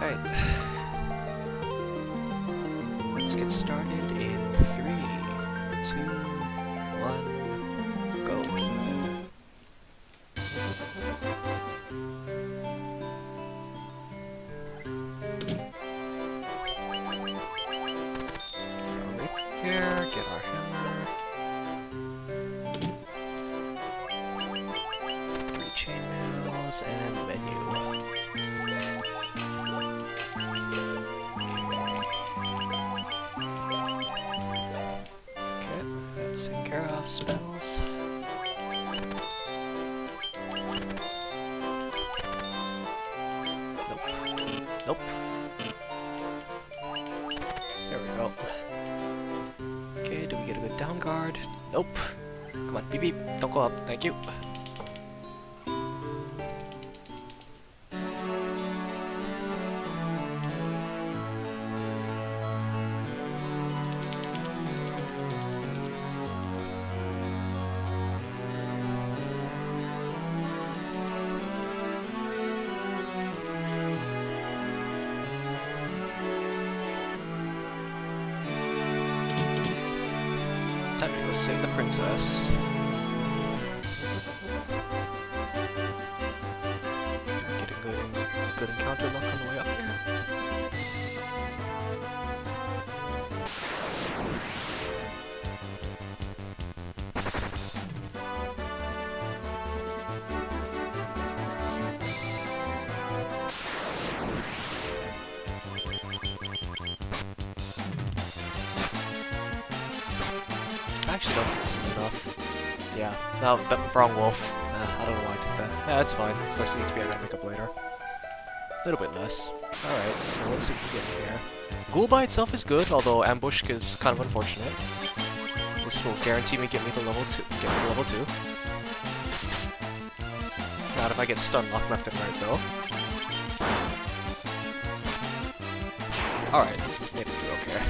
Alright. Let's get started in 3, 2, 1, go. Here, get our hammer. 3 chainmails and menu. Okay, that's taken care of. Spells. Nope. Nope. There we go. Okay, do we get a good down guard? Nope. Come on, beep beep. Don't go up. Thank you. Time to go save the princess. Get a good encounter luck on the way up here. I actually don't think this is enough. Yeah, no, the wrong wolf. I don't know why I took that. Yeah, that's fine. It's less XP I gotta make up later. A little bit less. Alright, so let's see what we get in here. Ghoul by itself is good, although ambush is kind of unfortunate. This will guarantee me get me to level 2. Not if I get stun lock left and right though. Alright, made it through okay.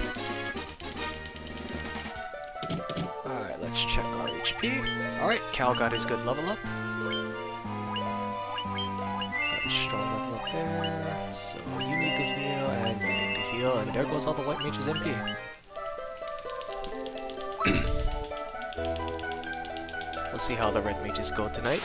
Alright, let's check our HP. Alright, Cal got his good level up. Got a strong level up there. So you need to heal, and you need to heal, and there goes all the white mages MP. We'll see how the red mages go tonight.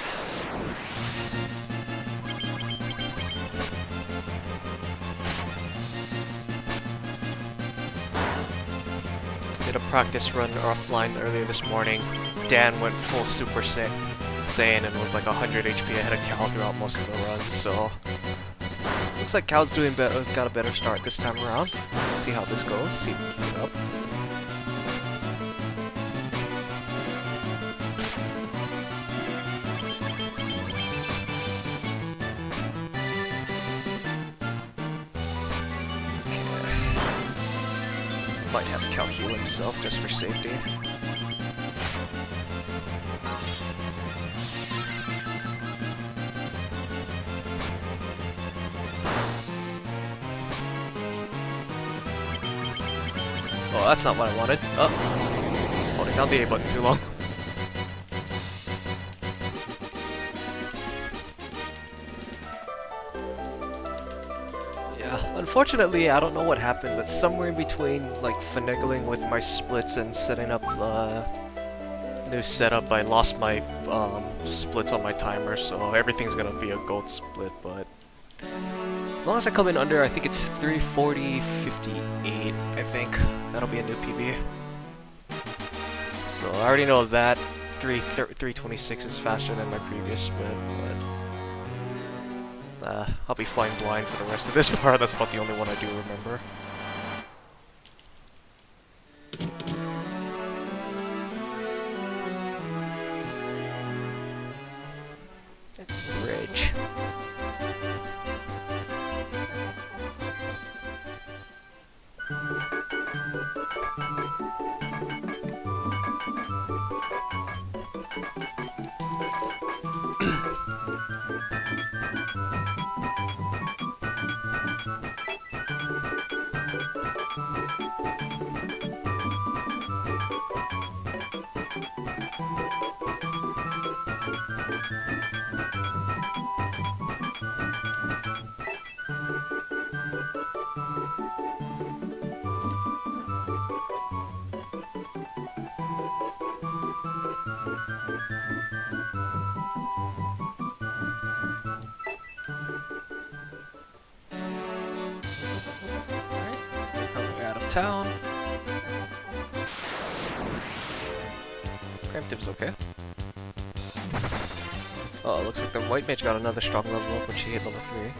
Did a practice run offline earlier this morning. Dan went full Super Saiyan and was like 100 HP ahead of Cal throughout most of the run, so looks like Cal's doing better, got a better start this time around. Let's see how this goes, see if we can keep it up. Might have Cal heal himself just for safety. Oh, that's not what I wanted. Oh, holding down the A button too long. Unfortunately, I don't know what happened, but somewhere in between, like, finagling with my splits and setting up new setup, I lost my splits on my timer, so everything's gonna be a gold split, but as long as I come in under, I think it's 340.58, I think. That'll be a new PB. So I already know that 326 is faster than my previous split, but I'll be flying blind for the rest of this part. That's about the only one I do remember. Bridge. town. Preemptive's okay. Oh, looks like the white mage got another strong level up when she hit level 3.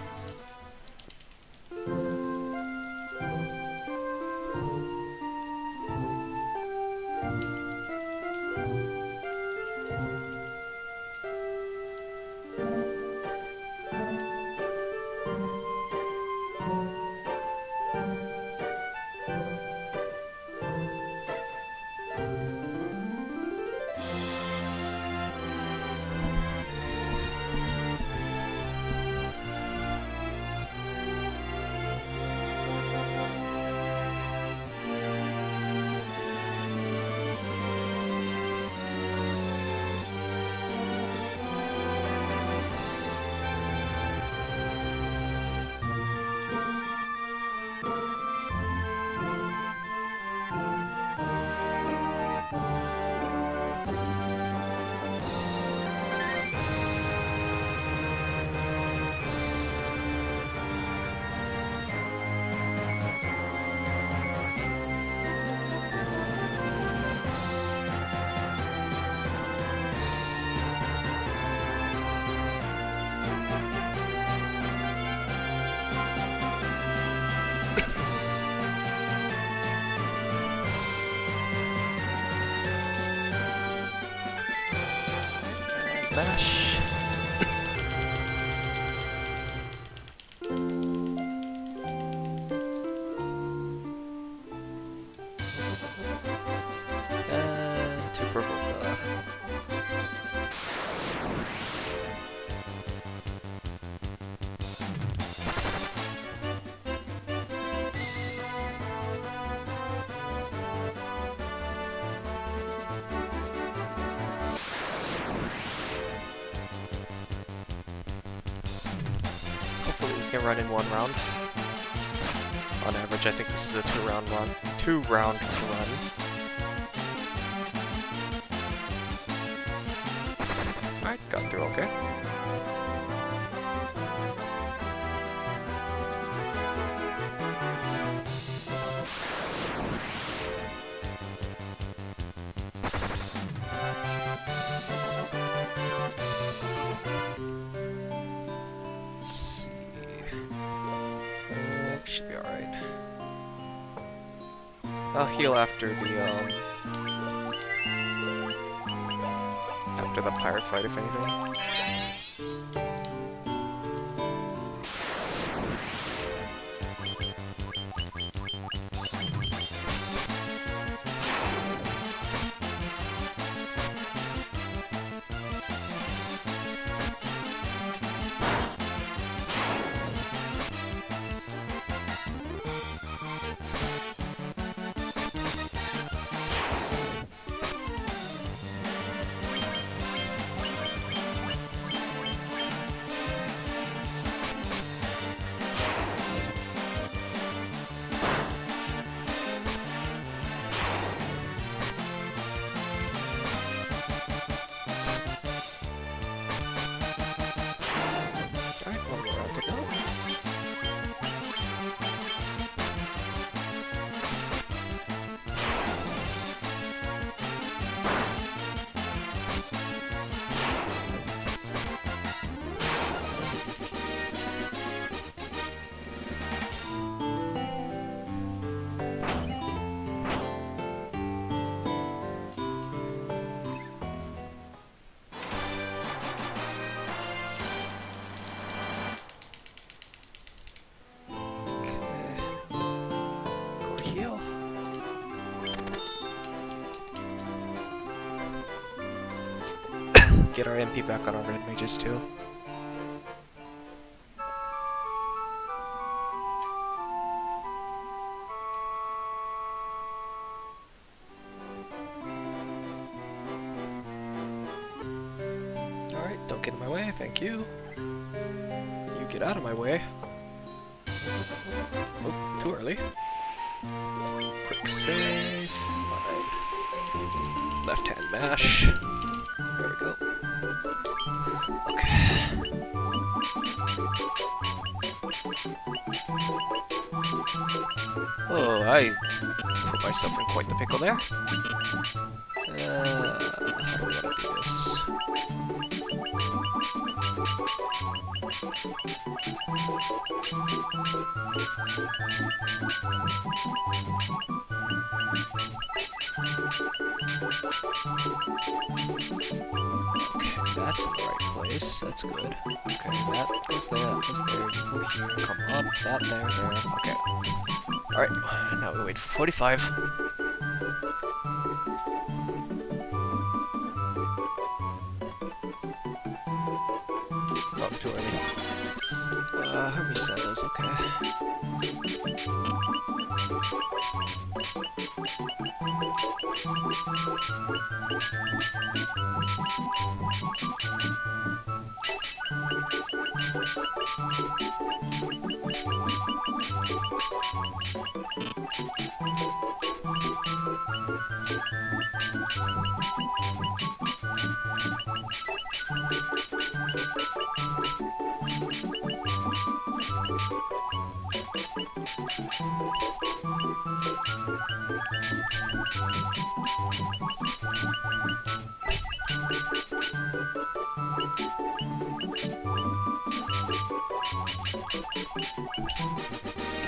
Bash. And to Provoca. Hopefully we can run in 1 round. On average, I think this is a 2-round run. 2-round run. Alright, got through okay. Should be alright. I'll heal after the pirate fight, if anything. Get our MP back on our red mages too. Alright, don't get in my way, thank you. You get out of my way. Oh, too early. Quick save. Left hand mash. There we go. Okay. Oh, I Put myself in quite the pickle there. How do we want to do this? Okay, that's in the right place. That's good. Okay, that goes there, that goes there. You go here, come up, that there. Okay. Alright, now we wait for 45. Oh, too early. Hermes Sandals, okay.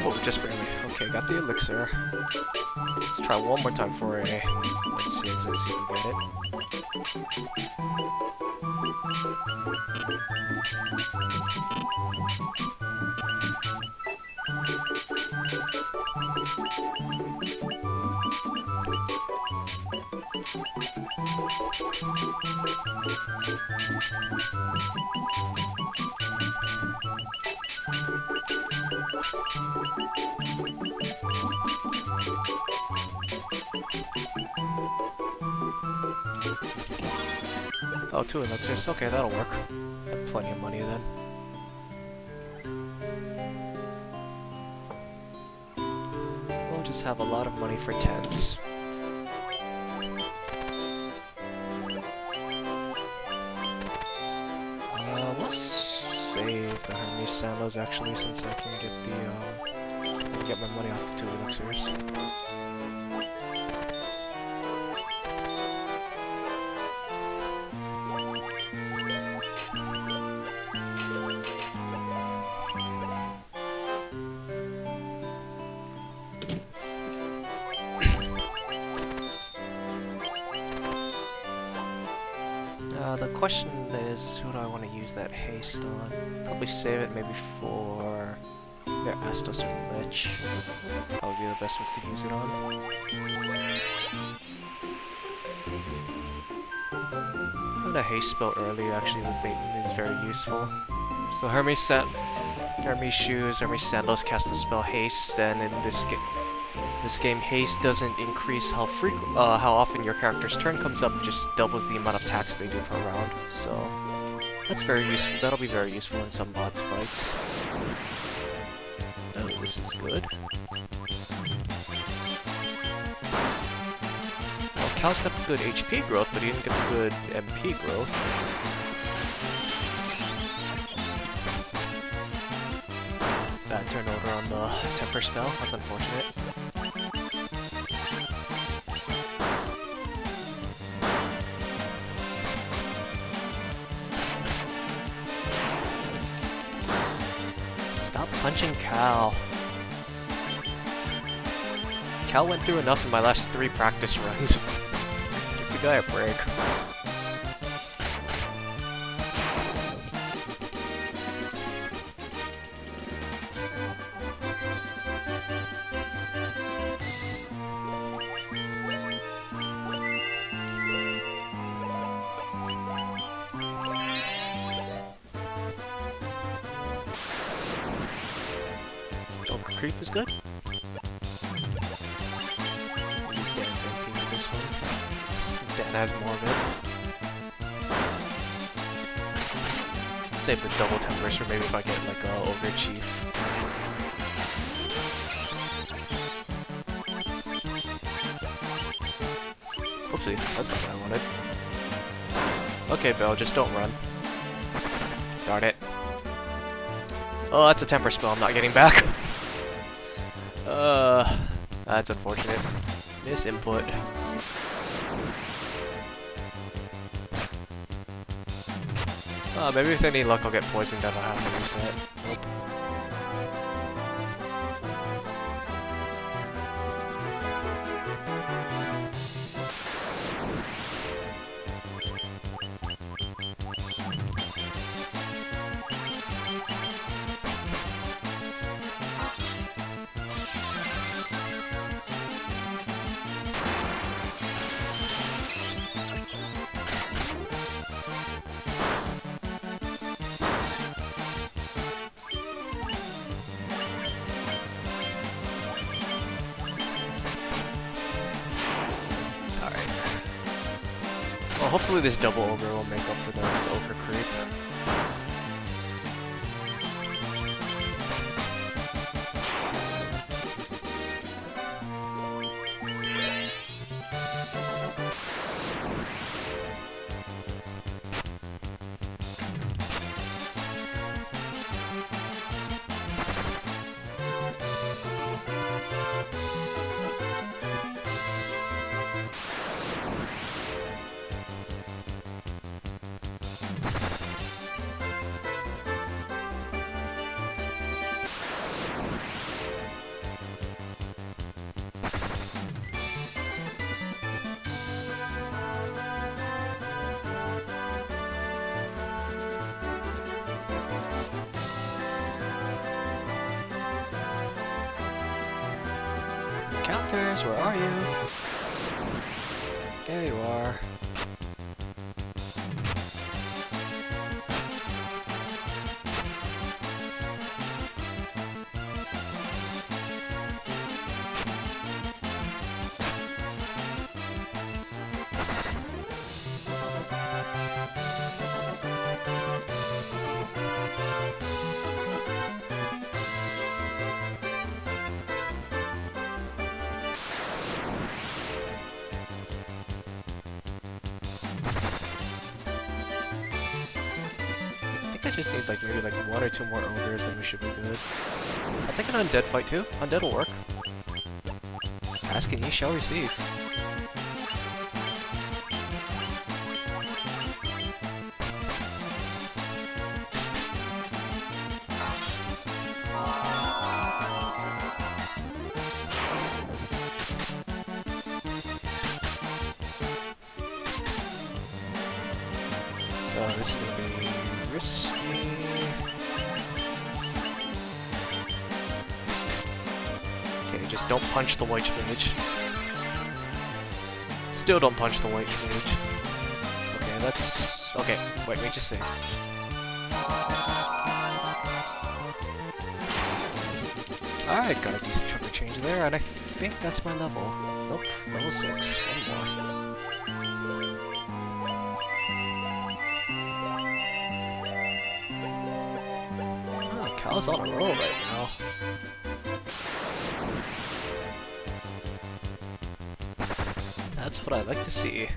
Oh, just barely. Okay, got the elixir. Let's try one more time for a... Let's see if we get it. Oh, 2 elixirs. Okay, that'll work. Got plenty of money then. We'll just have a lot of money for tents. We'll save the Hermes Sandals actually, since I can get my money off the 2 elixirs. The question is, who do I want to use that haste on? Probably save it maybe for Astos or Lich. Probably be the best ones to use it on. And a haste spell early actually is very useful. So Hermes shoes, Hermes Sandals cast the spell haste, and in this game, haste doesn't increase how often your character's turn comes up, it just doubles the amount of attacks they do per round. So that's very useful. That'll be very useful in some bots fights. Oh, this is good. Well, Cal's got the good HP growth, but he didn't get the good MP growth. Bad turnover on the temper spell. That's unfortunate. Stop punching Cal. Cal went through enough in my last 3 practice runs. Give the guy a break. Creep is good. We'll use Dan's MP with this one. Dan has more of it. Save the double tempers for maybe if I get like a Ogre Chief. Oopsie, that's not what I wanted. Okay, Belle, just don't run. Darn it. Oh, that's a temper spell I'm not getting back. That's unfortunate. Miss input. Maybe if any luck I'll get poisoned and I'll have to reset. Nope. Well, hopefully this double ogre will make up for the ogre creep. Counters, where are you? There you are. I just need like maybe like 1 or 2 more ogres and we should be good. I'll take an undead fight too. Undead will work. Ask and ye shall receive. This is gonna be risky. Okay, just don't punch the white mage. Still don't punch the white mage. Okay, that's... Okay, white mage is safe. Alright, got a decent chunk of change there, and I think that's my level. Nope, level 6. One more. Cal's on a roll right now. That's what I like to see.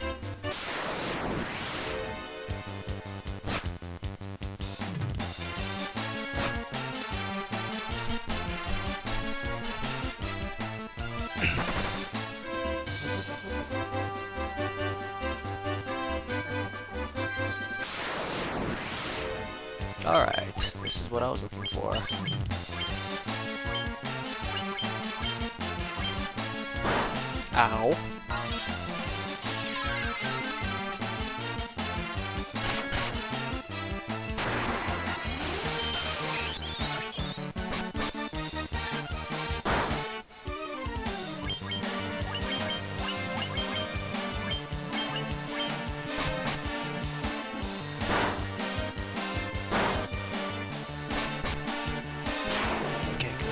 Alright, this is what I was looking for. Ow.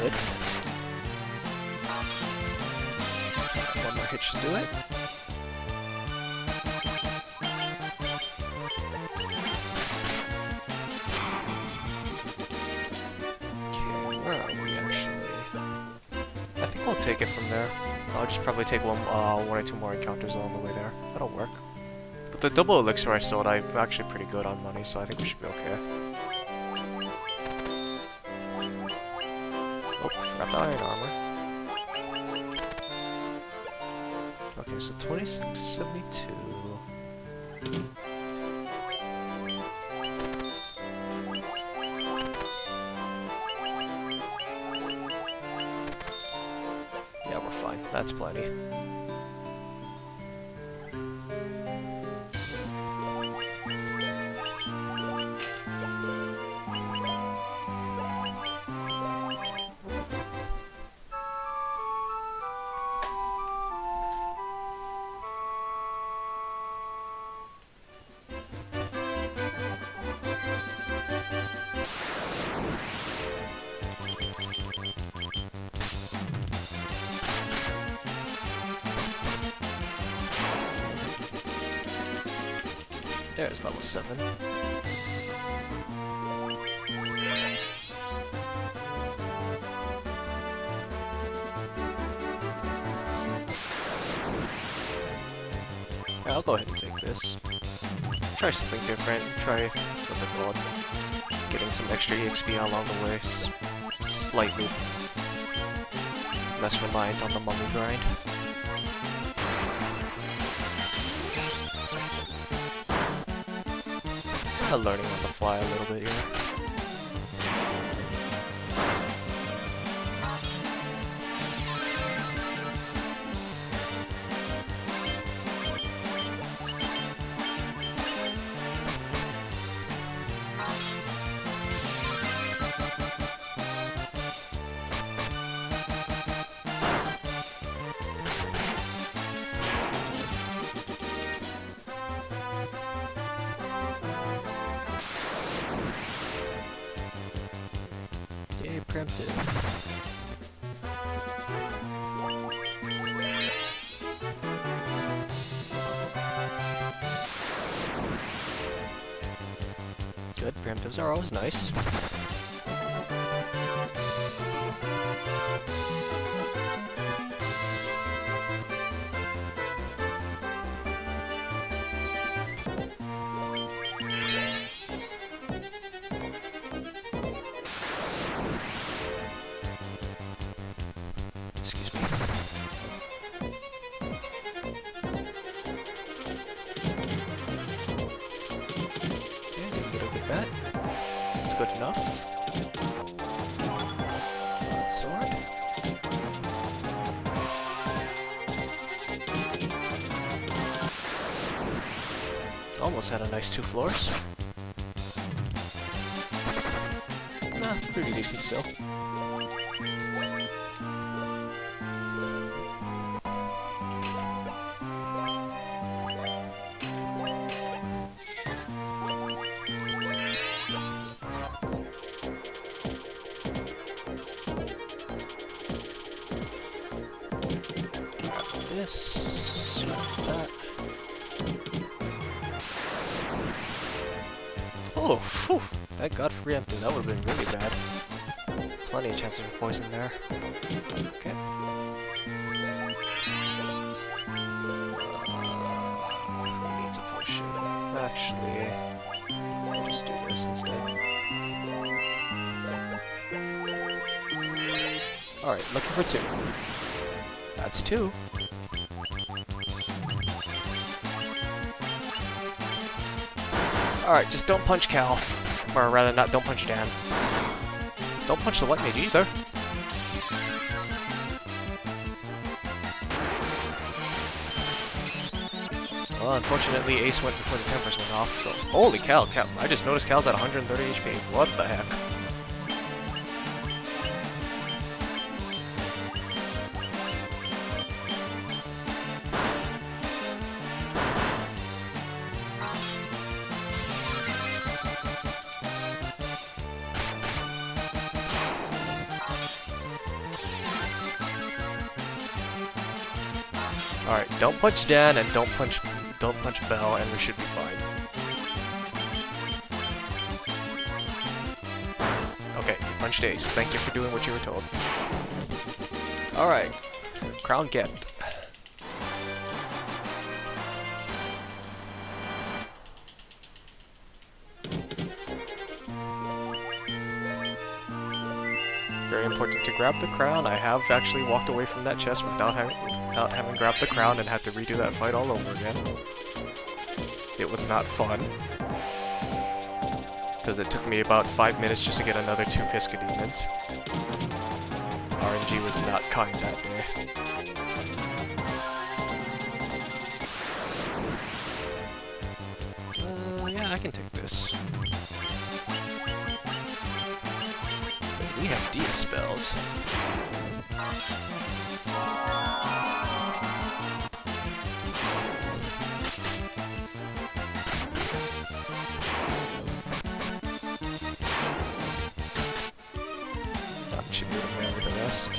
Good. One more hit should do it. Okay, where are we actually? I think we'll take it from there. I'll just probably take one or 2 more encounters along the way there. That'll work. But the double elixir I sold, I'm actually pretty good on money, so I think we should be okay. Oh, forgot the iron armor. Okay, so 2672. Yeah, we're fine. That's plenty. There's level 7. Yeah, I'll go ahead and take this. Try something different. Try, what's it called? Getting some extra EXP along the way. Slightly less reliant on the mummy grind. Learning on the fly a little bit here. Yay, preemptive. Good, preemptives are always nice. Excuse me. Okay, didn't get a good bet. That's good enough. Good sword. Almost had a nice 2 floors. Nah, pretty decent still. This, that. Oh, phew! Thank God for preemptive. That would have been really bad. Plenty of chances for poison there. Okay. Who needs a potion? Actually, I'll just do this instead. Alright, looking for 2. That's 2. Alright, just don't punch Cal. Or rather, don't punch Dan. Don't punch the white mage either. Well, unfortunately, Ace went before the Temperance went off, so... Holy cow, I just noticed Cal's at 130 HP. What the heck? Alright, don't punch Dan and don't punch Bell, and we should be fine. Okay, you punched Ace. Thank you for doing what you were told. Alright, crown get. Very important to grab the crown. I have actually walked away from that chest without having without having grabbed the crown and had to redo that fight all over again. It was not fun. Because it took me about 5 minutes just to get another 2 Pisca Demons. RNG was not kind that day. Yeah, I can take this. Because we have Dia spells. Should be able to marry the rest.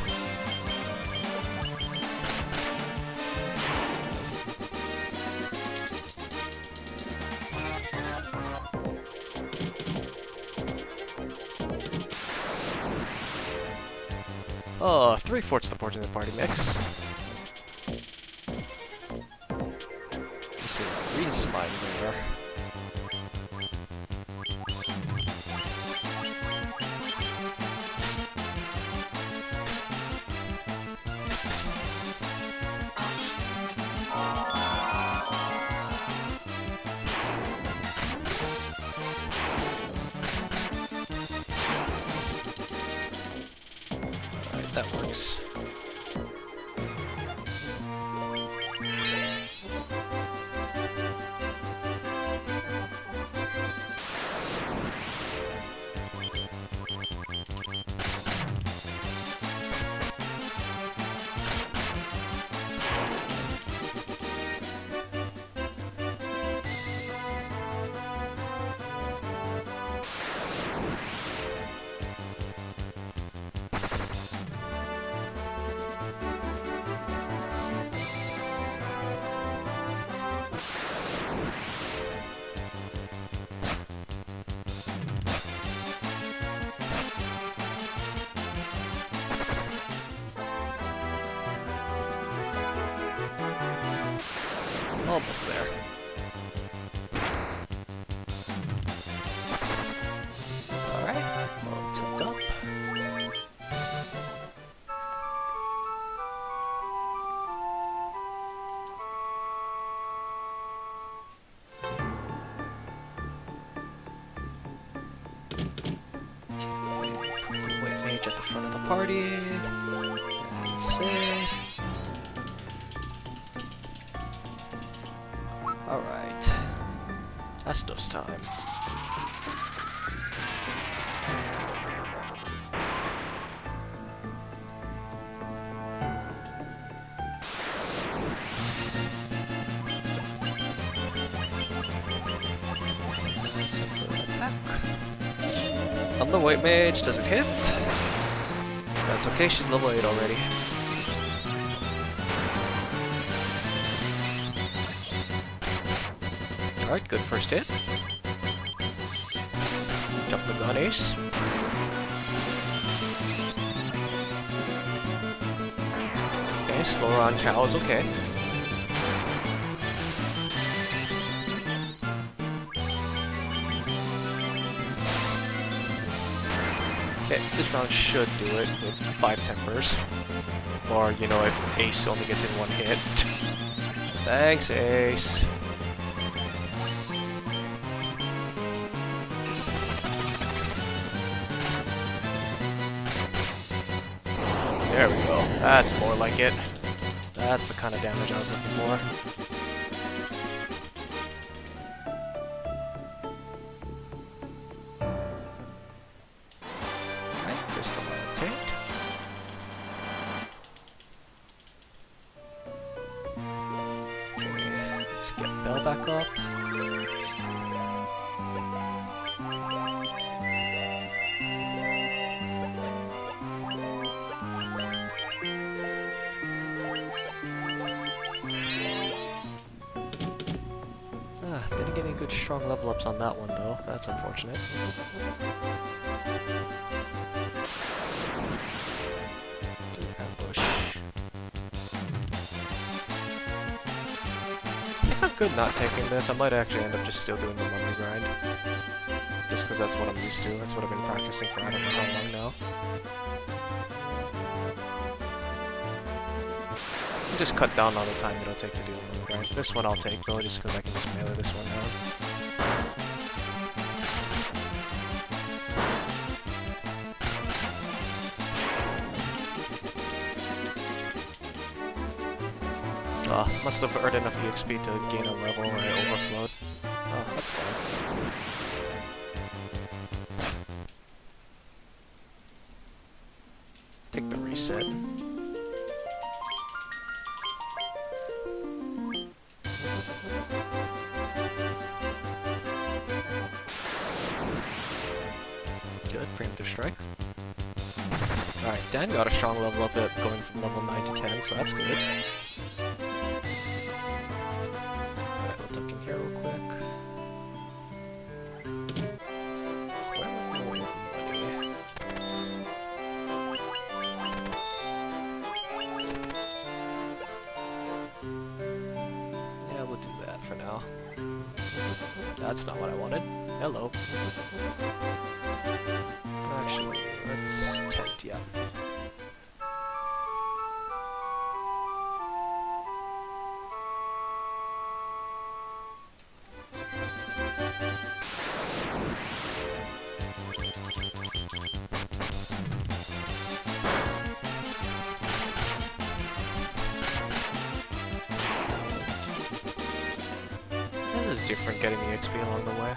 Oh, 3/4 the portion of the party mix. You see a green slime there. That works. Almost there. Alright, on to dump. Put the white mage at the front of the party. And save. Alright. Astos time. Temporary attack. On the white mage, doesn't hit. That's okay, she's level 8 already. Alright, good first hit. Jump the gun ace. Okay, slower on cow is okay. Okay, this round should do it with 5 tempers. Or, you know, if ace only gets in 1 hit. Thanks, ace. There we go. That's more like it. That's the kind of damage I was looking for. Alright, crystal meditate. Okay, let's get Bell back up. Didn't get any good strong level ups on that one though. That's unfortunate. Ambush. I think I'm good not taking this. I might actually end up just still doing the mummy grind. Just because that's what I'm used to. That's what I've been practicing for I don't know how long now. Just cut down on the time that it'll take to do a grind. This one I'll take though, just because I can just melee this one down. Must have earned enough EXP to gain a level and it overflowed. Oh, that's fine. Take the reset. Good, preemptive strike. Alright, Dan got a strong level up at going from level 9 to 10, so that's good. Alright, we'll duck in here real quick. Yeah, we'll do that for now. That's not what I wanted. Hello. Actually, let's tempt, yeah. This is different getting the XP along the way.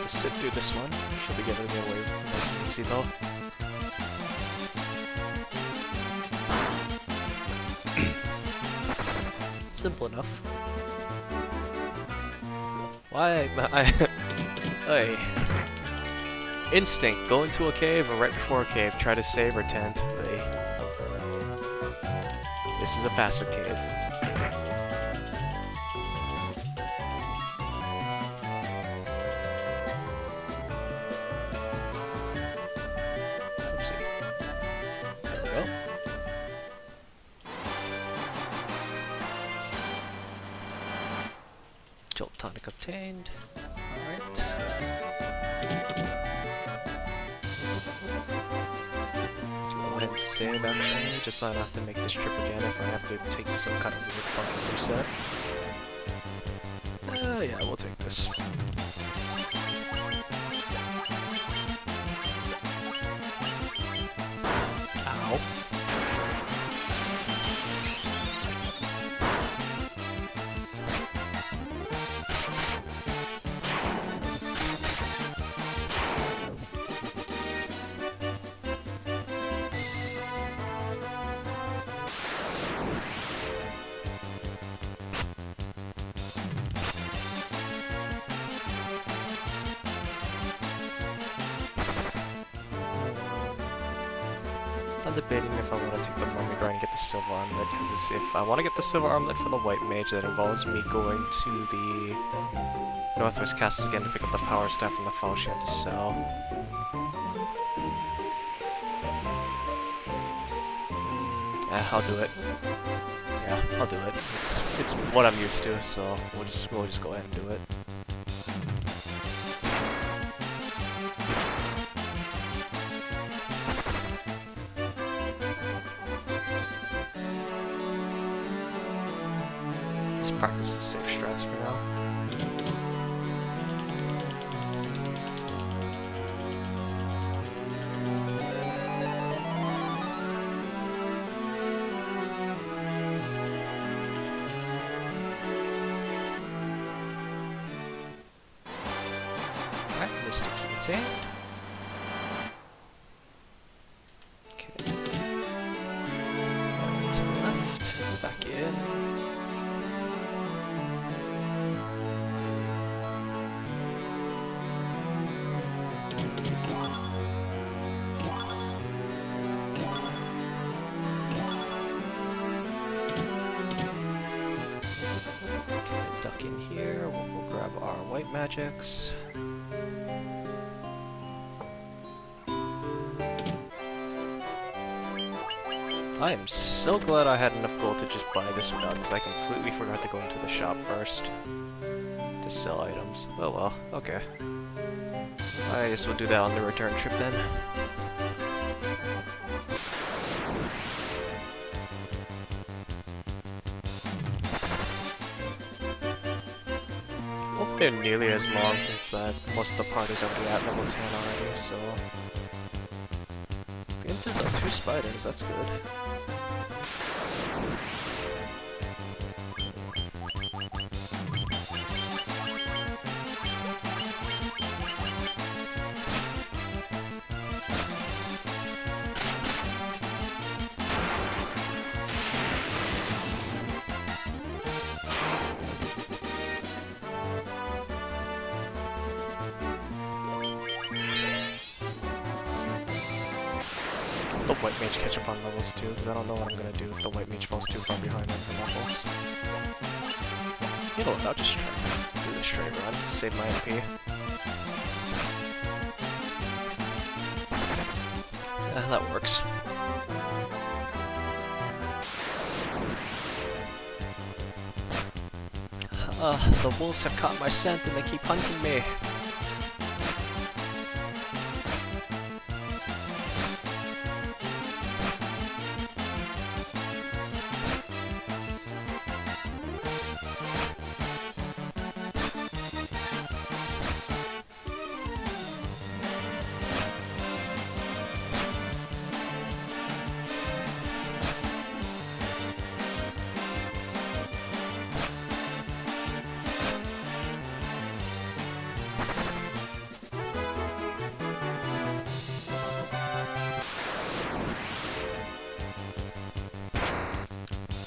Sit through this one. Should be getting away nice and easy though. Simple enough. Why? Hey. Instinct. Go into a cave or right before a cave. Try to save or tent. Hey. This is a passive cave. Jolt tonic obtained. Alright. Go ahead and save actually, just so I don't have to make this trip again if I have to take some kind of weird fucking reset. Yeah, we'll take this. Ow. I'm debating if I want to take the mummy grind and get the silver armlet, because if I want to get the silver armlet for the white mage, that involves me going to the Northwest Castle again to pick up the power staff from the fall she had to sell. I'll do it. Yeah, I'll do it. It's what I'm used to, so we'll just go ahead and do it. Just practice the safe strats for now. Mystic key attained. Okay. Right to the left, back in. duck in here. We'll grab our white magics. I am so glad I had enough gold to just buy this without, because I completely forgot to go into the shop first to sell items. Oh well, okay. I guess we'll do that on the return trip then. Hope they're nearly as long since most of the part is already at level 10 already, so... Preemptives on 2 spiders, that's good. The white mage catch up on levels too, because I don't know what I'm gonna do if the white mage falls too far behind on her levels. You know what, I'll just try to do the straight run, save my MP. That works. The wolves have caught my scent and they keep hunting me.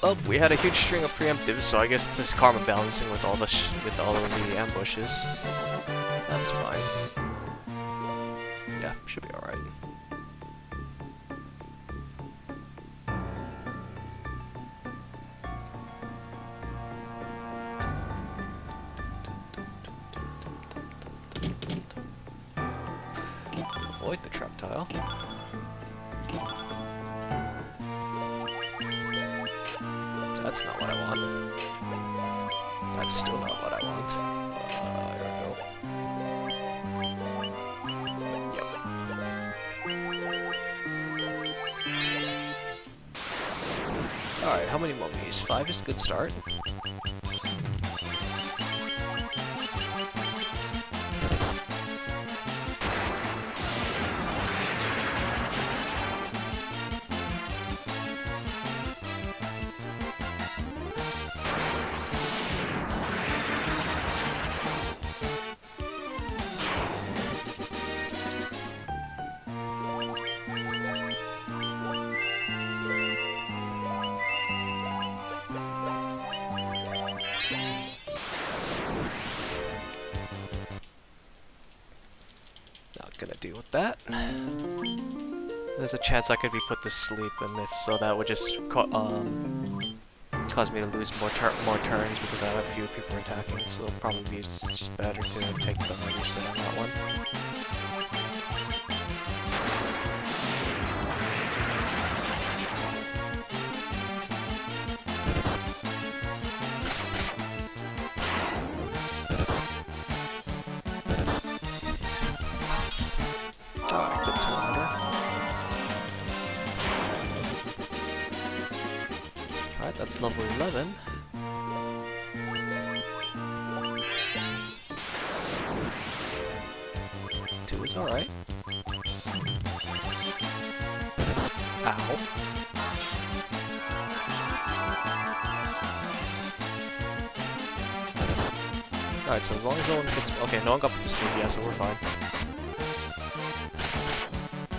Well, we had a huge string of preemptives, so I guess this is karma balancing with all of the ambushes. That's fine. Yeah, should be alright. Avoid the trap tile. That's not what I want. That's still not what I want. Here we go. Yep. Alright, how many mummies? 5 is a good start. Gonna deal with that. There's a chance I could be put to sleep, and if so, that would just cause me to lose more turns because I have a few people attacking. So it'll probably be just better to take the reset on that one. Alright, that's level 11. Two is alright. Ow. Alright, so as long as no one gets... Okay, no one got put to sleep yet, so we're fine.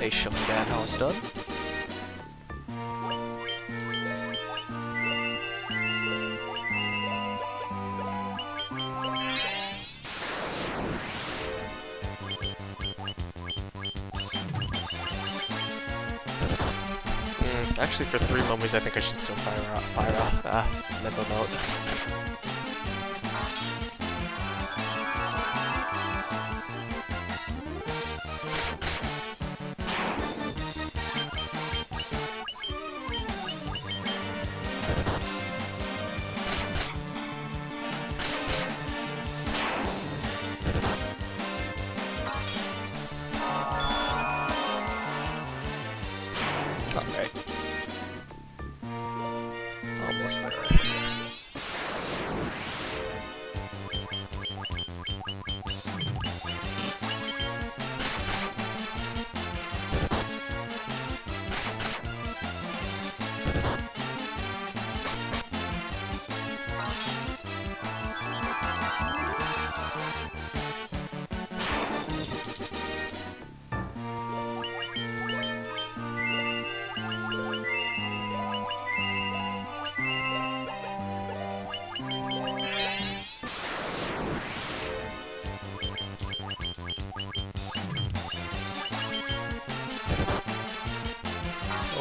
They show me that how it's done. Actually, for 3 mummies, I think I should still fire out. Mental note.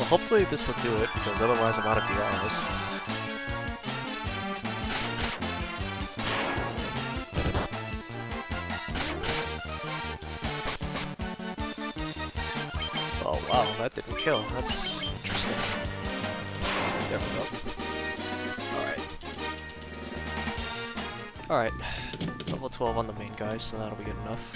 Well, hopefully this will do it, because otherwise I'm out of DRs. Oh wow, that didn't kill. That's interesting. There we go. Alright. Level 12 on the main guy, so that'll be good enough.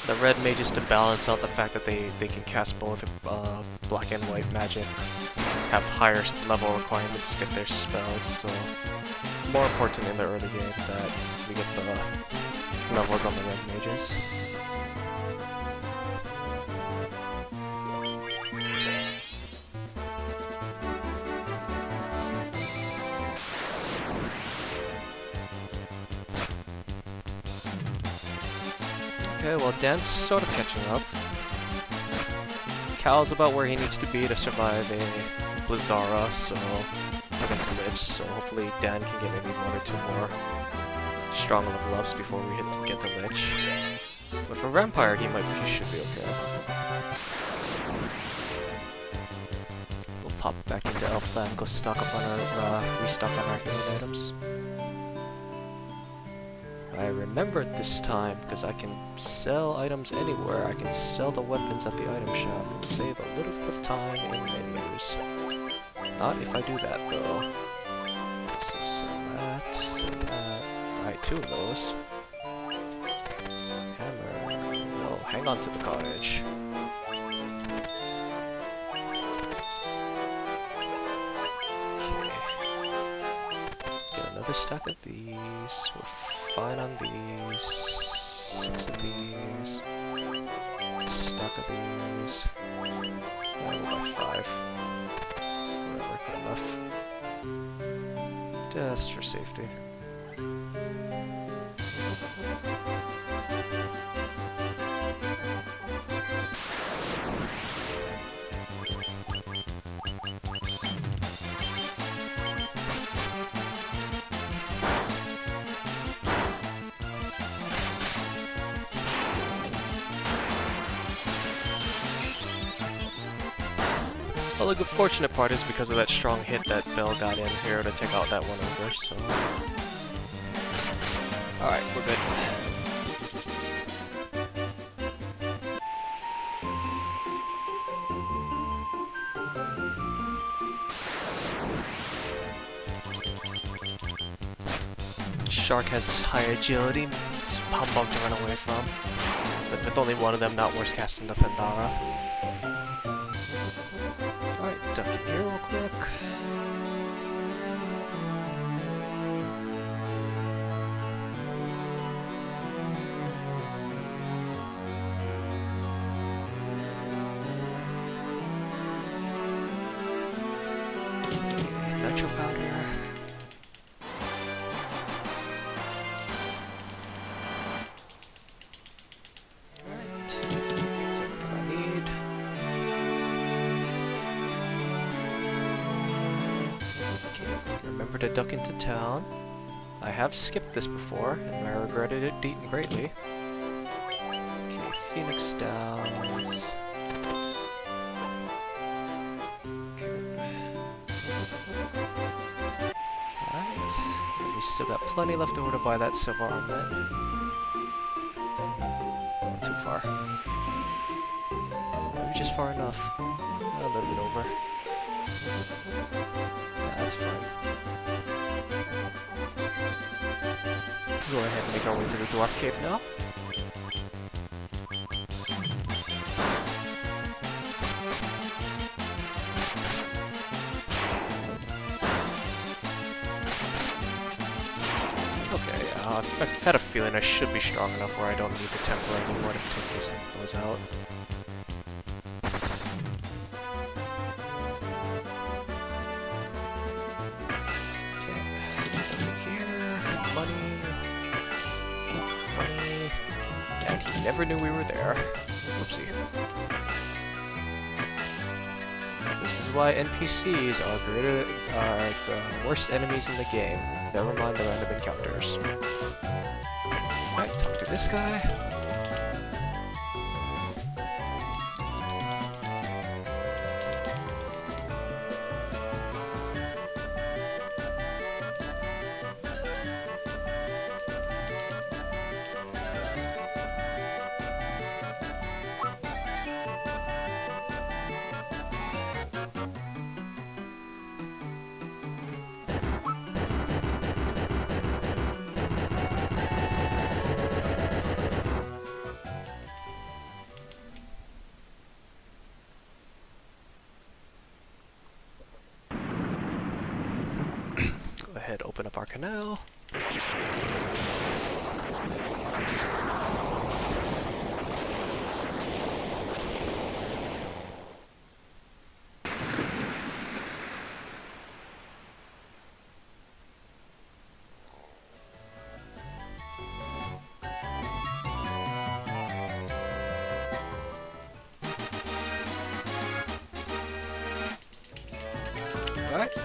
The red mages, to balance out the fact that they can cast both black and white magic, have higher level requirements to get their spells, so more important in the early game that we get the levels on the red mages. Okay, well, Dan's sort of catching up. Cal's about where he needs to be to survive a Blizzara, so against Lich, so hopefully Dan can get maybe 1 or 2 more strong level ups before we get the Lich. But for Vampire, he should be okay. We'll pop back into Elfland and go stock up on our restock on our healing items. I remembered this time, because I can sell items anywhere. I can sell the weapons at the item shop and save a little bit of time in menus. Not if I do that, though. So sell that. Alright, 2 of those. Hammer. No, hang on to the cottage. Another stack of these. We're fine on these. 6 of these. Stack of these. We'll buy 5. Whatever, good enough. Just for safety. Well, the fortunate part is because of that strong hit that Bell got in here to take out that one ogre, so... Alright, we're good. Shark has high agility, it's humbug to run away from. But with only one of them, not worse casting the Thundara. Alright, duck in here real quick. Okay, nitro powder. To duck into town. I have skipped this before, and I regretted it greatly. Okay, Phoenix Downs. Okay. Alright. We still got plenty left over to buy that silver armlet. Not too far. Maybe just far enough. A little bit over. That's fine. Go ahead and make our way to the Dwarf Cave now. Okay, I've had a feeling I should be strong enough where I don't need the Templar anymore to take those out. Never knew we were there. Whoopsie. This is why NPCs are the worst enemies in the game. Never mind the random encounters. this guy. Go ahead, open up our canal. Alright,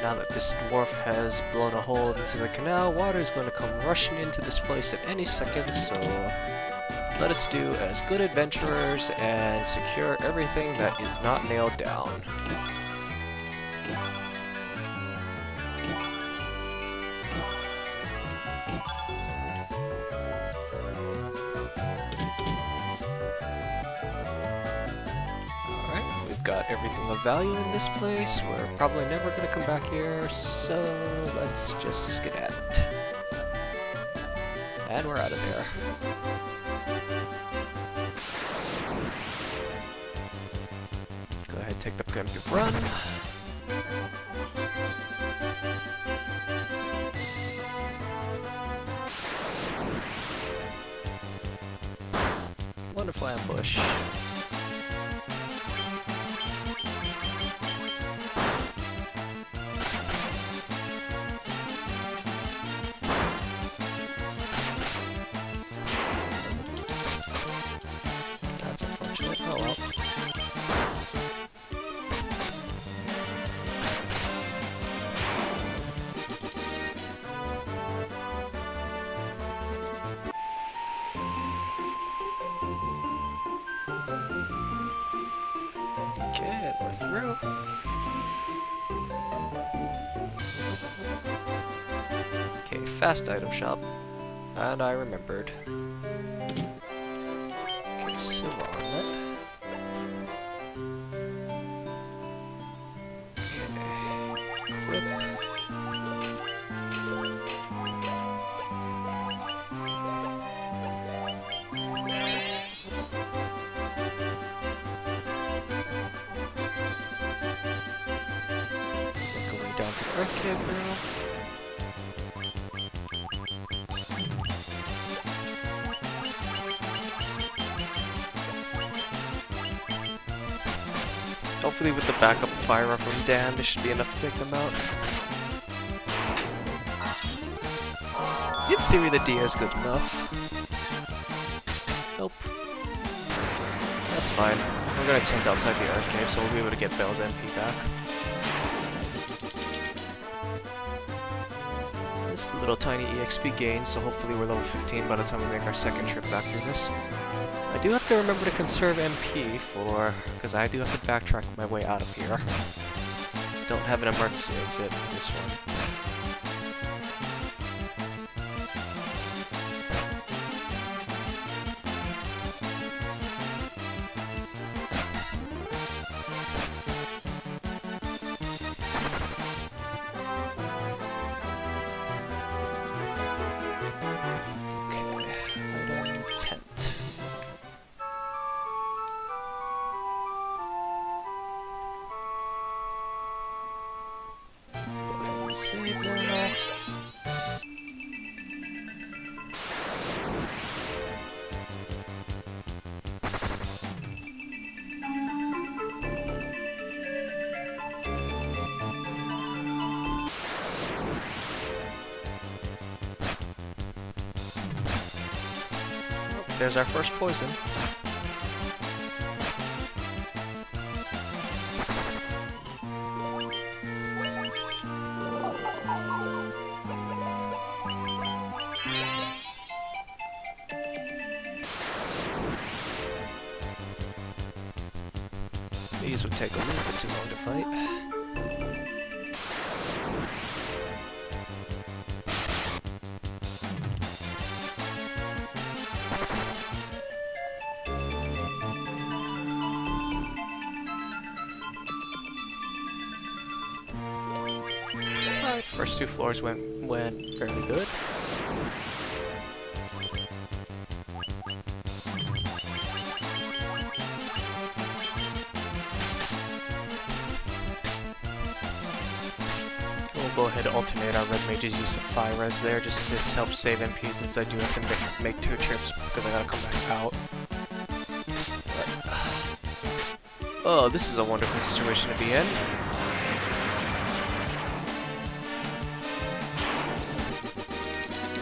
now that this dwarf has blown a hole into the canal, water is going to come rushing into this place at any second, so let us do as good adventurers and secure everything that is not nailed down. Got everything of value in this place. We're probably never going to come back here, so let's just skedaddle. And we're out of there. Go ahead, take the preemptive run. Wonderful ambush. Oh well. Okay, we're through. Okay, fast item shop. And I remembered. Okay, so on it. Down to the Earth Cave now. Hopefully with the backup fire from Dan, this should be enough to take them out. In theory, the D is good enough. Nope. That's fine. We're gonna tent outside the Earth Cave, so we'll be able to get Bell's MP back. This little tiny EXP gain, so hopefully we're level 15 by the time we make our second trip back through this. I do have to remember to conserve MP because I do have to backtrack my way out of here. Don't have an emergency exit for this one. Save now. Oh, there's our first poison. These would take a little bit too long to fight. Alright, first two floors went fairly good. Go ahead and alternate our red mage's use of fire res there just to help save MPs since I do have to make 2 trips because I gotta come back out. But, oh, this is a wonderful situation to be in.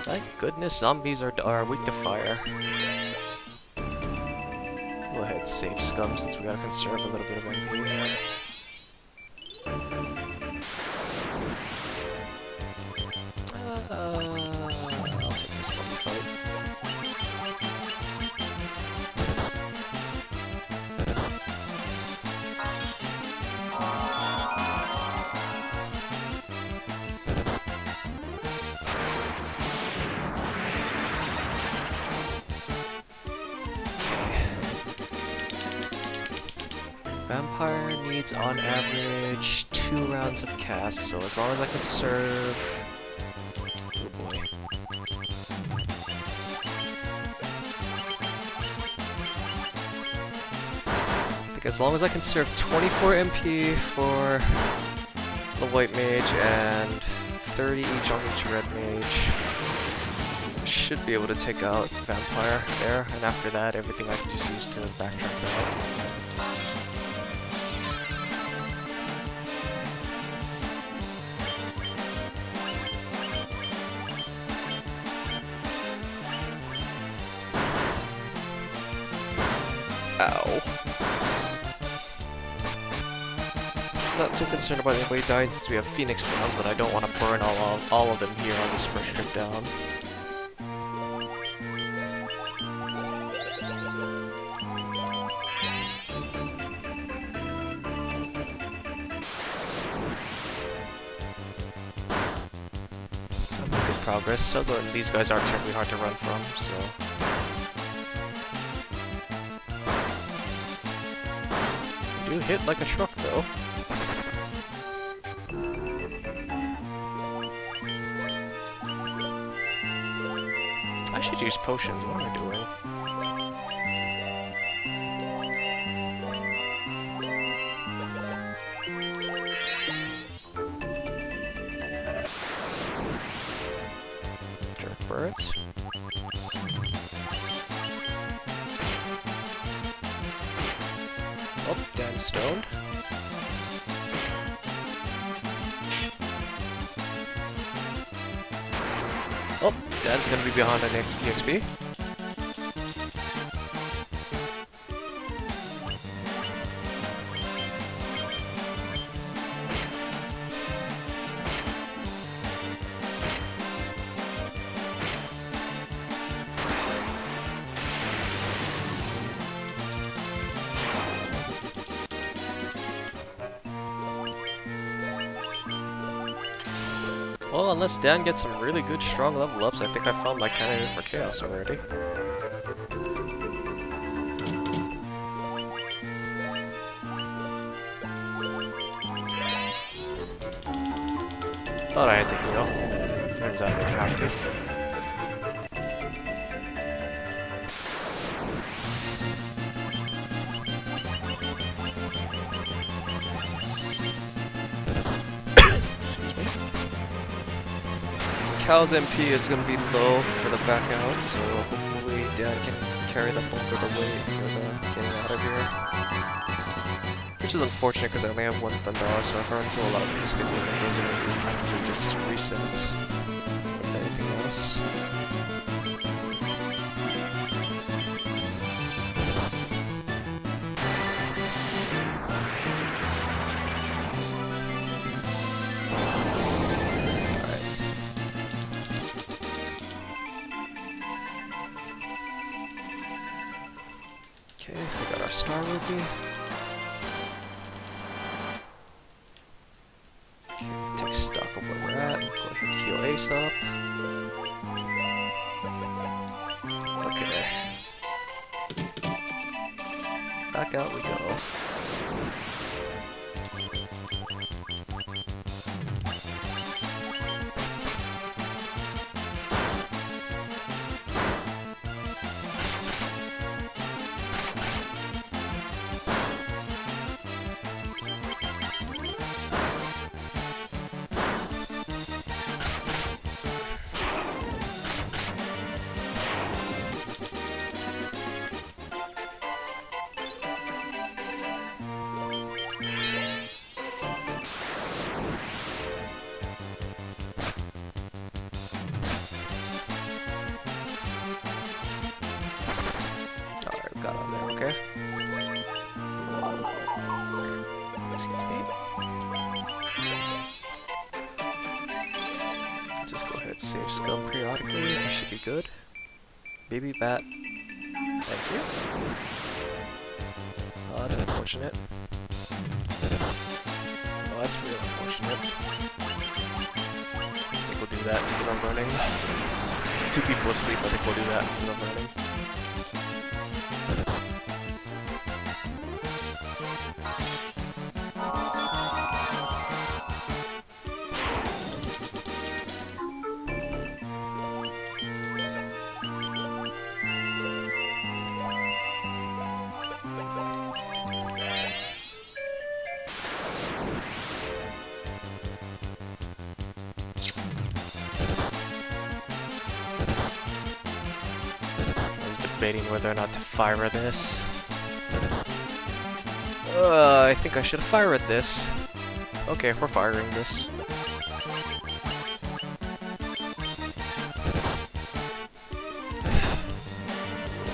Thank goodness zombies are weak to fire. Go ahead, save scum since we gotta conserve a little bit of MP there. I'll take this mummy fight. Vampire needs on average 2 rounds of cast, so as long as I can serve... As long as I can serve 24 MP for the white mage and 30 each on each red mage, I should be able to take out vampire there, and after that everything I can just use to backtrack out. Ow. Not too concerned about anybody dying since we have Phoenix downs, but I don't want to burn all of them here on this first trip down. I'm making good progress, although these guys are terribly hard to run from, so... You hit like a truck, though. I should use potions. What am I doing? Jerk birds. Oh, Dan's stoned. Oh, Dan's gonna be behind on EXP. Well, unless Dan gets some really good strong level ups, I think I found my candidate for chaos already. Thought I had to heal. Turns out I didn't have to. Cal's MP is going to be low for the back out, so hopefully Dan can carry the bulk of the weight for the getting out of here. Which is unfortunate because I only have 1 Thundar, so if I run through a lot of Pisca demons, those are going to be just resets more than anything else. Okay, we got our Star Rupee. quick stock of where we're at. Go ahead and heal Ace up. Okay. Back out we go. Got on there, okay? Excuse me. Just go ahead and save scum periodically, we should be good. Baby bat. Thank you. Oh, that's unfortunate. Oh, that's real unfortunate. I think we'll do that instead of running. 2 people asleep, I think we'll do that instead of running. Debating whether or not to fire this. I think I should have fired this. Okay, we're firing this.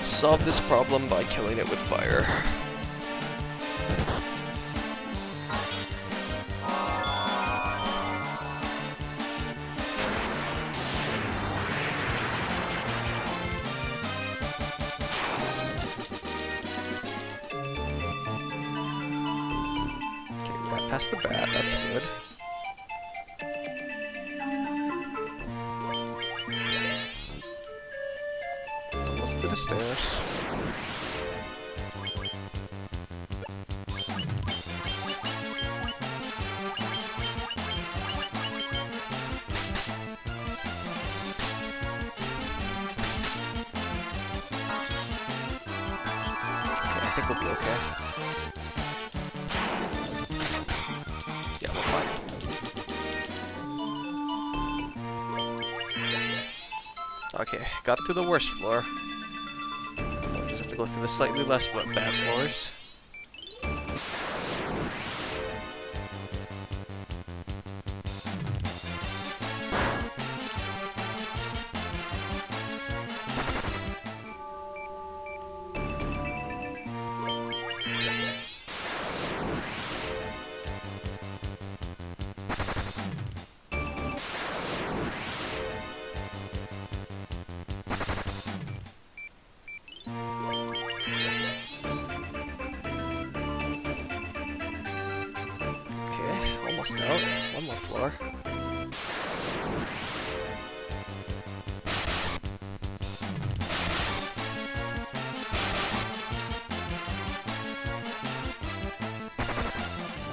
Solve this problem by killing it with fire. Past the bat, that's good. Almost to the stairs. Okay, I think we'll be okay. Okay, got through the worst floor. We'll just have to go through the slightly less bad floors. Almost out. One more floor.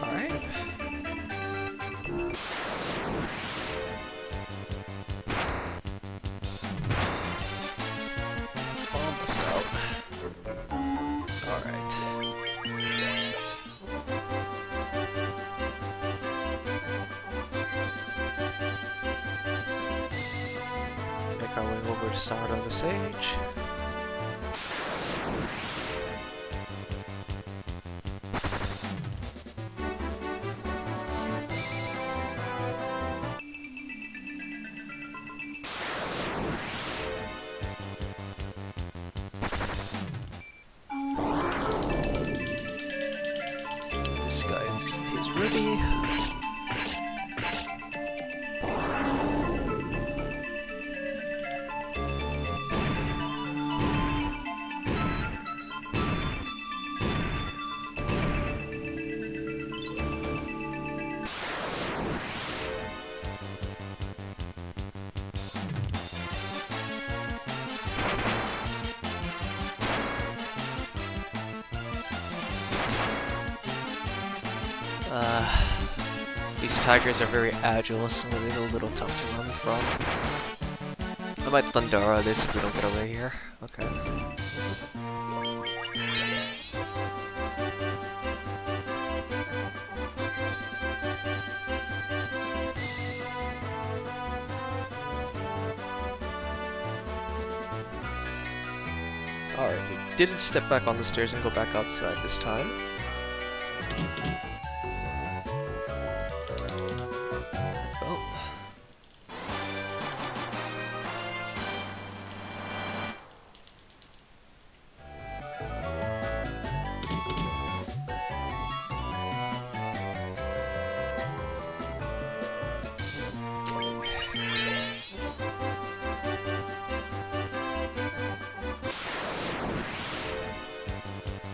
Alright. Almost out. Alright. Make our way over to Sourdough the Sage. This guy's his Ruby. These tigers are very agile, so they're a little tough to run from. I might Thundara this if we don't get away here. Okay. Alright, we didn't step back on the stairs and go back outside this time. Oh.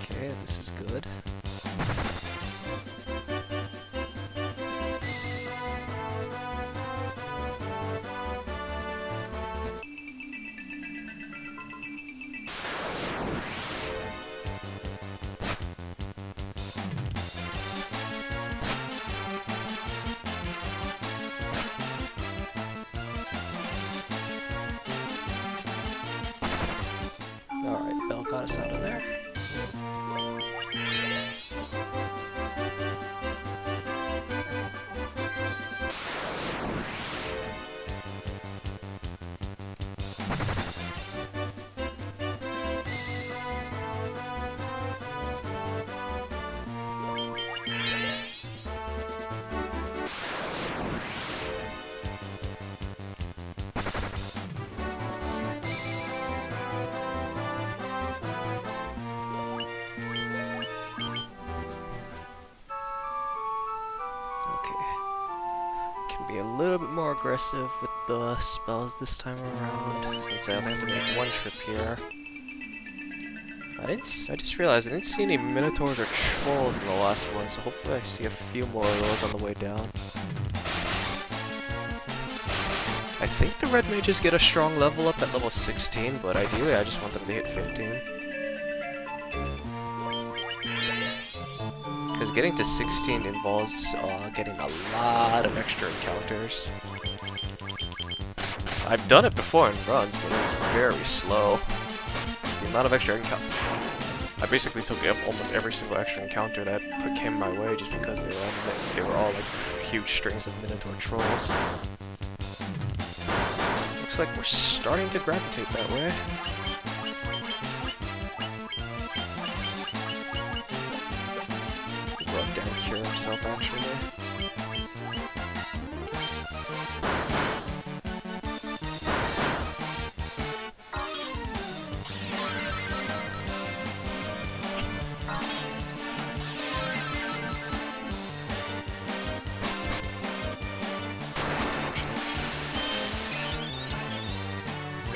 Okay, this is good. Alright, Bell got us out of there. Be a little bit more aggressive with the spells this time around, since I only have to make one trip here. I just realized I didn't see any minotaurs or trolls in the last one, so hopefully I see a few more of those on the way down. I think the red mages get a strong level up at level 16, but ideally I just want them to hit 15. Because getting to 16 involves getting a lot of extra encounters. I've done it before in runs, but it was very slow. The amount of extra encounters... I basically took almost every single extra encounter that came my way just because they were all like huge strings of minotaur trolls. Looks like we're starting to gravitate that way. Cure himself, actually.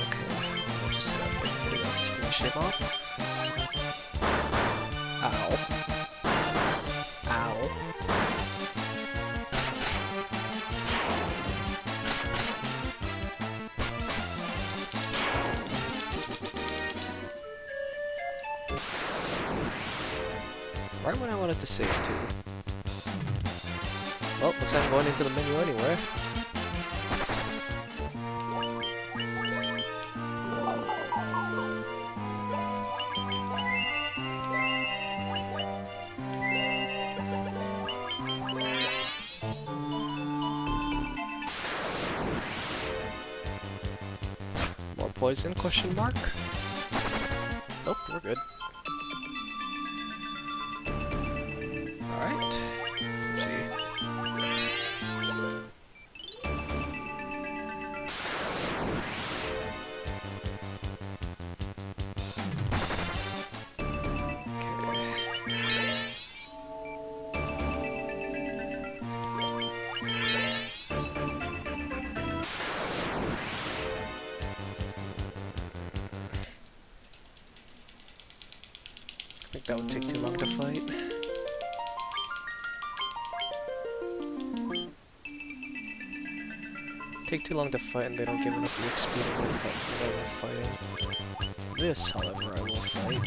Okay, we'll just hit up everybody else, finish him off. Ow. Right when I wanted to save too. Well, looks like I'm going into the menu anyway. More poison, question mark? Nope, we're good. Alright. See. I think that would take too long to fight. Take too long to fight and they don't give enough XP to win fighting. This, however, I will fight.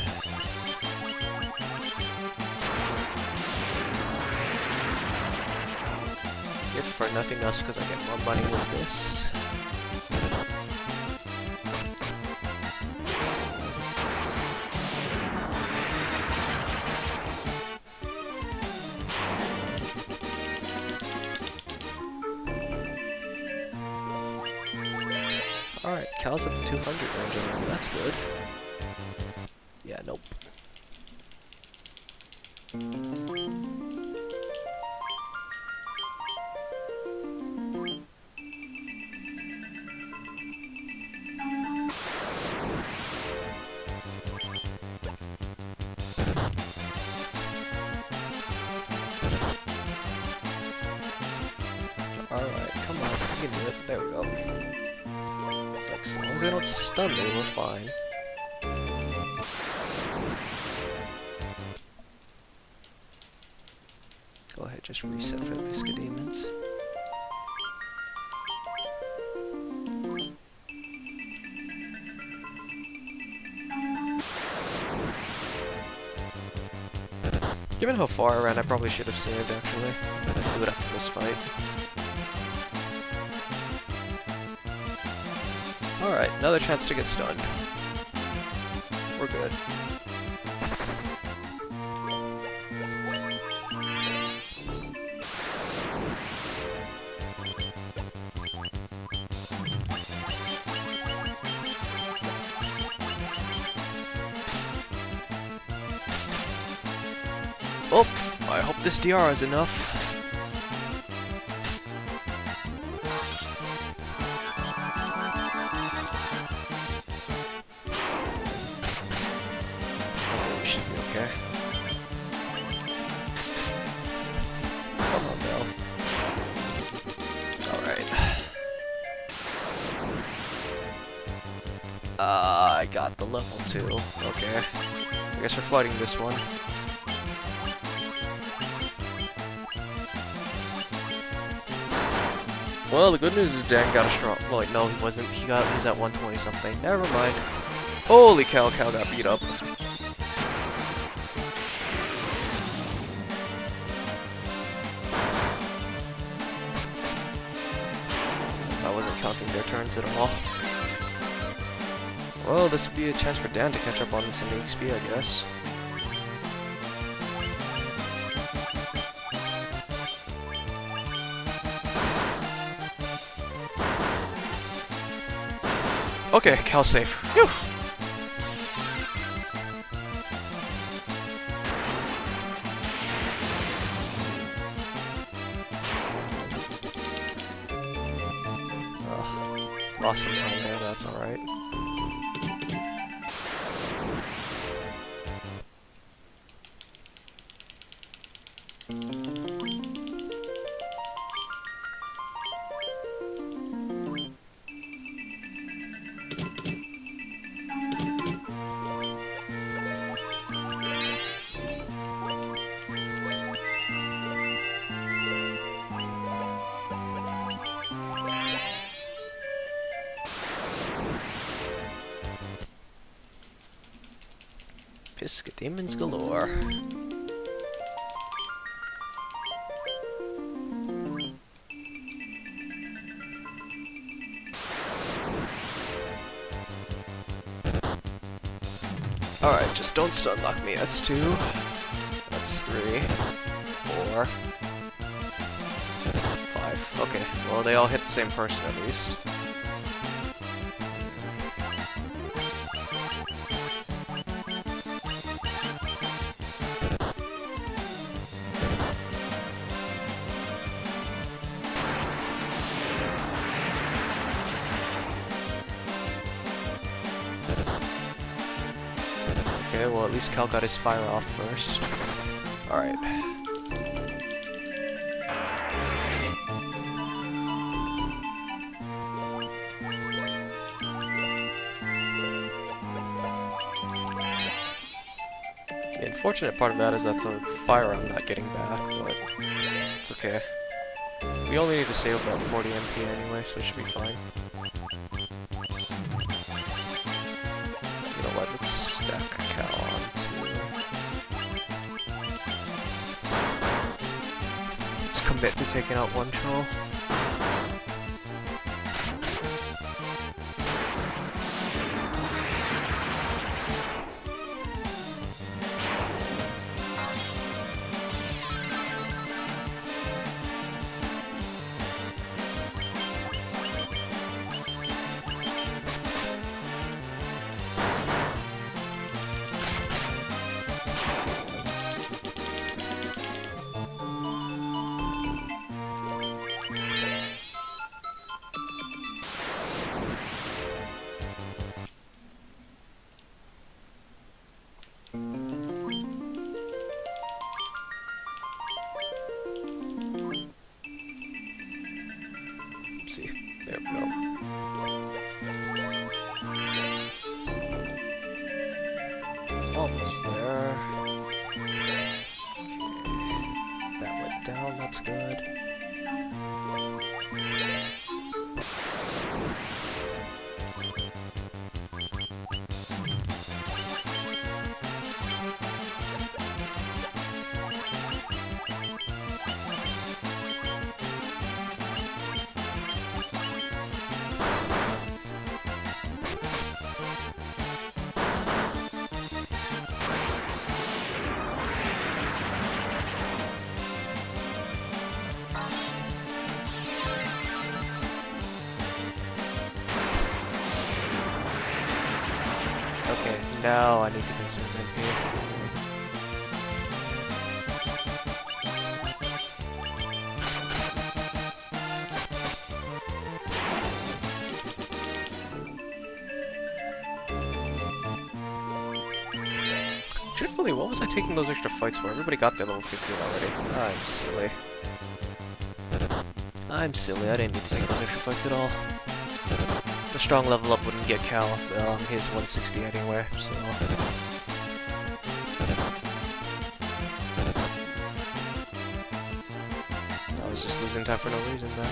if for nothing else because I get more money with this. Alright, Cal's at the 200 range already, that's good. Yeah, nope. Alright, come on, you can do it. There we go. It's like, as long as they don't stun me, we're fine. Go ahead, just reset for the Biscuit Demons. Given how far I ran, I probably should have saved, actually. I'll do it after this fight. Alright, another chance to get stunned. We're good. Oh, I hope this DR is enough. Oh, we should be okay. Come on, Bell. Alright. I got the level 2. Okay. I guess we're fighting this one. Well, the good news is Dan got a strong. Well, like, no, he wasn't. He's at 120 something. Never mind. Holy cow, Cal got beat up. I wasn't counting their turns at all. Well, this would be a chance for Dan to catch up on some XP, I guess. Okay, Cal's safe. Phew. Lost some time there, that's alright. Biscuit Demons galore. Alright, just don't stun lock me. That's 2. That's 3. 4. 5. Okay, well they all hit the same person at least. Okay, well at least Cal got his fire off first. Alright. The unfortunate part of that is that's a fire I'm not getting back, but it's okay. We only need to save about 40 MP anyway, so it should be fine. You know what, let's stack Cal onto... Let's Just commit to taking out one troll. See, there we go. Almost there. Okay. That went down, that's good. Okay, now I need to consume MP. Truthfully, what was I taking those extra fights for? Everybody got their level 15 already. I'm silly. I'm silly, I didn't need to take those extra fights at all. The strong level up wouldn't get Cal his 160 anyway, so... I was just losing time for no reason, man.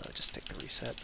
I'll just take the reset.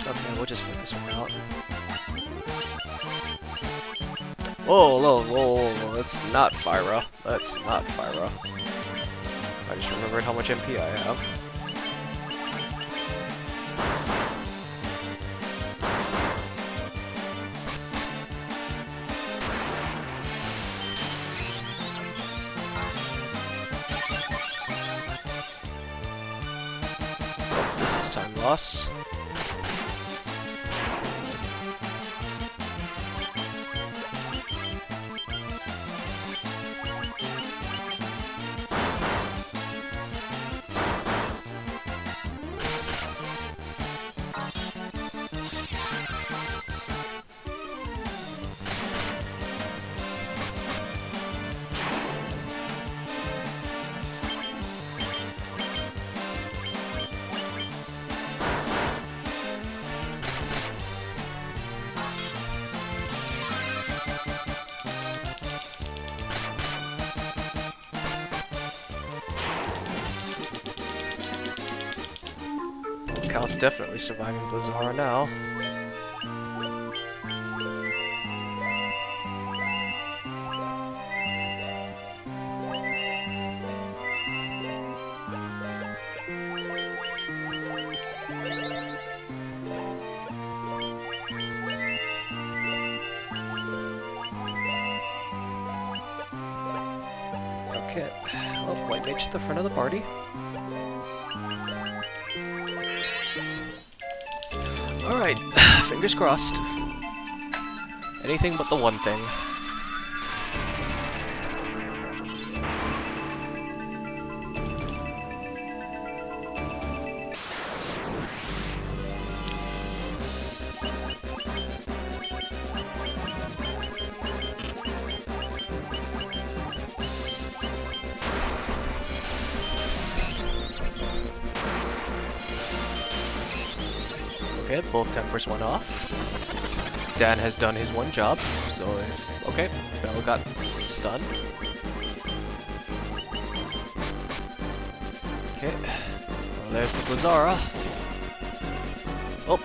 Okay, we'll just figure this one out. Whoa, whoa, whoa, whoa, that's not Fyra. That's not Fyra. I just remembered how much MP I have. Oh, this is time loss. Cal's definitely surviving Blizzara now. Okay, well, white mage at the front of the party. Alright, fingers crossed. Anything but the one thing. Okay, both tempers went off. Dan has done his one job, so okay, Bell got stunned. Okay, well there's the Blizzara. Oh,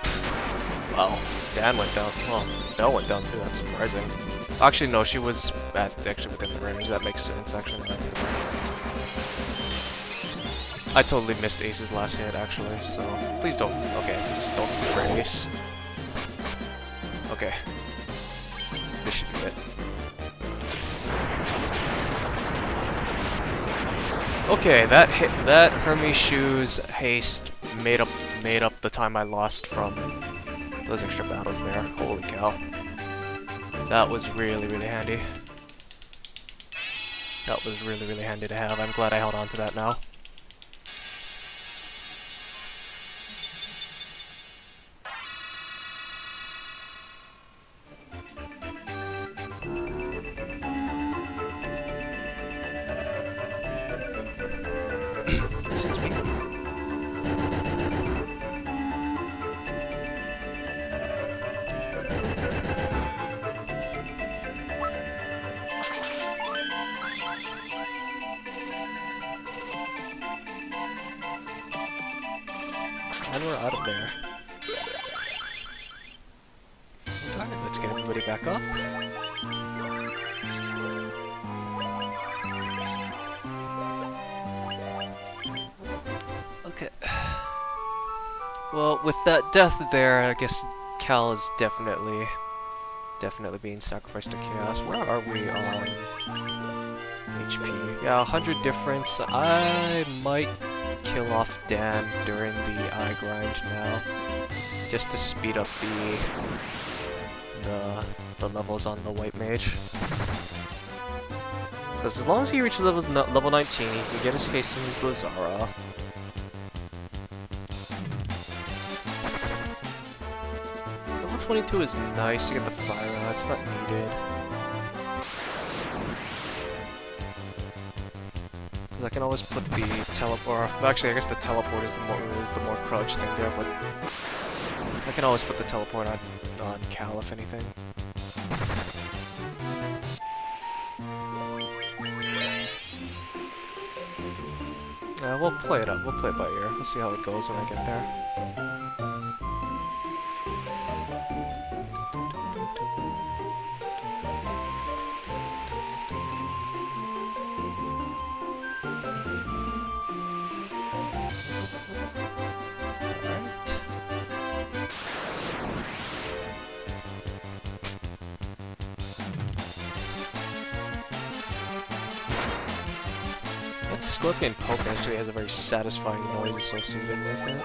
wow, Dan went down. Well, Bell went down too, that's surprising. Actually, no, she was actually within the range, that makes sense, actually. I totally missed Ace's last hit, actually, so please don't. Okay, just don't stick for Ace. Okay. This should be it. Okay, that Hermes Shoes haste made up the time I lost from those extra battles there. Holy cow. That was really, really handy. That was really, really handy to have. I'm glad I held on to that now. Excuse me. And we're out of there. Alright, let's get everybody back up. Okay. Well, with that death there, I guess Cal is definitely being sacrificed to Chaos. Where are we on HP? Yeah, 100 difference. I might kill off Dan during the eye grind now, just to speed up the levels on the white mage. Because as long as he reaches level 19, he can get his haste and his Blizzara. Level 22 is nice to get the fire out, it's not needed. I can always put the teleport. Actually, I guess the teleport is the more crutch thing there, but I can always put the teleport on Cal if anything. Yeah, we'll play it up. We'll play it by ear. We'll see how it goes when I get there. Scorpion Poke actually has a very satisfying noise associated with it.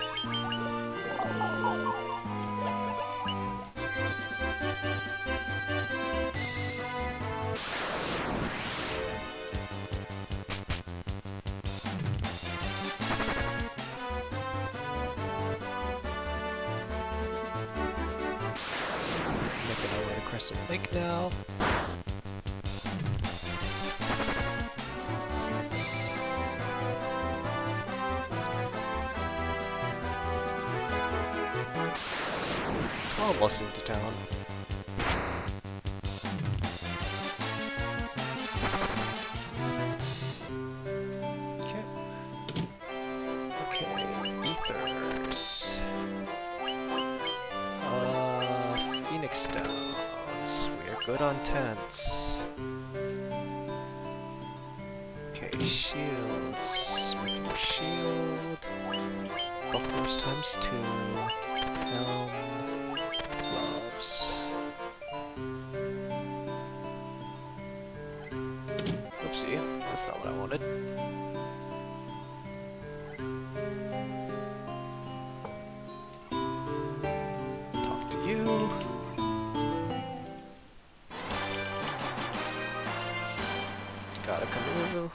Making our way to Crescent Lake now. Almost into town. Okay. Okay, ethers. Phoenix Downs. We are good on tents. Okay, shields. With shield. Buffers times 2. Helm. Gloves. Oopsie, that's not what I wanted. Talk to you. Got a canoe.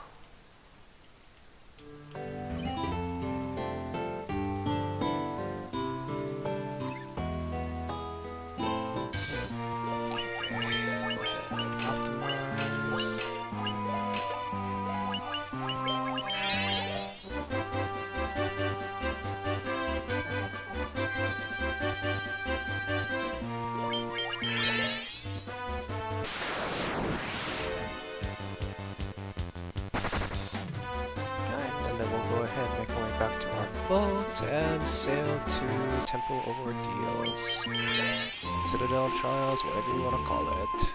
Boat and sail to Temple of Ordeals. Citadel of Trials, whatever you want to call it.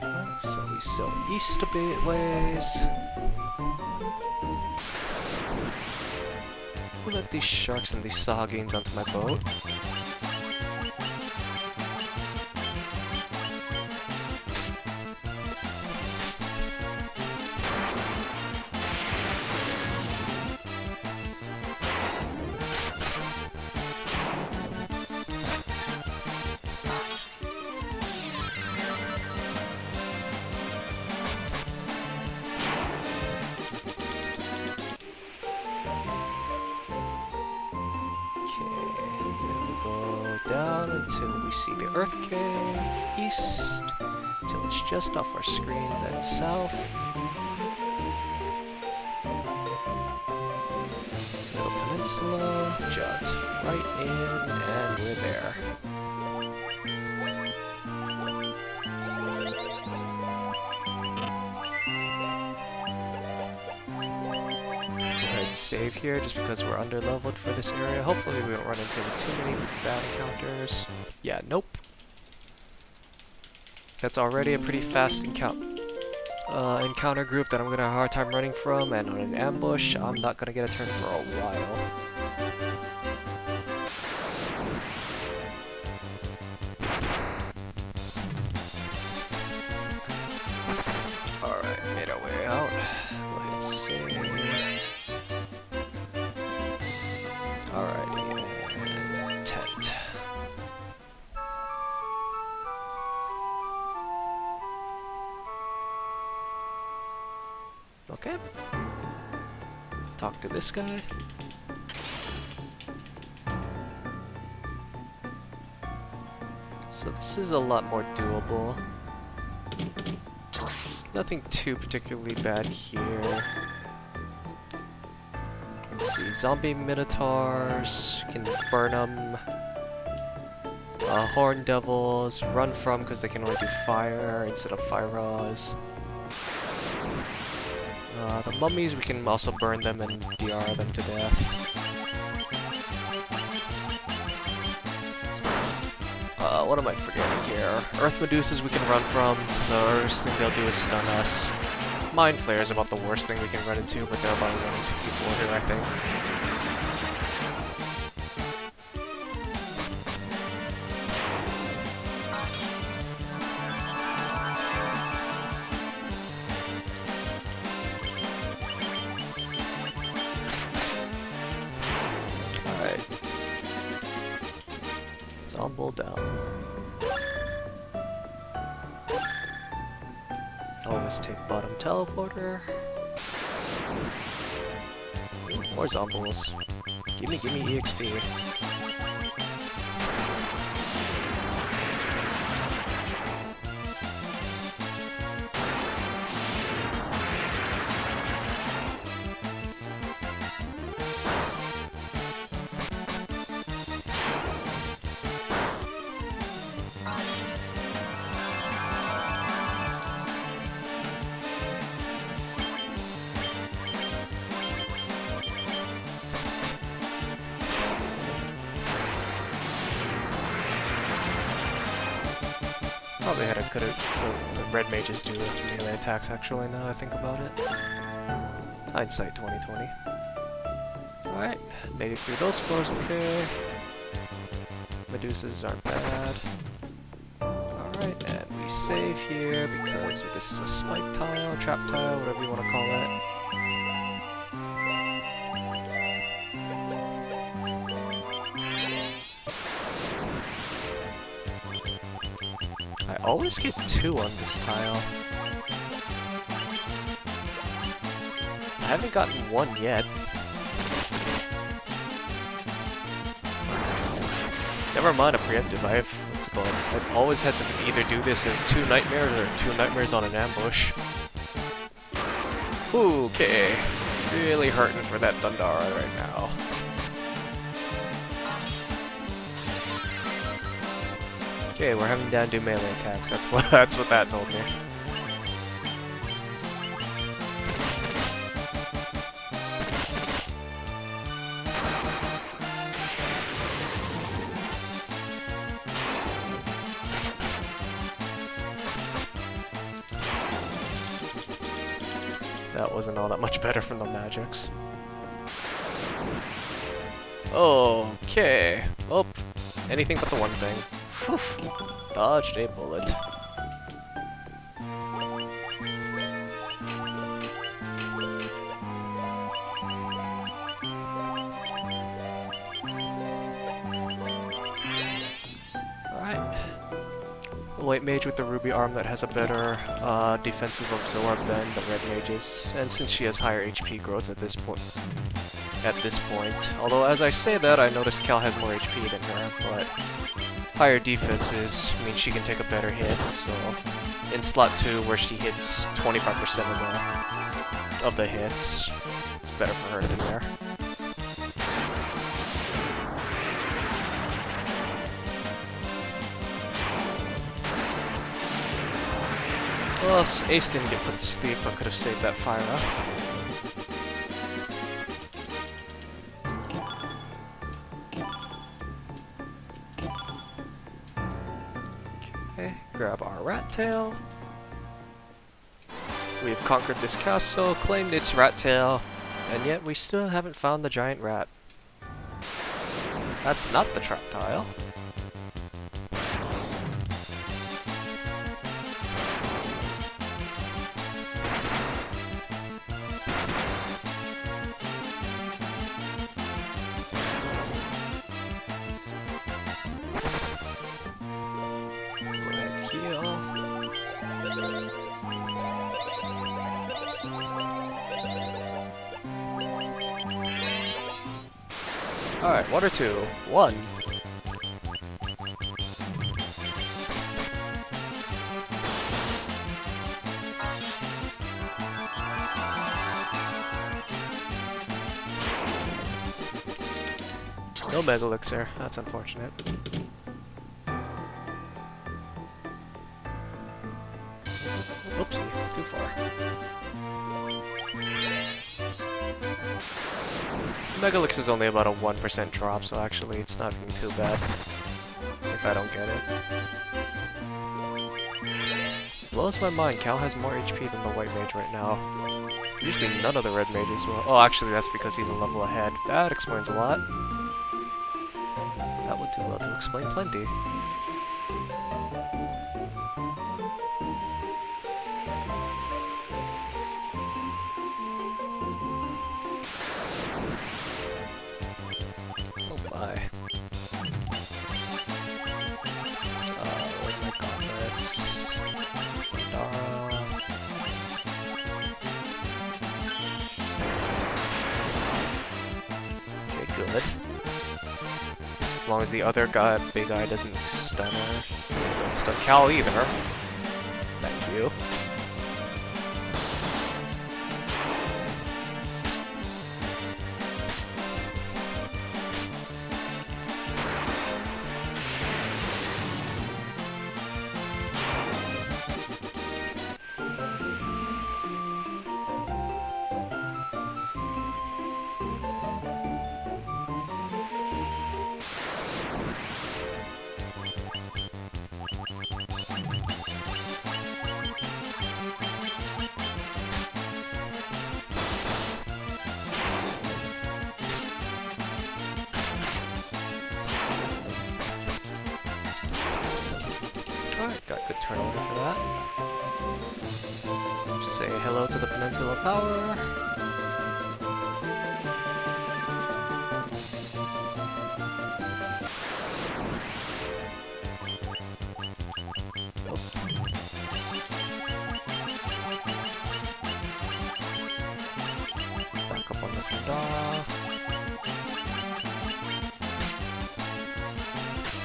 Right, so we sail east a bit ways. We'll let these sharks and these sardines onto my boat. Down until we see the Earth Cave, east, till it's just off our screen, then south. Little peninsula, jut right in, and we're there. Save here just because we're under leveled for this area. Hopefully we don't run into too many bad encounters. Yeah, nope. That's already a pretty fast encounter group that I'm gonna have a hard time running from, and on an ambush, I'm not gonna get a turn for a while. Alright, made our way out. Go ahead and save. Alrighty, and tent. Okay. Talk to this guy. So this is a lot more doable. Nothing too particularly bad here. Let's see, zombie minotaurs, can burn them. Horn devils, run from because they can only do fire instead of fire raws. The mummies, we can also burn them and DR them to death. What am I forgetting here? Earth Medusas we can run from. The worst thing they'll do is stun us. Mind Flare is about the worst thing we can run into, but they're about 164 here, I think. Alright. Zomble down. Always take bottom teleporter. More zombies. Gimme EXP. Probably could have the red mages do melee attacks actually, now that I think about it. Hindsight 2020. Alright, made it through those floors okay. Medusas aren't bad. Alright, and we save here because this is a spike tile, trap tile, whatever you want to call it. I always get 2 on this tile. I haven't gotten 1 yet. Never mind a preemptive, I've always had to either do this as 2 nightmares or 2 nightmares on an ambush. Okay, really hurting for that Thundara right now. Okay, we're having down do melee attacks. That's what that told me. That wasn't all that much better from the magics. Okay. Oh, anything but the one thing. Whew. Dodged a bullet. Alright. White mage with the ruby arm that has a better defensive absorb than the red mages, and since she has higher HP growth at this point. Although as I say that, I noticed Cal has more HP than her, but higher defenses means she can take a better hit, so in slot 2 where she hits 25% of the hits, it's better for her to be there. Well, if Ace didn't get put to sleep, I could have saved that fire up. Okay, grab our rat tail. We've conquered this castle, claimed its rat tail, and yet we still haven't found the giant rat. That's not the trap tile. Alright, what are 2? 1. No Mega Elixir, that's unfortunate. Oopsie, too far. Mega Elixir is only about a 1% drop, so actually it's not being too bad if I don't get it. Blows my mind, Cal has more HP than the white mage right now. Usually none of the red mages will. Oh, actually that's because he's a level ahead. That explains a lot. That would do well to explain plenty. Good. As long as the other guy, big guy, doesn't stun her. Don't stun Cal either. Thank you. Got good turnover for that. Just say hello to the Peninsula Power.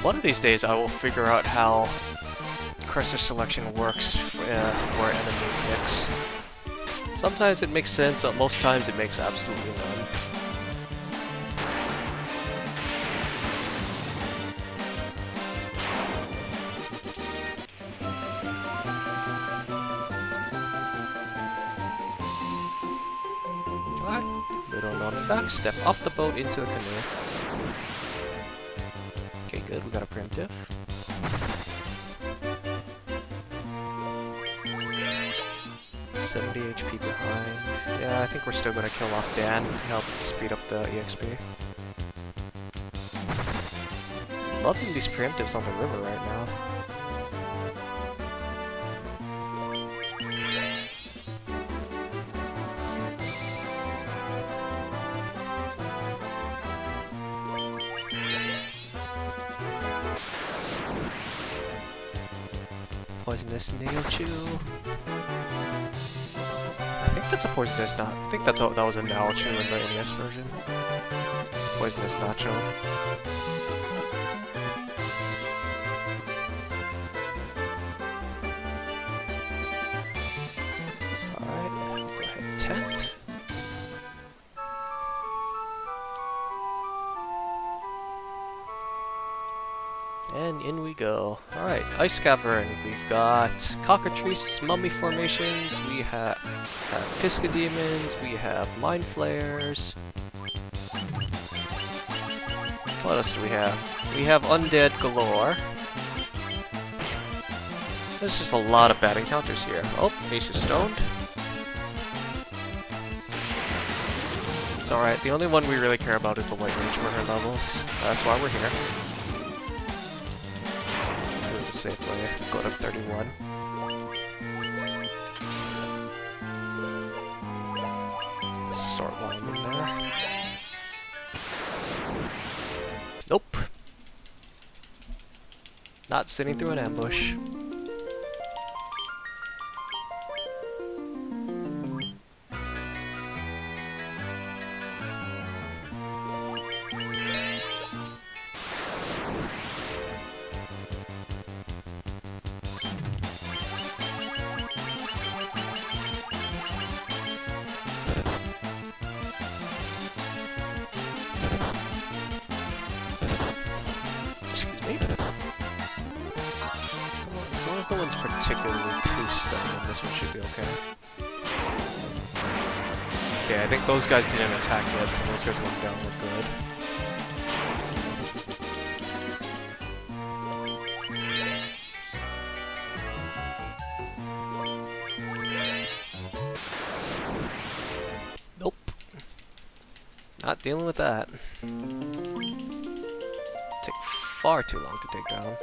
One of these days I will figure out how cursor selection works for enemy picks. Sometimes it makes sense, most times it makes absolutely none. Alright, little known fact, step off the boat into the canoe. Okay, good, we got a preemptive. 70 HP behind. Yeah, I think we're still gonna kill off Dan to help speed up the EXP. Loving these preemptives on the river right now. Poisonous nail chew. I think that's a poisonous not. I think that was a Naochu in the NES version. Poisonous nacho. Alright, go ahead and tent. And in we go. Alright, Ice Cavern. We've got cockatrice, mummy formations, we have Pisca demons, we have mind flayers. What else do we have? We have undead galore. There's just a lot of bad encounters here. Oh, Ace is stoned. It's alright, the only one we really care about is the White Mage for her levels. That's why we're here. Safe way. Go to 31. Sort one in there. Nope. Not sitting through an ambush. As long as no one's particularly too stunned, this one should be okay. Okay, I think those guys didn't attack yet, so those guys went down look good. Nope. Not dealing with that. Take far too long to take down.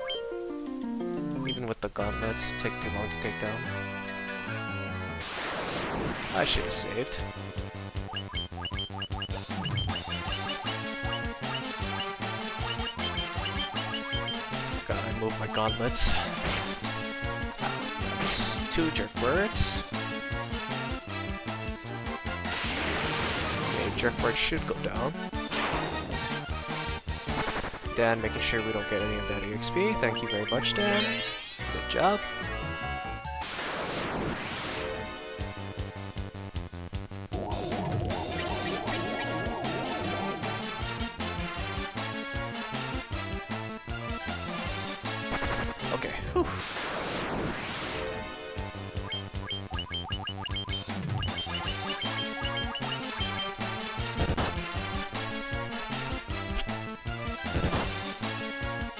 Even with the gauntlets, take too long to take down. I should have saved. Gotta move my gauntlets. That's 2 jerk birds. Okay, jerk bird should go down. Dan making sure we don't get any of that EXP. Thank you very much, Dan. Good job. Okay. Whew.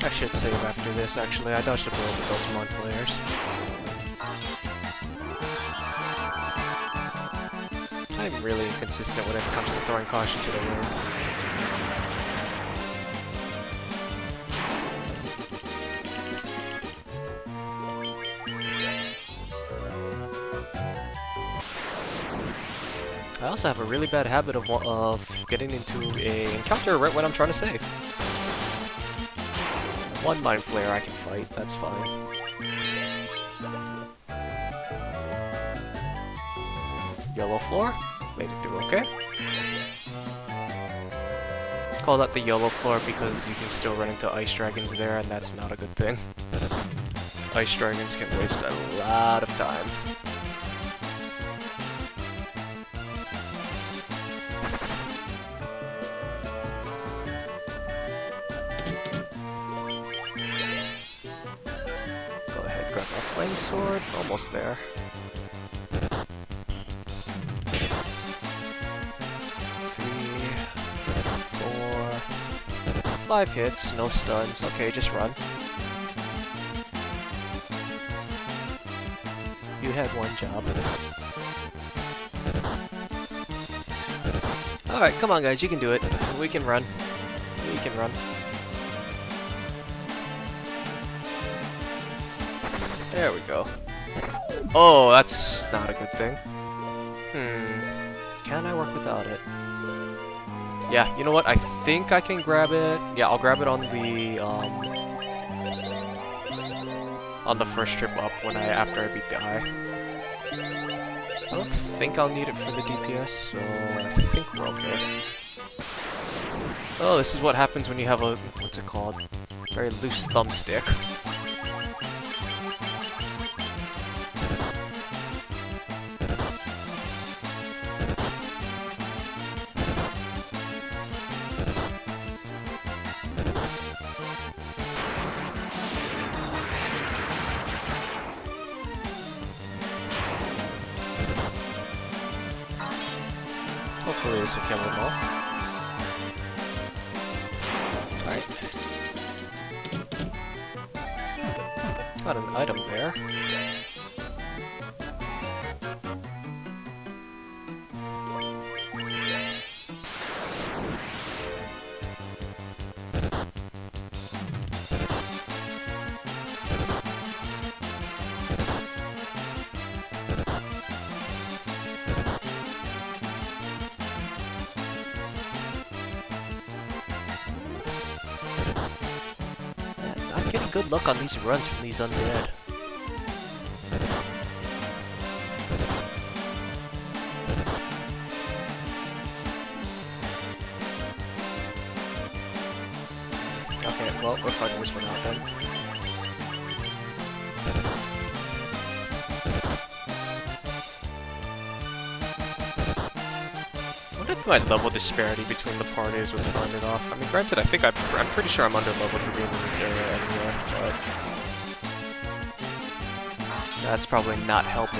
I should save after this, actually. I dodged a bullet with those mind flayers. I'm really inconsistent when it comes to throwing caution to the wind. I also have a really bad habit of getting into an encounter right when I'm trying to save. One mind flare I can fight, that's fine. Yellow floor, made it through okay. call that the yellow floor because you can still run into ice dragons there, and that's not a good thing. Ice dragons can waste a lot of time. Go ahead, grab our flame sword. Almost there. 5 hits, no stuns. Okay, just run. You had one job. Alright, come on guys, you can do it. We can run. We can run. There we go. Oh, that's not a good thing. Can I work without it? Yeah, you know what? I think I can grab it. Yeah, I'll grab it on the first trip up after I beat the eye. I don't think I'll need it for the DPS, so I think we're okay. Oh, this is what happens when you have a what's it called? Very loose thumbstick. Hopefully this will kill them all. Alright. Got an item there. Getting good luck on these runs from these undead. Okay, well, we're fighting this one out then. I wonder if my level disparity between the parties was throwing it off. I mean, granted, I'm pretty sure I'm under-leveled for being in this area anyway, but that's probably not helping.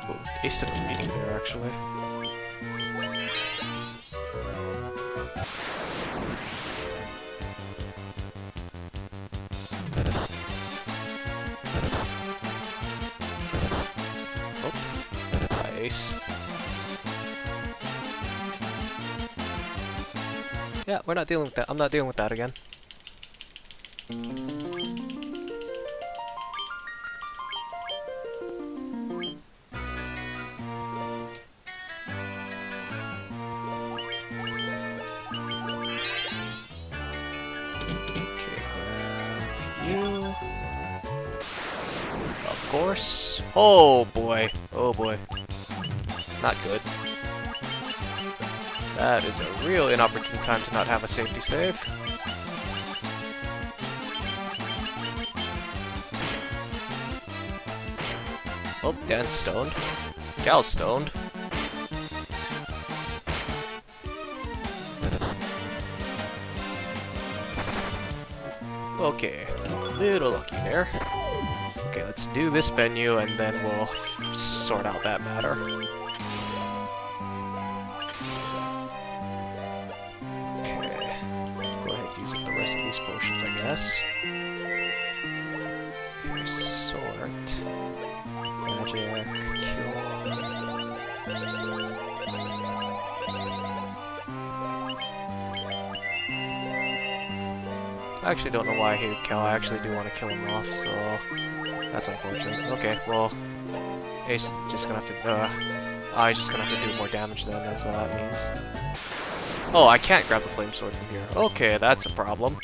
Oh, Ace took a beating there, actually. Ace. Yeah, we're not dealing with that. I'm not dealing with that again. Okay, grab you. Of course. Oh boy. Oh boy. Not good. That is a real inopportune time to not have a safety save. Oh, Dan's stoned. Gal's stoned. Okay, little lucky there. Okay, let's do this menu and then we'll sort out that matter. Of these potions, I guess. Okay, sort. Magic, cure. I actually don't know why I hated Cal. I actually do want to kill him off, so that's unfortunate. Okay, well, Ace is just gonna have to, he's just gonna have to do more damage then, that's all that means. Oh, I can't grab the flame sword from here. Okay, that's a problem.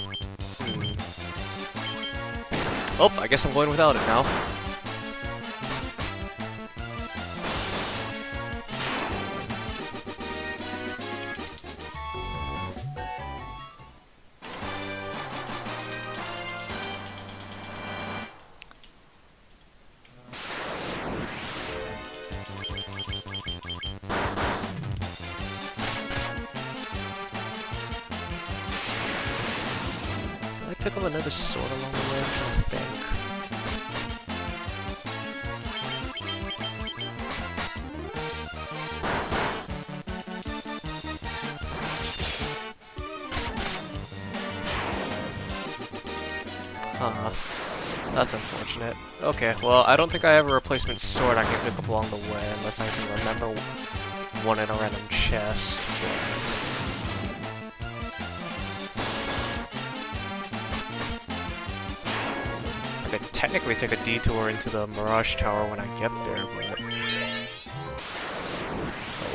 Oh, I guess I'm going without it now. Did I pick up another sword along the way? I'm trying to think. That's unfortunate. Okay, well, I don't think I have a replacement sword I can pick up along the way, unless I can remember one in a random chest, but... I could technically take a detour into the Mirage Tower when I get there, but...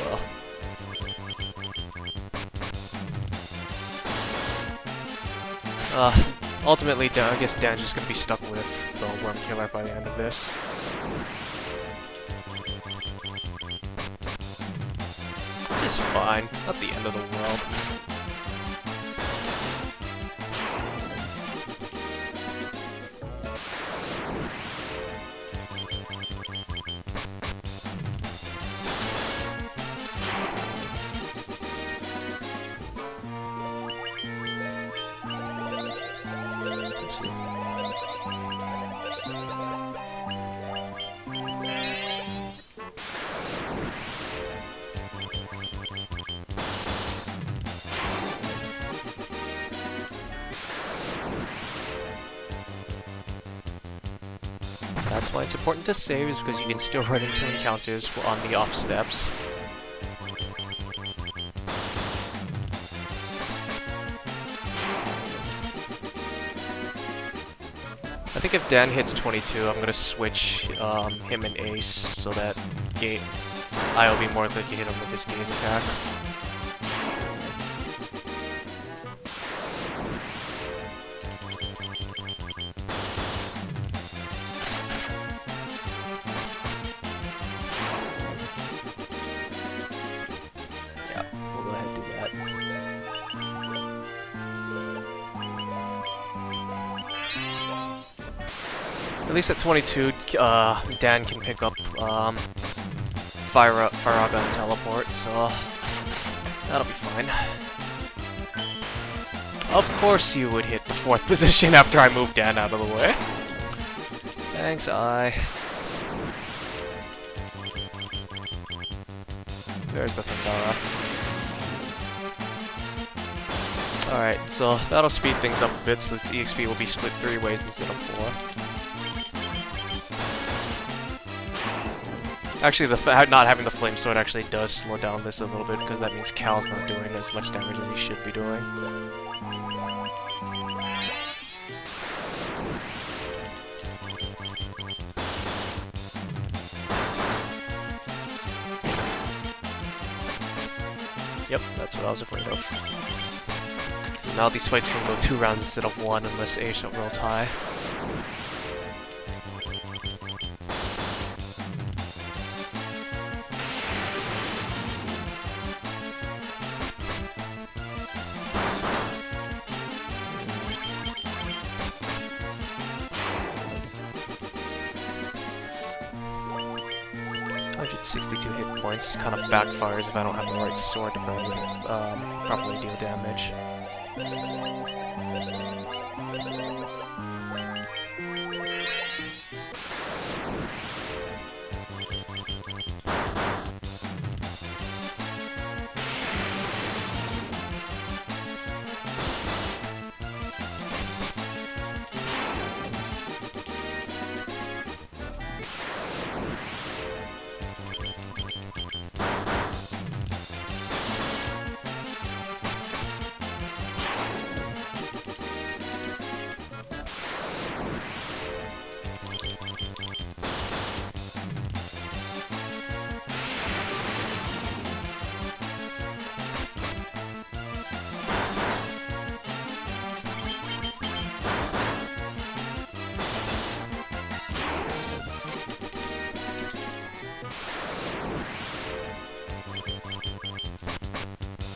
oh well. Ultimately, I guess Dan's just gonna be stuck with the Worm Killer by the end of this. It's fine. Not the end of the world. That's why it's important to save, is because you can still run into encounters on the off steps. I think if Dan hits 22, I'm gonna switch him and Ace so that I'll be more likely to hit him with his gaze attack. Yeah, we'll go ahead and do that. At least at 22, Dan can pick up Firaga and Teleport, so that'll be fine. Of course you would hit the 4th position after I move Dan out of the way. Thanks, There's the Thundara. Alright, so that'll speed things up a bit, so its EXP will be split 3 ways instead of 4. Actually, not having the Flame Sword actually does slow down this a little bit, because that means Cal's not doing as much damage as he should be doing. Yep, that's what I was afraid of. Now these fights can go 2 rounds instead of 1 unless Ace rolls high. .62 hit points kind of backfires if I don't have the right sword to properly deal damage.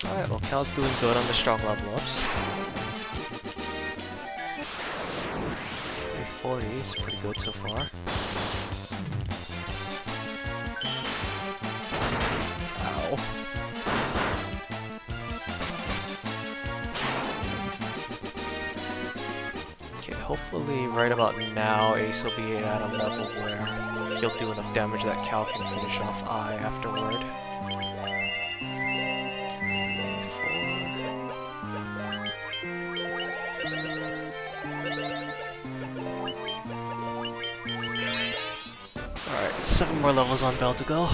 Alright, well Cal's doing good on the strong level ups. 340 is pretty good so far. Ow. Okay, hopefully right about now Ace will be at a level where he'll do enough damage that Cal can finish off I afterward. Alright, 7 more levels on Bell to go.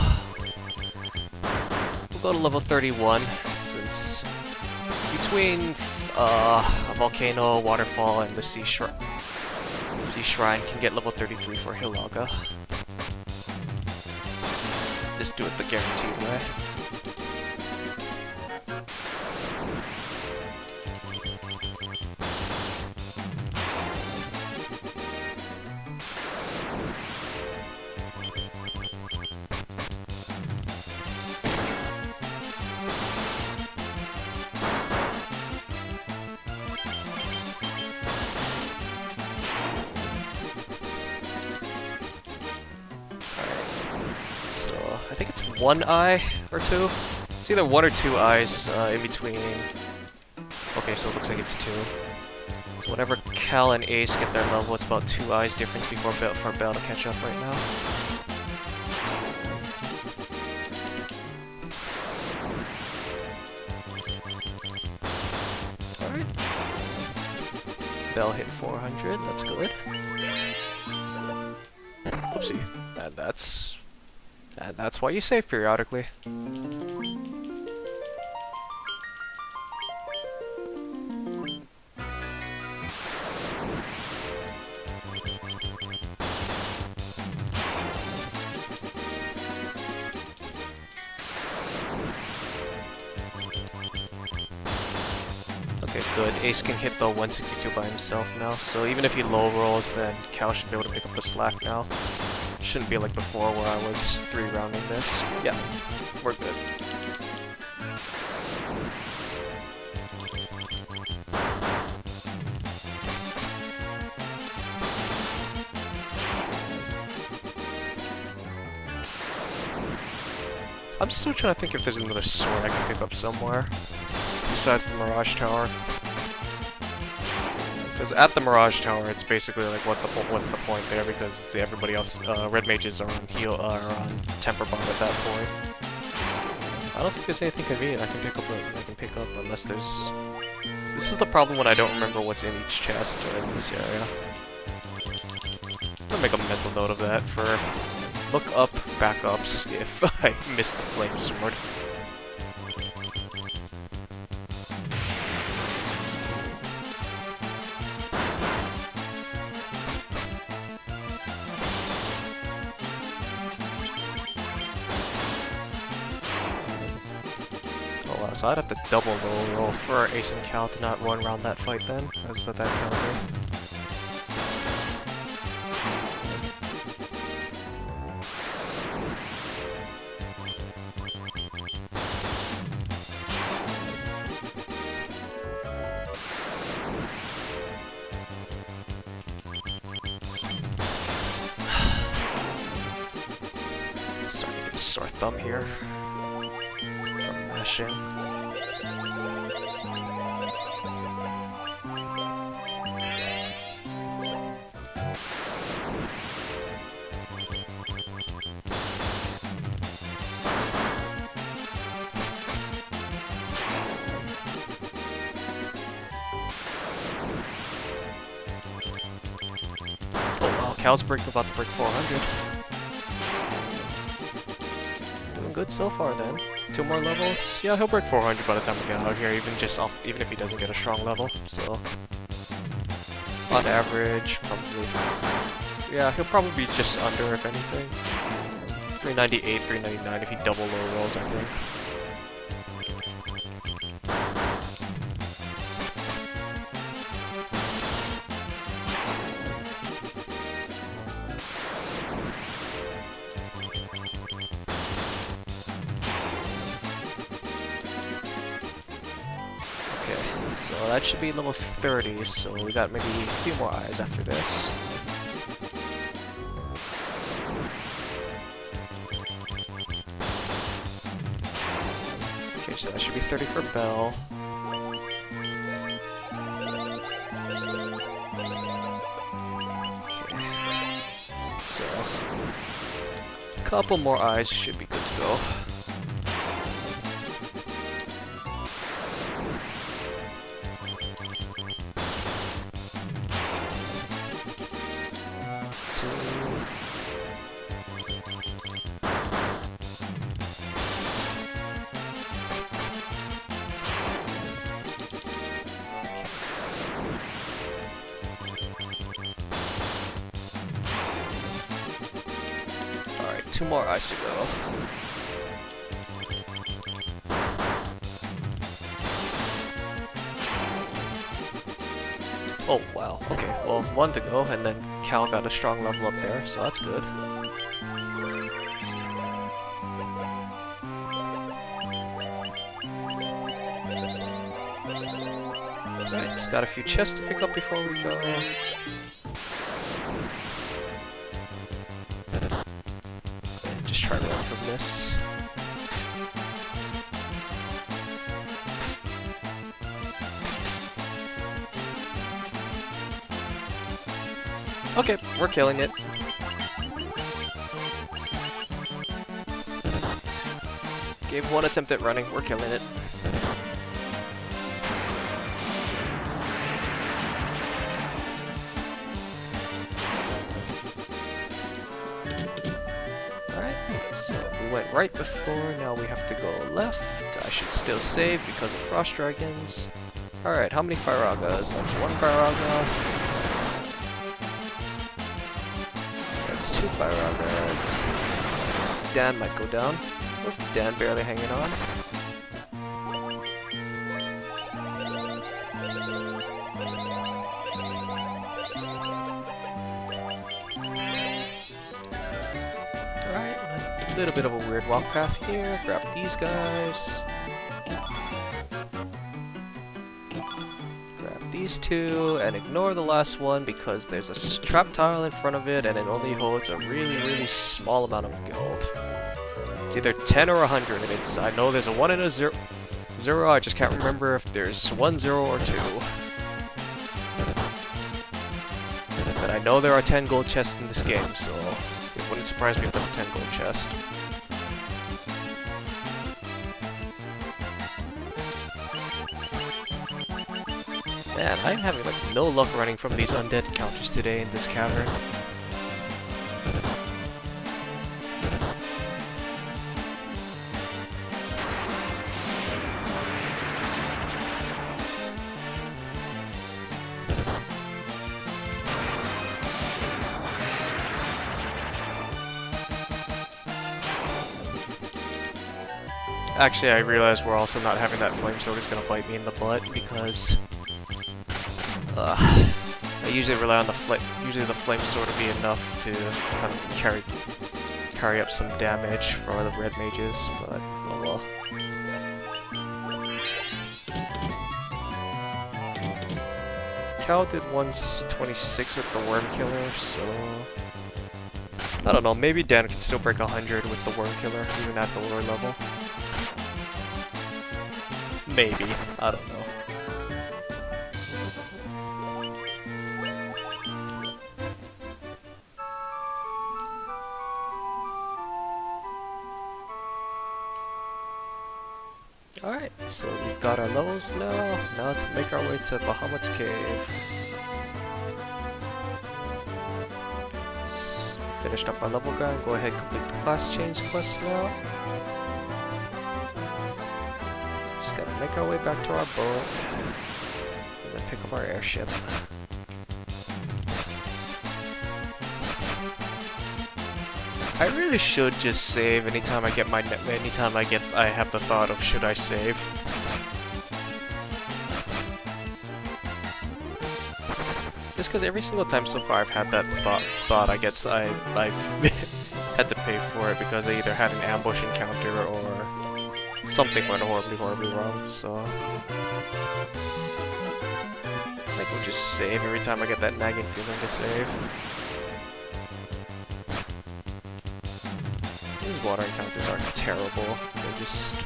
We'll go to level 31, since between a volcano, waterfall, and the sea shrine can get level 33 for Hilaga. Just do it the guaranteed way. I think it's 1 eye or 2. It's either 1 or 2 eyes in between. Okay, so it looks like it's 2. So whenever Cal and Ace get their level, it's about 2 eyes difference before for Bell to catch up right now. Alright. Bell hit 400, that's good. Oopsie. That's why you save periodically. Okay, good. Ace can hit the 162 by himself now, so even if he low rolls, then Cal should be able to pick up the slack now. Shouldn't be like before where I was 3-rounding this. Yeah, we're good. I'm still trying to think if there's another sword I can pick up somewhere besides the Mirage Tower. Because at the Mirage Tower, it's basically like what's the point there? Because everybody else, red mages are on on temper bomb at that point. I don't think there's anything convenient I can pick up unless there's. This is the problem when I don't remember what's in each chest or in this area. I'm gonna make a mental note of that for look up backups if I miss the flame sword. So I'd have to double low roll for Ace and Cal to not run around that fight then, as that tells me. Starting to get a sore thumb here. From mashing. Cal's about to break 400. Doing good so far then. 2 more levels. Yeah, he'll break 400 by the time we get out here, even if he doesn't get a strong level. So on average, probably. Yeah, he'll probably be just under if anything. 398, 399 if he double low rolls, I think. So that should be level 30, so we got maybe a few more eyes after this. Okay, so that should be 30 for Bell. Okay. So, a couple more eyes should be good to go. Alright, 2 more eyes to go. Oh, wow. Okay, well, 1 to go, and then Cal got a strong level up there, so that's good. Alright, just got a few chests to pick up before we go. Just try to run from this. Okay, we're killing it. Gave 1 attempt at running, we're killing it. Alright, so we went right before, now we have to go left. I should still save because of Frost Dragons. Alright, how many Firagas? That's 1 Firaga. That's 2 Firagas. Dan might go down. Oh, Dan barely hanging on. Alright, a little bit of a weird walk path here. Grab these guys. These 2 and ignore the last one because there's a trap tile in front of it and it only holds a really small amount of gold. It's either 10 or 100. I know there's a 1 and a 0. I just can't remember if there's 1, 0, or 2. But I know there are 10 gold chests in this game, so it wouldn't surprise me if that's a 10 gold chest. Man, I'm having like no luck running from these undead encounters today in this cavern. Actually, I realize we're also not having that flame sword is gonna bite me in the butt because I usually rely on the flame. Usually the flame sword would be enough to kind of carry up some damage for the red mages, but oh well. Cal did 126 with the worm killer, so I don't know. Maybe Dan can still break 100 with the worm killer, even at the lower level. Maybe, I don't know. Alright, so we've got our levels now. Now to make our way to Bahamut's Cave. Finished up our level grind, go ahead and complete the class change quest now. Just gotta make our way back to our boat. And then pick up our airship. I really should just save anytime I get I have the thought of should I save. Just because every single time so far I've had that thought, I guess I've had to pay for it because I either had an ambush encounter or something went horribly wrong, so I think we'll just save every time I get that nagging feeling to save. These water encounters are terrible. They're just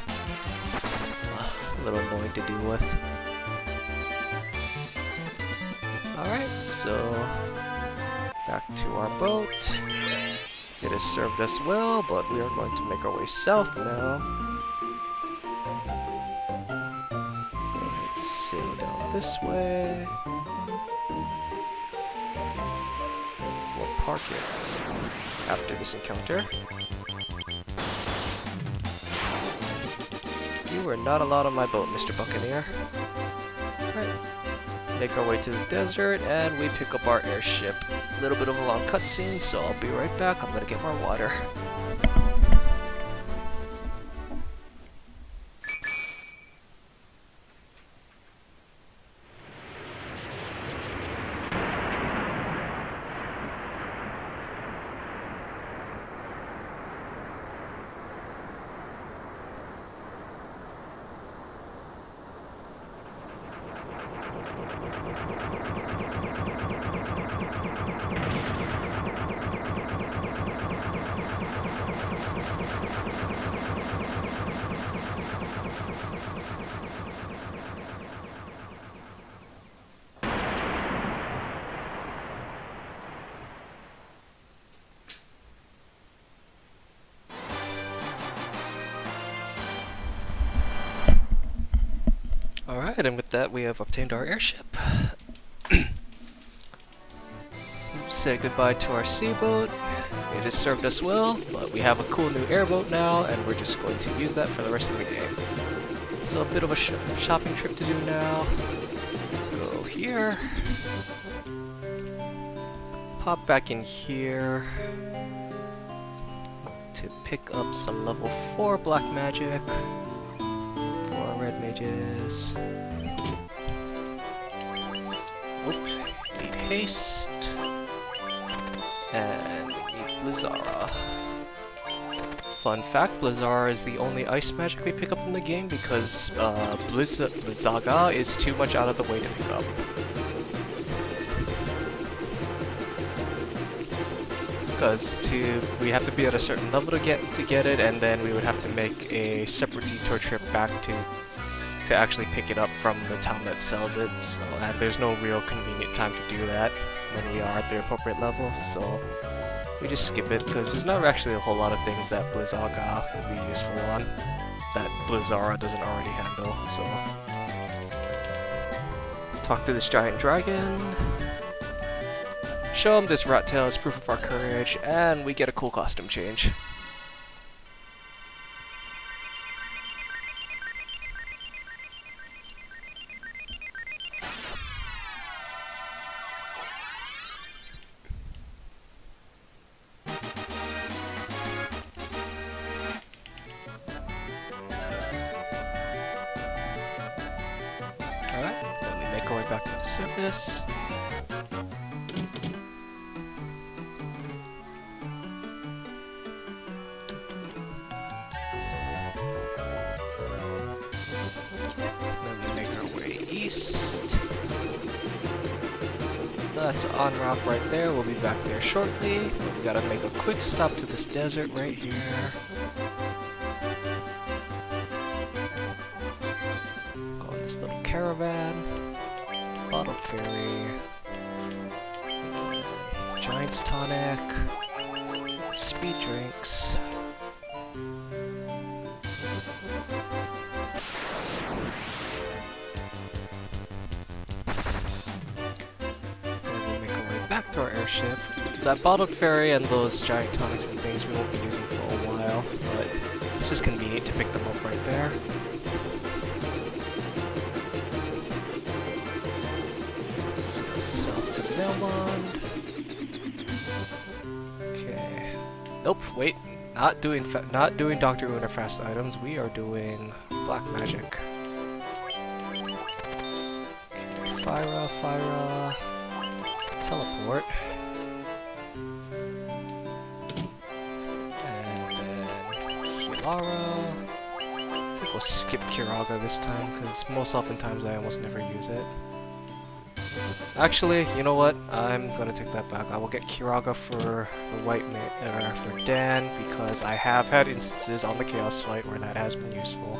a little annoying to deal with. Alright, so back to our boat. It has served us well, but we are going to make our way south now. Let's sail down this way. We'll park it after this encounter. You are not allowed on my boat, Mr. Buccaneer. Alright. Make our way to the desert, and we pick up our airship. A little bit of a long cutscene, so I'll be right back. I'm gonna get more water. Alright, and with that we have obtained our airship. Say goodbye to our sea boat. It has served us well, but we have a cool new airboat now, and we're just going to use that for the rest of the game. So a bit of a shopping trip to do now. Go here. Pop back in here to pick up some level 4 black magic. Red mages. Oops. Need haste. And we need Blizzara. Fun fact, Blizzara is the only ice magic we pick up in the game because Blizzaga is too much out of the way to pick up. Because we have to be at a certain level to get it, and then we would have to make a separate detour trip back to actually pick it up from the town that sells it. So, and there's no real convenient time to do that when we are at the appropriate level, so we just skip it because there's not actually a whole lot of things that Blizzaga would be useful on that Blizzara doesn't already handle. So talk to this giant dragon. Show him this rat tail as proof of our courage, and we get a cool costume change. Alright, then we make our way back to the surface. That's on rock right there. We'll be back there shortly. But we gotta make a quick stop to this desert right here. Go on this little caravan. Bottle ferry. Giant's tonic. Speed drinks. Back to our airship. That bottled ferry and those giant tonics and things we won't be using for a while, but it's just convenient to pick them up right there. So south to Melmond. Okay. Nope. Wait. Not doing Dr. Una fast items. We are doing black magic. Okay. Fyra. Teleport. And then Hilara. think we'll skip Kiraga this time, because most oftentimes I almost never use it. Actually, you know what? I'm gonna take that back. I will get Kiraga for the for Dan, because I have had instances on the Chaos Fight where that has been useful.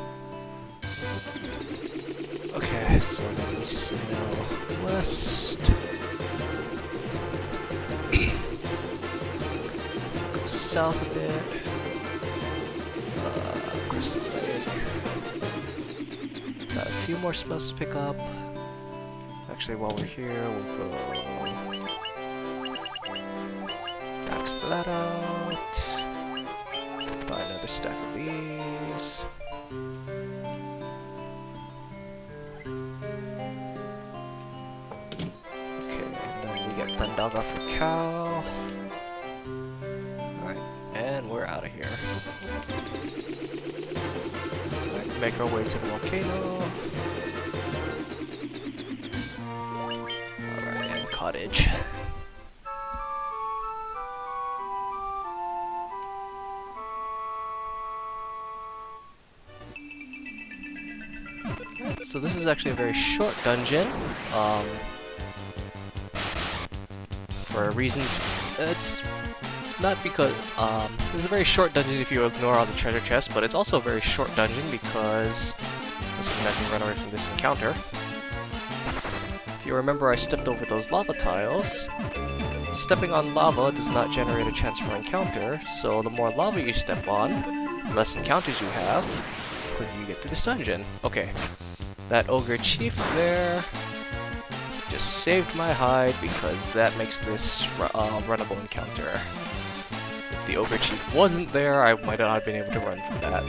Okay, so then we sail west. Go south a bit. Crystal Lake. Got a few more spells to pick up. Actually, while we're here, we'll go max that out. Buy another stack of these. Okay, and then we get Thundaga for Cow. Alright, and we're out of here. Alright, make our way to the volcano. Cottage. So this is actually a very short dungeon. For reasons, it's not because it's a very short dungeon if you ignore all the treasure chests, but it's also a very short dungeon because this is I can run away from this encounter. You remember I stepped over those lava tiles. Stepping on lava does not generate a chance for encounter, so the more lava you step on, the less encounters you have, the quicker you get to this dungeon. Okay, that ogre chief there just saved my hide because that makes this runnable encounter. If the ogre chief wasn't there, I might not have been able to run from that.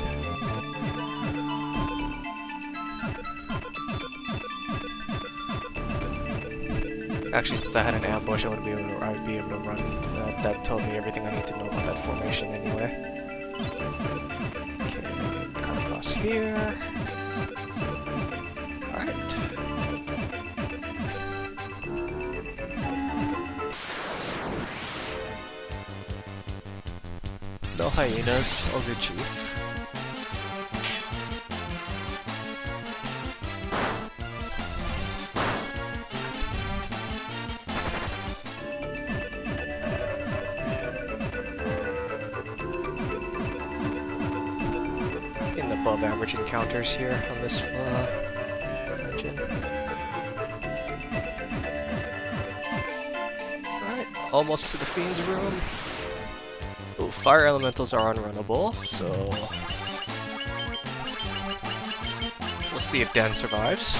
Actually, since I had an ambush, I would be able to run. That told me everything I need to know about that formation anyway. Okay, cut across here. Alright. No hyenas, ogre chief. Above average encounters here on this dungeon. Alright, almost to the Fiend's room. Ooh, fire elementals are unrunnable, so we'll see if Dan survives.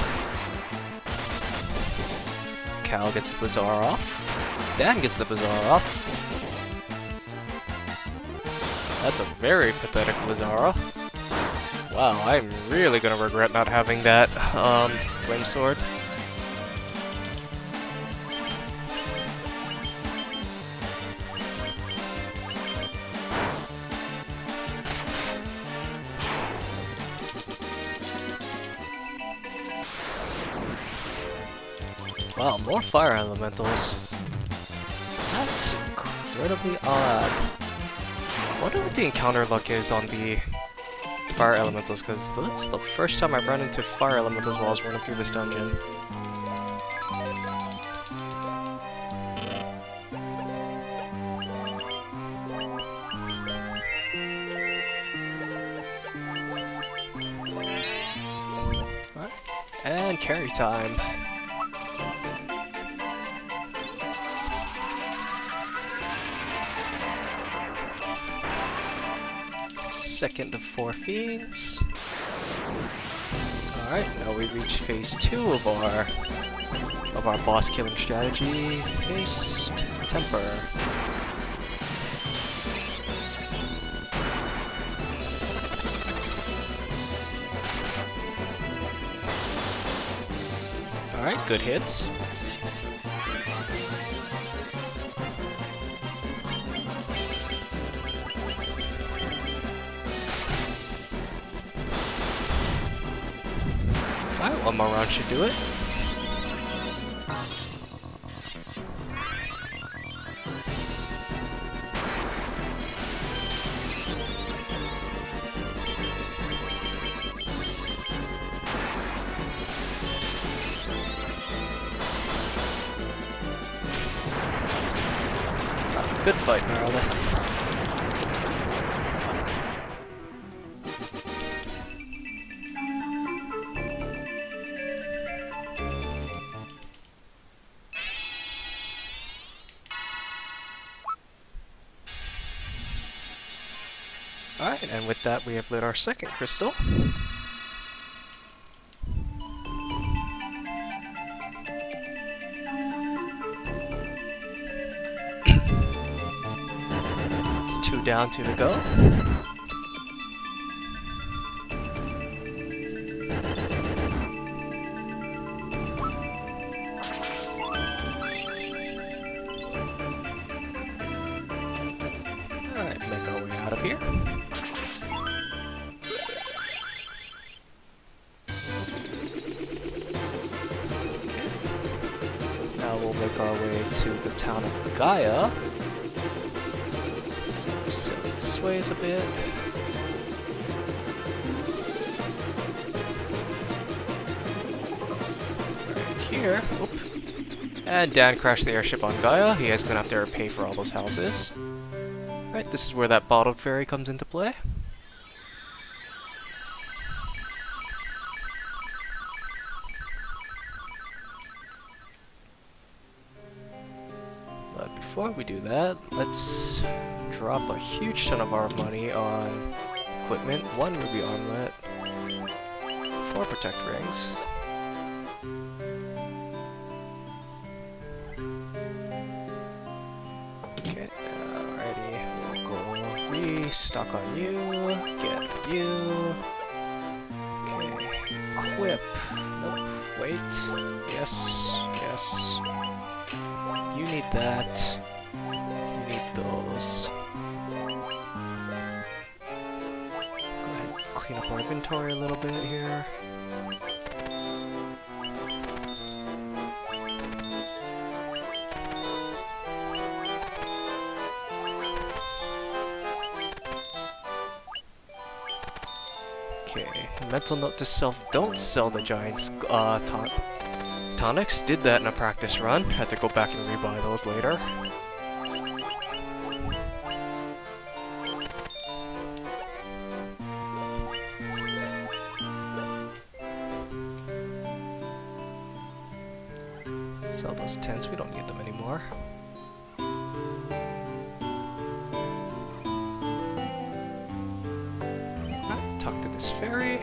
Cal gets the Bazaar off. Dan gets the Bazaar off. That's a very pathetic Bazaar. Wow, I'm really gonna regret not having that, flame sword. Wow, more fire elementals. That's incredibly odd. I wonder what the encounter luck is on the fire elementals, because that's the first time I've run into fire elementals while I was running through this dungeon. Alright, and carry time. Second of 4 fiends. Alright, now we reach phase 2 of our boss killing strategy. Haste, temper. Alright, good hits. Alright, one more round should do it. Good fight, Meredith. Alright, and with that we have lit our second crystal. It's 2 down, 2 to go. Alright, make our way out of here. Now we'll make our way to the town of Gaia. So we sail this ways a bit. Right here. Oop. And Dan crashed the airship on Gaia. He is gonna have to pay for all those houses. Right, this is where that bottled fairy comes into play. But before we do that, let's drop a huge ton of our money on equipment. 1 ruby armlet, 4 protect rings. Okay, alrighty, we'll go restock on you, get you. Okay, equip. Nope, wait. Yes, yes. You need that. You need those. Go ahead and clean up our inventory a little bit here. Okay, mental note to self, don't sell the giant's tonics. Did that in a practice run. Had to go back and rebuy those later. Sell those tents, we don't need them anymore. Alright, talk to this fairy.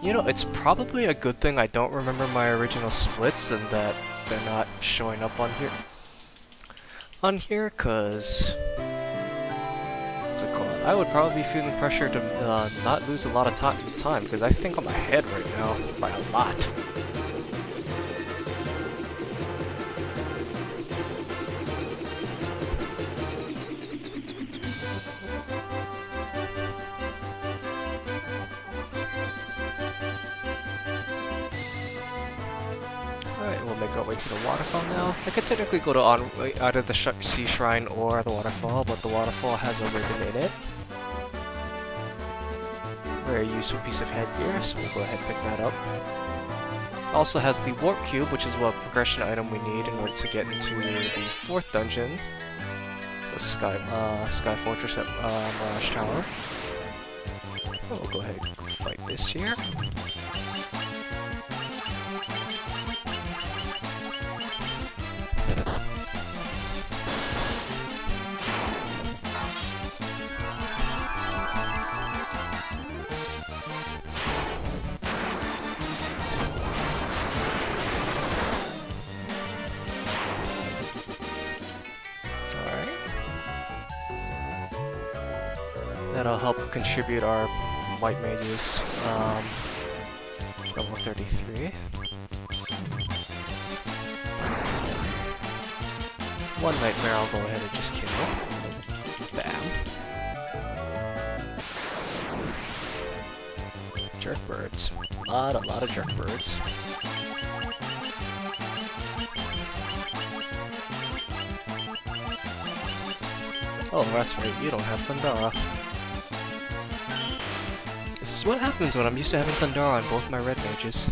You know, it's probably a good thing I don't remember my original splits and that they're not showing up on here. Cause what's it called? I would probably be feeling pressure to not lose a lot of time, because I think I'm ahead right now by a lot. We'll make our way to the waterfall now. I could technically go to either the sea shrine or the waterfall, but the waterfall has a ribbon in it. Very useful piece of headgear, so we'll go ahead and pick that up. Also has the warp cube, which is a progression item we need in order to get into the 4th dungeon, the Sky Fortress at Mirage Tower. Oh, we'll go ahead and fight this here. That'll help contribute our white mages, level 33. One nightmare I'll go ahead and just kill. Bam. Jerk birds. A lot of jerk birds. Oh, that's right, you don't have Thundara. what happens when I'm used to having Thundara on both my red mages.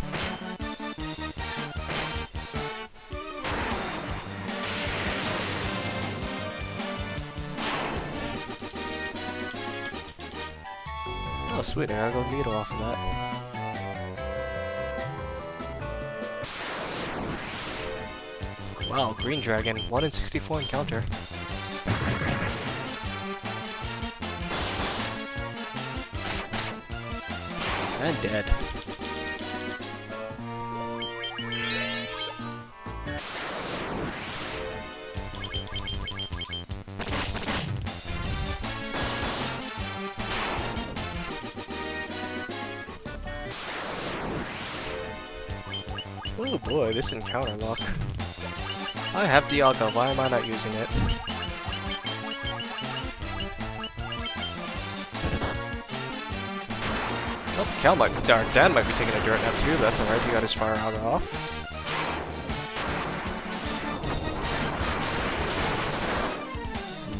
Oh sweet, I gotta go needle off of that. Wow, green dragon, 1 in 64 encounter. And dead. Oh boy, this encounter luck. I have Dialga, why am I not using it? Oh, Cal might, or Dan might be taking a dirt nap too, that's alright, he got his fire auger off.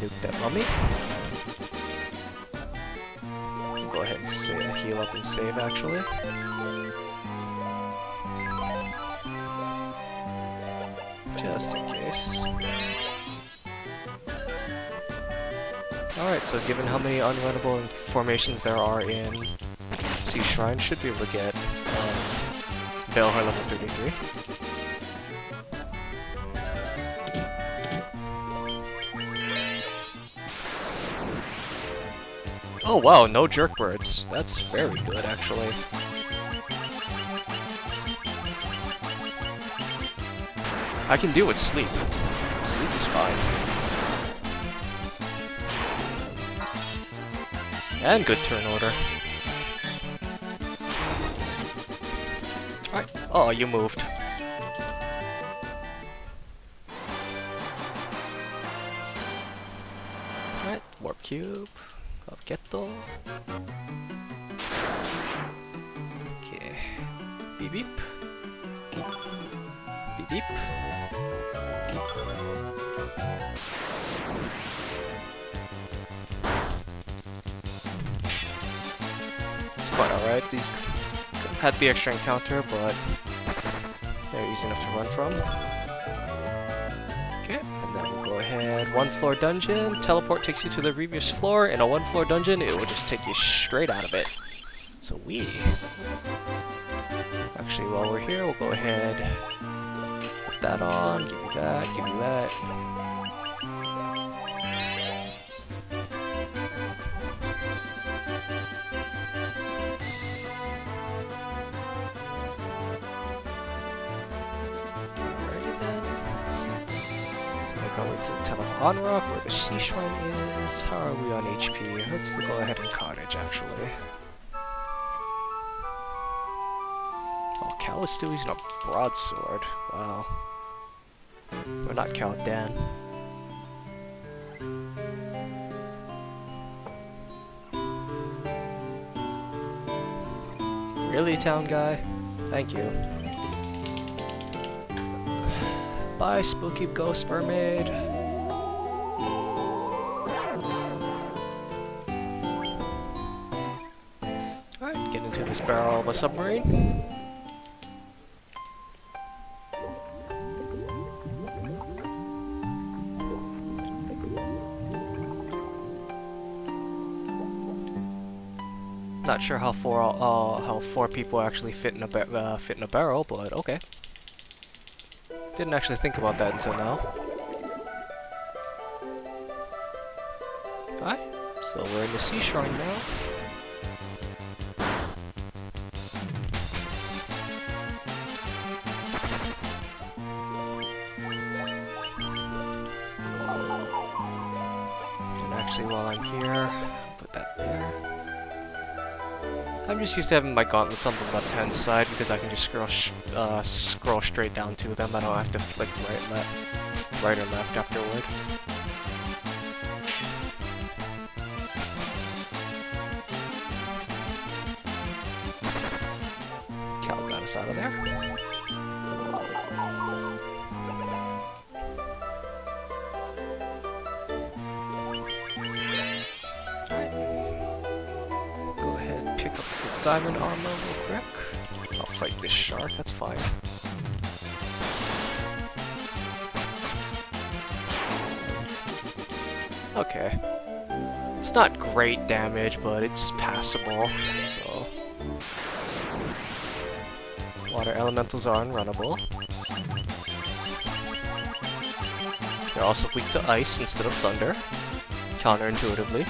Nuke that mummy. Go ahead and heal up and save actually. Just in case. Alright, so given how many unrunnable formations there are in Sea Shrine, should be able to get Veilheart level 33. Oh wow, no jerk birds. That's very good actually. I can deal with sleep. Sleep is fine. And good turn order. Alright. Oh, you moved. Alright, warp cube. Objeto. Okay. Beep beep. Beep beep. It's quite alright. These had the extra encounter, but they're easy enough to run from. Okay, and then we'll go ahead. 1 floor dungeon. Teleport takes you to the previous floor. In a 1 floor dungeon, it will just take you straight out of it. So actually, while we're here, we'll go ahead. Put that on. Give me that. Give me that. To the Town of Onrock, where the Sea Shrine is. How are we on HP? Let's go ahead and Cottage, actually. Oh, Cal is still using a broadsword. Wow. Or not Cal, Dan. Really, town guy? Thank you. Bye, spooky ghost mermaid. Alright, get into this barrel of a submarine. Not sure how four people actually fit in a barrel, but okay. Didn't actually think about that until now. Alright, so we're in the Sea Shrine now. And actually, while I'm here, put that there. I'm just used to having my gauntlets on the left-hand side because I can just scroll straight down to them. I don't have to flick right or left afterward. Cal got us out of there. diamond armor real quick. I'll fight this shark, that's fine. Okay. It's not great damage, but it's passable, so... Water elementals are unrunnable. They're also weak to ice instead of thunder, counterintuitively.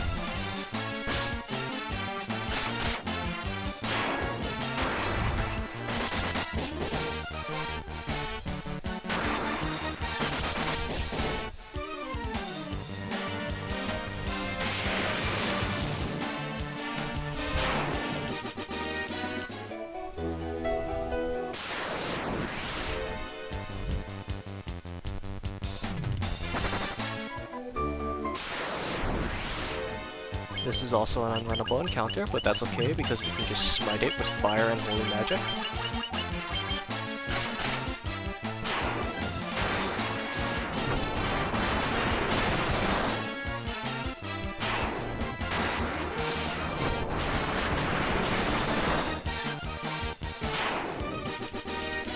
This is also an unrunnable encounter, but that's okay because we can just smite it with fire and holy magic.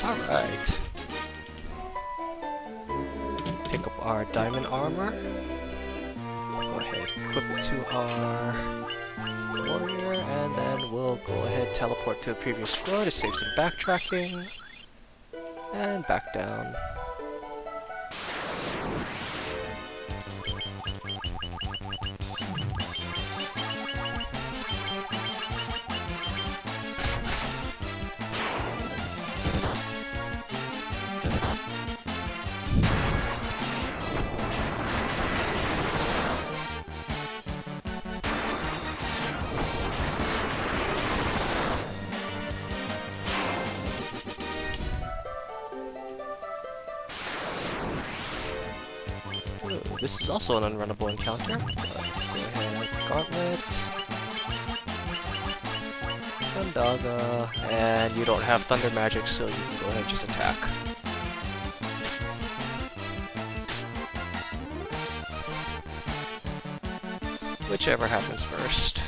Alright. Pick up our diamond armor. Go ahead, equip it to our warrior, and then we'll go ahead teleport to the previous floor to save some backtracking. And back down. This is also an unrunnable encounter. Go ahead, Gauntlet, Ondaga, and you don't have thunder magic, so you can go ahead and just attack. Whichever happens first.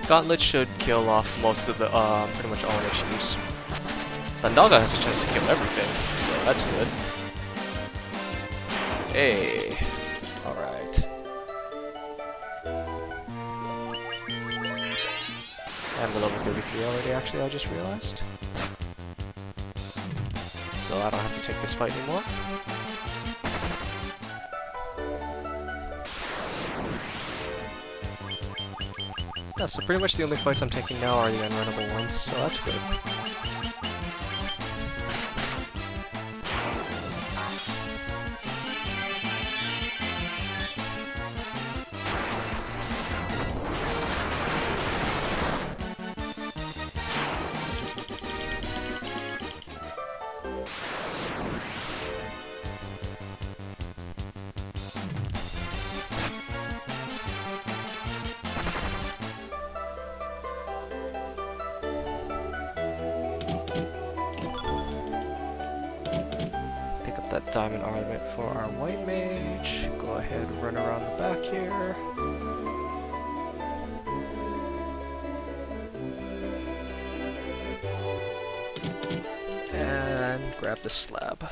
Gauntlet should kill off most of the, pretty much all the chiefs. Ondaga has a chance to kill everything, so that's good. Hey, alright. And we're level 33 already, actually, I just realized. So I don't have to take this fight anymore. Yeah, so pretty much the only fights I'm taking now are the unrunnable ones, so that's good. That diamond ornament for our white mage. Go ahead and run around the back here. And grab the slab.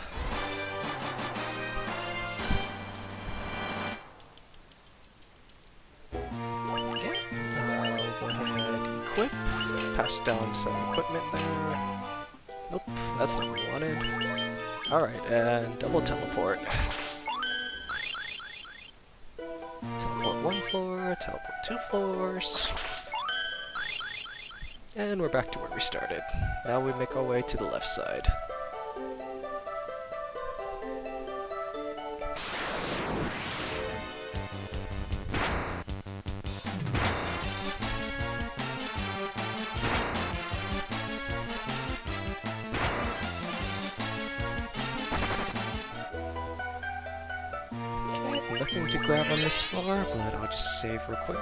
Okay, we'll go ahead, equip, pass down some equipment there. Nope, that's not what we wanted. Alright, and double teleport. Teleport one floor, teleport 2 floors. And we're back to where we started. Now we make our way to the left side. Nothing to grab on this floor, but I'll just save real quick.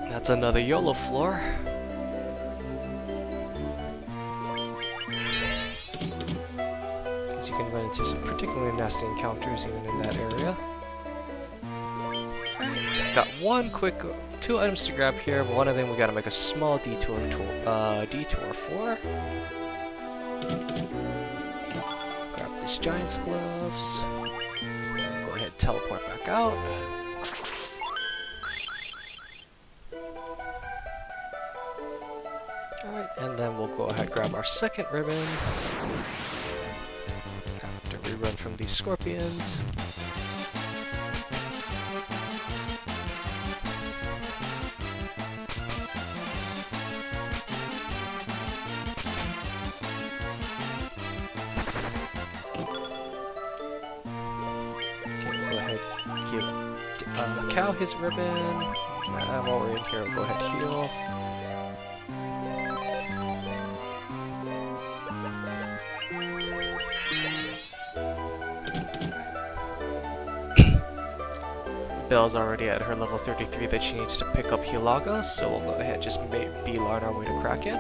That's another YOLO floor. into some particularly nasty encounters even in that area. Got two items to grab here, but one of them we gotta make a small detour for. Grab these giant's gloves. Go ahead and teleport back out. Alright, and then we'll go ahead and grab our second ribbon. Have to rerun from these scorpions. Give Cow his ribbon. While we're in here, we'll go ahead and heal. Belle's already at her level 33 that she needs to pick up Hilaga, so we'll go ahead and just beeline our way to Kraken.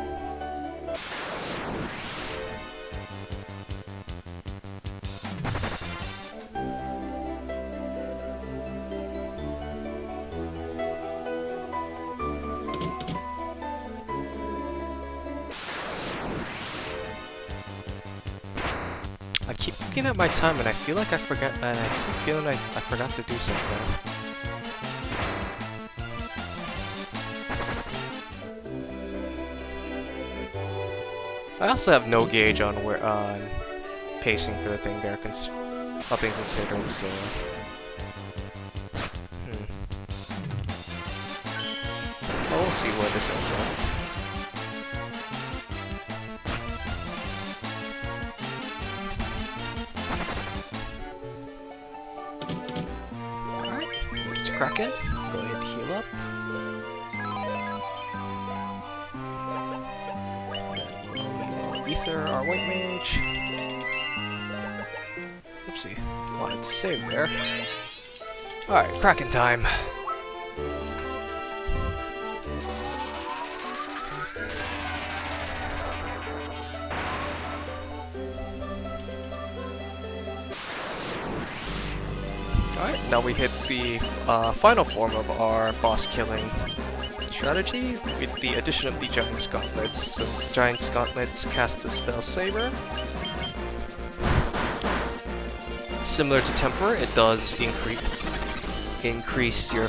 I keep looking at my time and I feel like I forgot, and I keep feeling like I forgot to do something. I also have no gauge on where pacing for the thing there, all things considered, so... Well, we'll see where this ends up. Kraken, go ahead and heal up. And we'll ether our white mage. Oopsie, wanted to save there. Alright, Kraken time. Alright, now we hit the final form of our boss killing strategy with the addition of the Giant's Gauntlets. So Giant's Gauntlets cast the spell Saber. Similar to Temper, it does increase your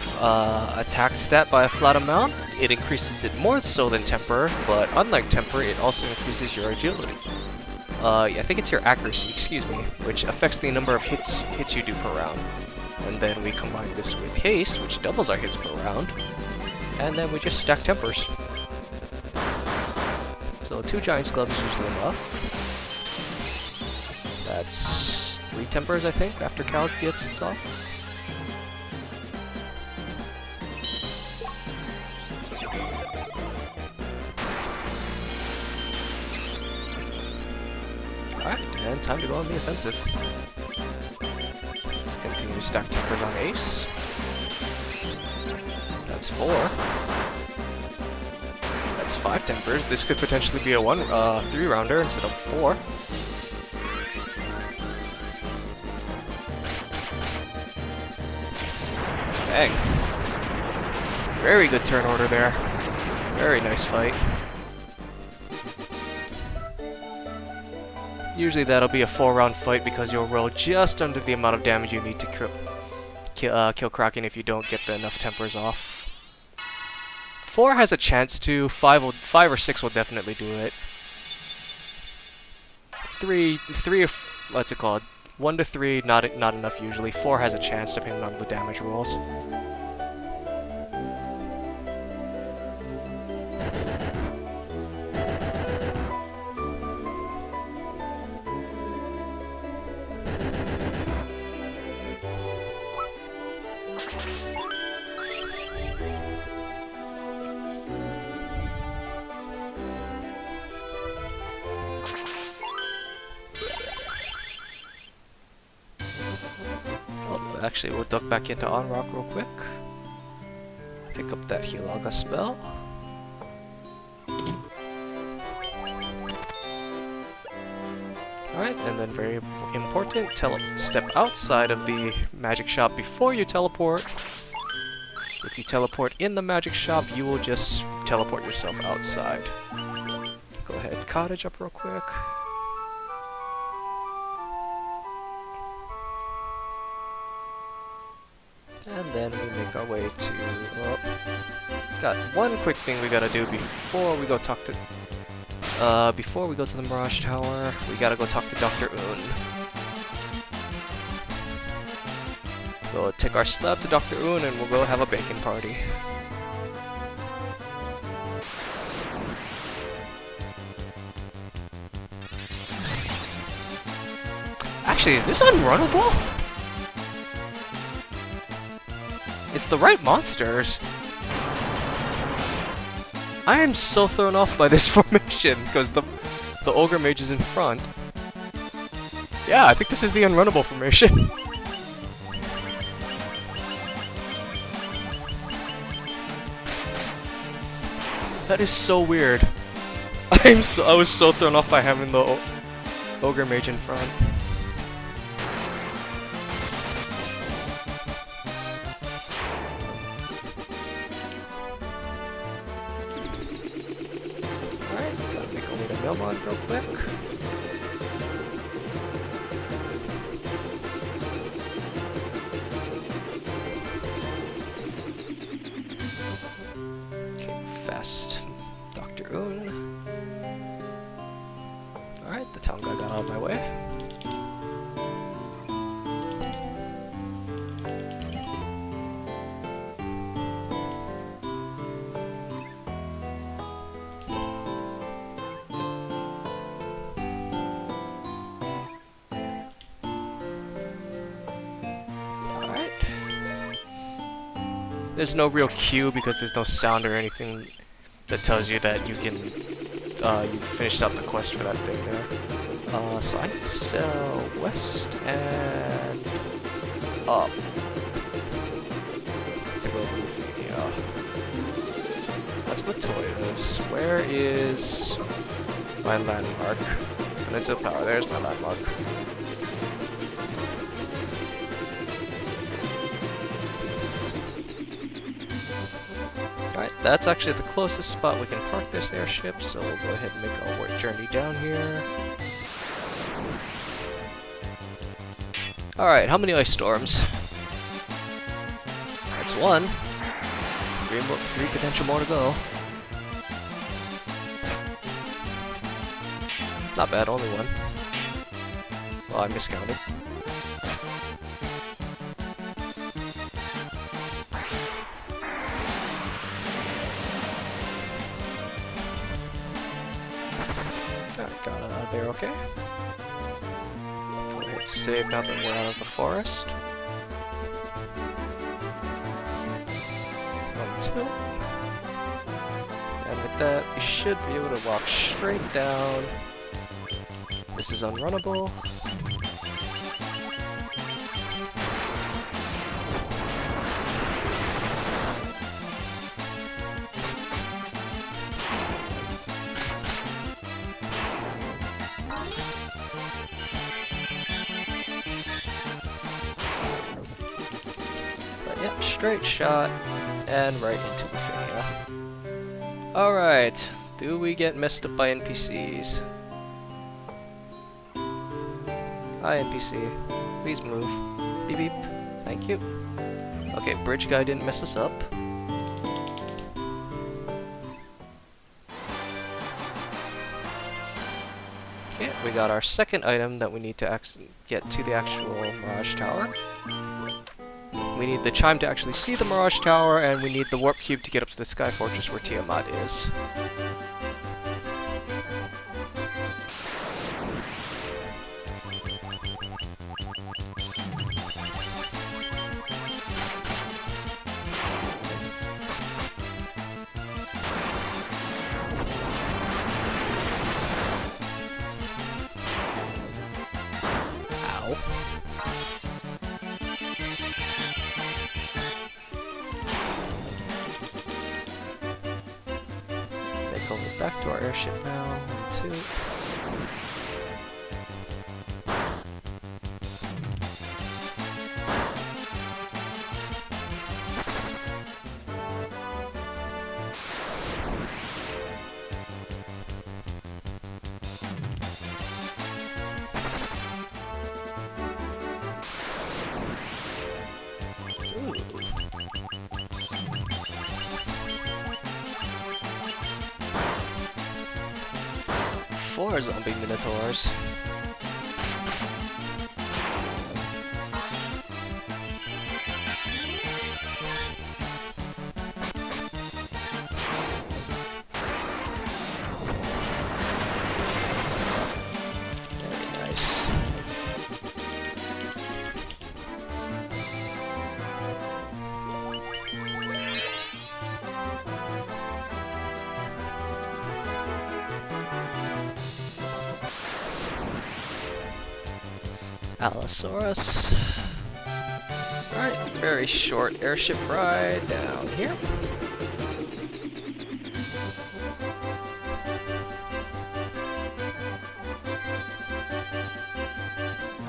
attack stat by a flat amount. It increases it more so than Temper, but unlike Temper, it also increases your agility. I think it's your accuracy, excuse me, which affects the number of hits you do per round. And then we combine this with Haste, which doubles our hits per round. And then we just stack Tempers. So 2 Giant's Gloves is usually enough. That's 3 Tempers, I think, after Cal gets his off. Alright, and time to go on the offensive. Let's continue to stack Tempers on Ace. That's 4. That's 5 Tempers. This could potentially be a 3-rounder instead of 4. Dang. Very good turn order there. Very nice fight. Usually that'll be a 4-round fight because you'll roll just under the amount of damage you need to kill Kraken if you don't get enough Tempers off. 4 has a chance to, 5 or 6 will definitely do it. 3 what's it called? 1 to 3, not enough usually. 4 has a chance depending on the damage rolls. Actually, we'll duck back into On Rock real quick. Pick up that Hilaga spell. Alright, and then important, step outside of the magic shop before you teleport. If you teleport in the magic shop, you will just teleport yourself outside. Go ahead, cottage up real quick. And then we make our way to... well, got one quick thing we gotta do before we go talk to... before we go to the Mirage Tower, we gotta go talk to Dr. Un. We'll take our slab to Dr. Un and we'll go have a bacon party. Actually, is this unrunnable? It's the right monsters. I am so thrown off by this formation because the ogre mage is in front. Yeah, I think this is the unrunnable formation. That is so weird. I was so thrown off by having the ogre mage in front. Come on, real quick. Okay, fast. Dr. Un. Alright, the town guy got out of my way. There's no real cue because there's no sound or anything that tells you that you can, you finished out the quest for that thing there. So I need to sell west and up to go to Ruthenia. That's Matoya's. Where is my landmark? Peninsula Power, there's my landmark. Alright, that's actually the closest spot we can park this airship, so we'll go ahead and make our work journey down here. Alright, how many ice storms? That's one. Three potential more to go. Not bad, only one. Oh, I miscounted. Got it out of there, okay. Go ahead, save now that we're out of the forest. 1, 2. And with that, we should be able to walk straight down. This is unrunnable. Yep, straight shot, and right into Ruthenia. Alright, do we get messed up by NPCs? Hi NPC, please move. Beep beep, thank you. Okay, bridge guy didn't mess us up. Okay, we got our second item that we need to get to the actual Mirage Tower. We need the chime to actually see the Mirage Tower, and we need the warp cube to get up to the Sky Fortress where Tiamat is. Ow. Back to our airship now. 1, 2. 4 zombie minotaurs. Nice. Allosaurus. Alright, very short airship ride down here.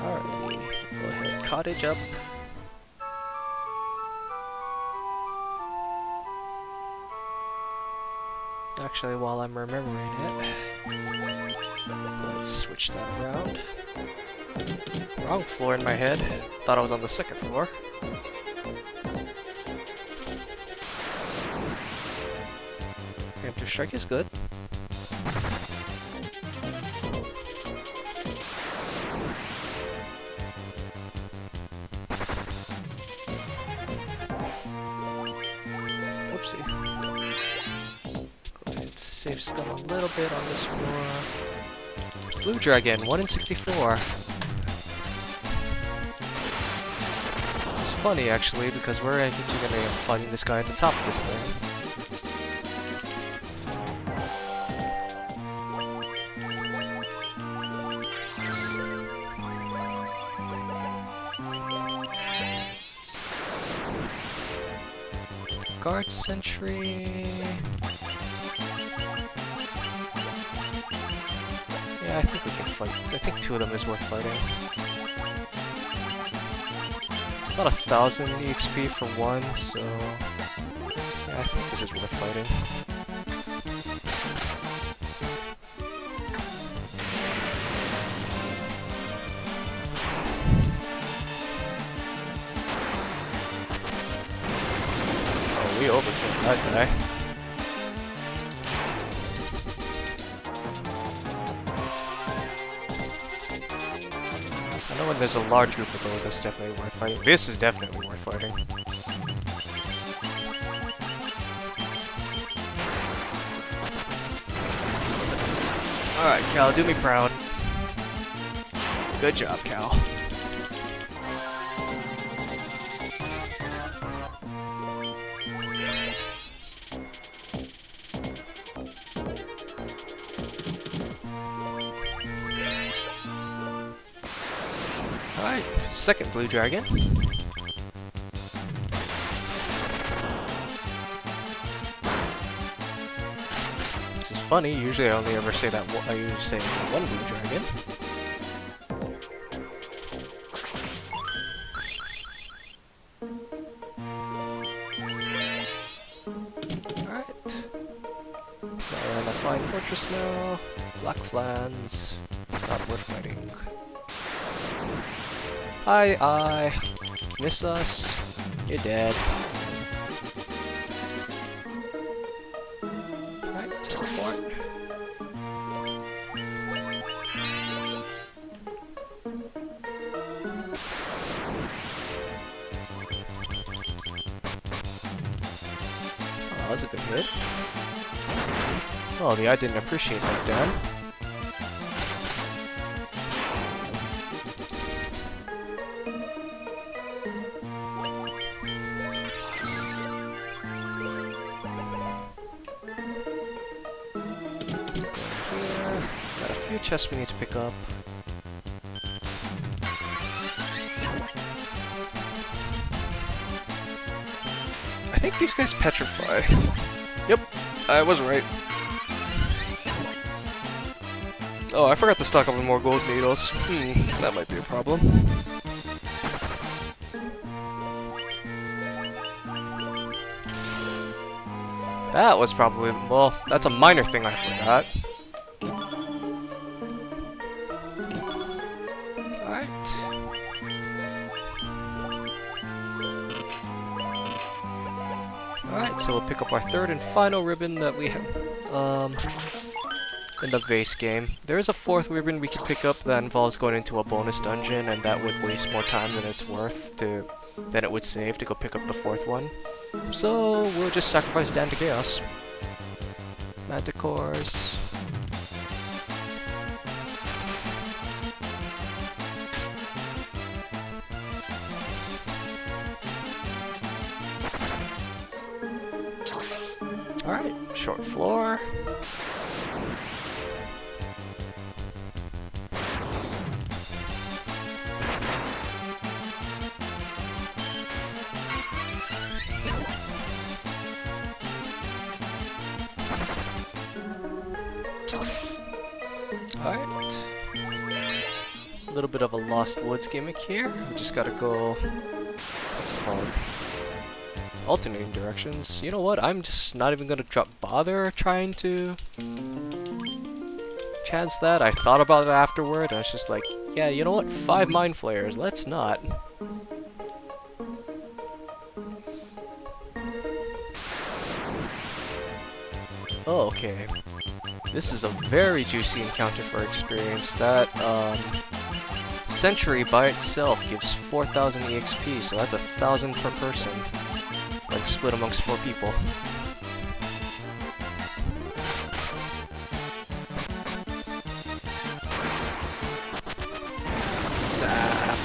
Alrighty, go ahead, cottage up. Actually, while I'm remembering it, let's switch that around. Wrong floor in my head. Thought I was on the second floor. Preemptive strike is good. Whoopsie. Go ahead, save scum a little bit on this floor. Blue dragon, 1 in 64. It's funny actually because we're actually gonna be fighting this guy at the top of this thing. Guard sentry. Yeah, I think we can fight. I think 2 of them is worth fighting. It's about 1,000 EXP for 1, so yeah, I think this is worth fighting. Oh, we overkilled that guy. I know when there's a large group of those, that's definitely worth fighting. This is definitely worth fighting. Alright, Cal, do me proud. Good job, Cal. Alright, second blue dragon. This is funny, usually I only ever say that I usually say one blue dragon. Alright. Now we're in the Flying Fortress now. Black Flans. Not worth fighting. Hi, miss us. You're dead. Alright, teleport. Oh, that was a good hit. Oh, the eye didn't appreciate that, Dan. Chests we need to pick up. I think these guys petrify. Yep, I was right. Oh, I forgot to stock up on more gold needles. That might be a problem. That was probably, well, that's a minor thing I forgot. Alright, so we'll pick up our third and final ribbon that we have. in the base game. There is a fourth weapon we can pick up that involves going into a bonus dungeon, and that would waste more time than it's worth than it would save to go pick up the fourth one. So we'll just sacrifice Dan to Chaos. Manticores. Alright, short floor. Alright. A little bit of a Lost Woods gimmick here. We just gotta go... what's it called? Alternating directions. You know what? I'm just not even gonna bother trying to chance that. I thought about it afterward, and I was just like, yeah, you know what? 5 Mind Flayers. Let's not. Oh, okay. This is a very juicy encounter for experience. That Century by itself gives 4,000 EXP, so that's 1,000 per person. And split amongst 4 people. Zap.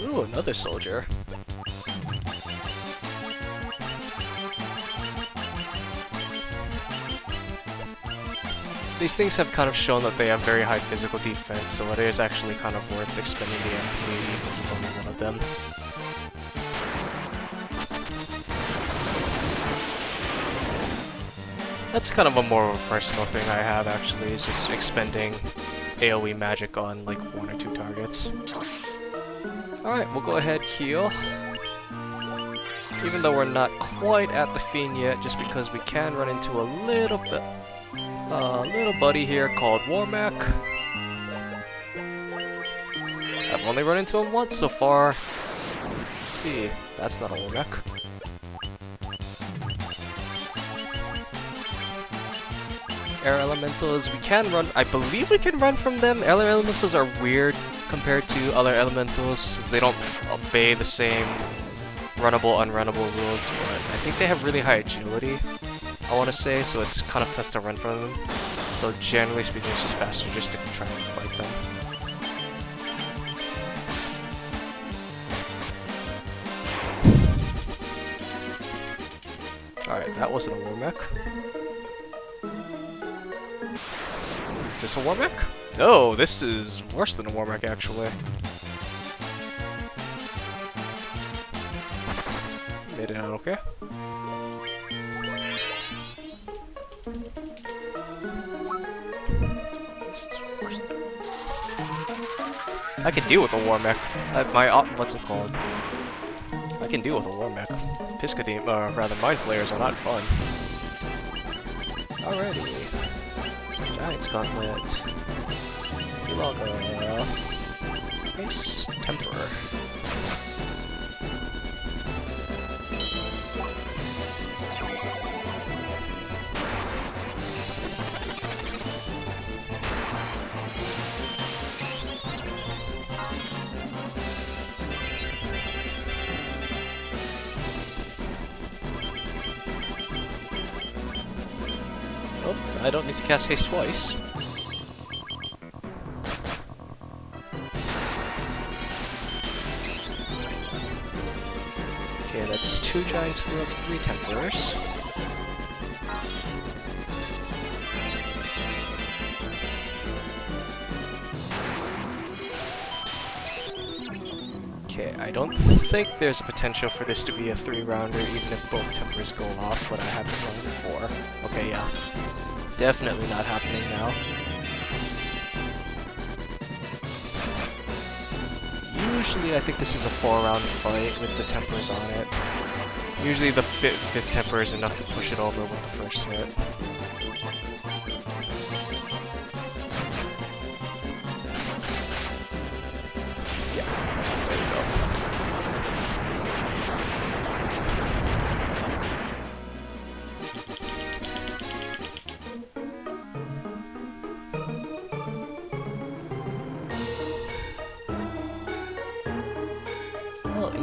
Ooh, another soldier. These things have kind of shown that they have very high physical defense, so it is actually kind of worth expending the MP even if it's only one of them. That's kind of a more of a personal thing I have actually, is just expending AoE magic on like 1 or 2 targets. Alright, we'll go ahead, heal. Even though we're not quite at the Fiend yet, just because we can run into a little buddy here called Warmac. I've only run into him once so far. Let's see, that's not a Warmac. Air Elementals, we can run, I believe we can run from them. Air Elementals are weird compared to other Elementals, they don't obey the same runnable, unrunnable rules, but I think they have really high agility, I want to say, so it's kind of tough to run from them. So generally speaking, it's just faster just to try and fight them. Alright, that wasn't a Warmech. Is this a Warmech? No, this is worse than a Warmech actually. Made it out okay. I can deal with a Warmech. What's it called? I can deal with a Warmech. Piscadim, rather Mind Flayers are not fun. Alrighty. Giant's Gauntlet. Ilaga. Base Temper. Oh, I don't need to cast haste twice. Okay, that's 2 Giants who have 3 Templars. Okay, I don't think there's a potential for this to be a 3-rounder even if both Templars go off, but I haven't run before. Okay, yeah. Definitely not happening now. Usually I think this is a 4-round fight with the Templars on it. Usually the 5th Templar is enough to push it over with the first hit.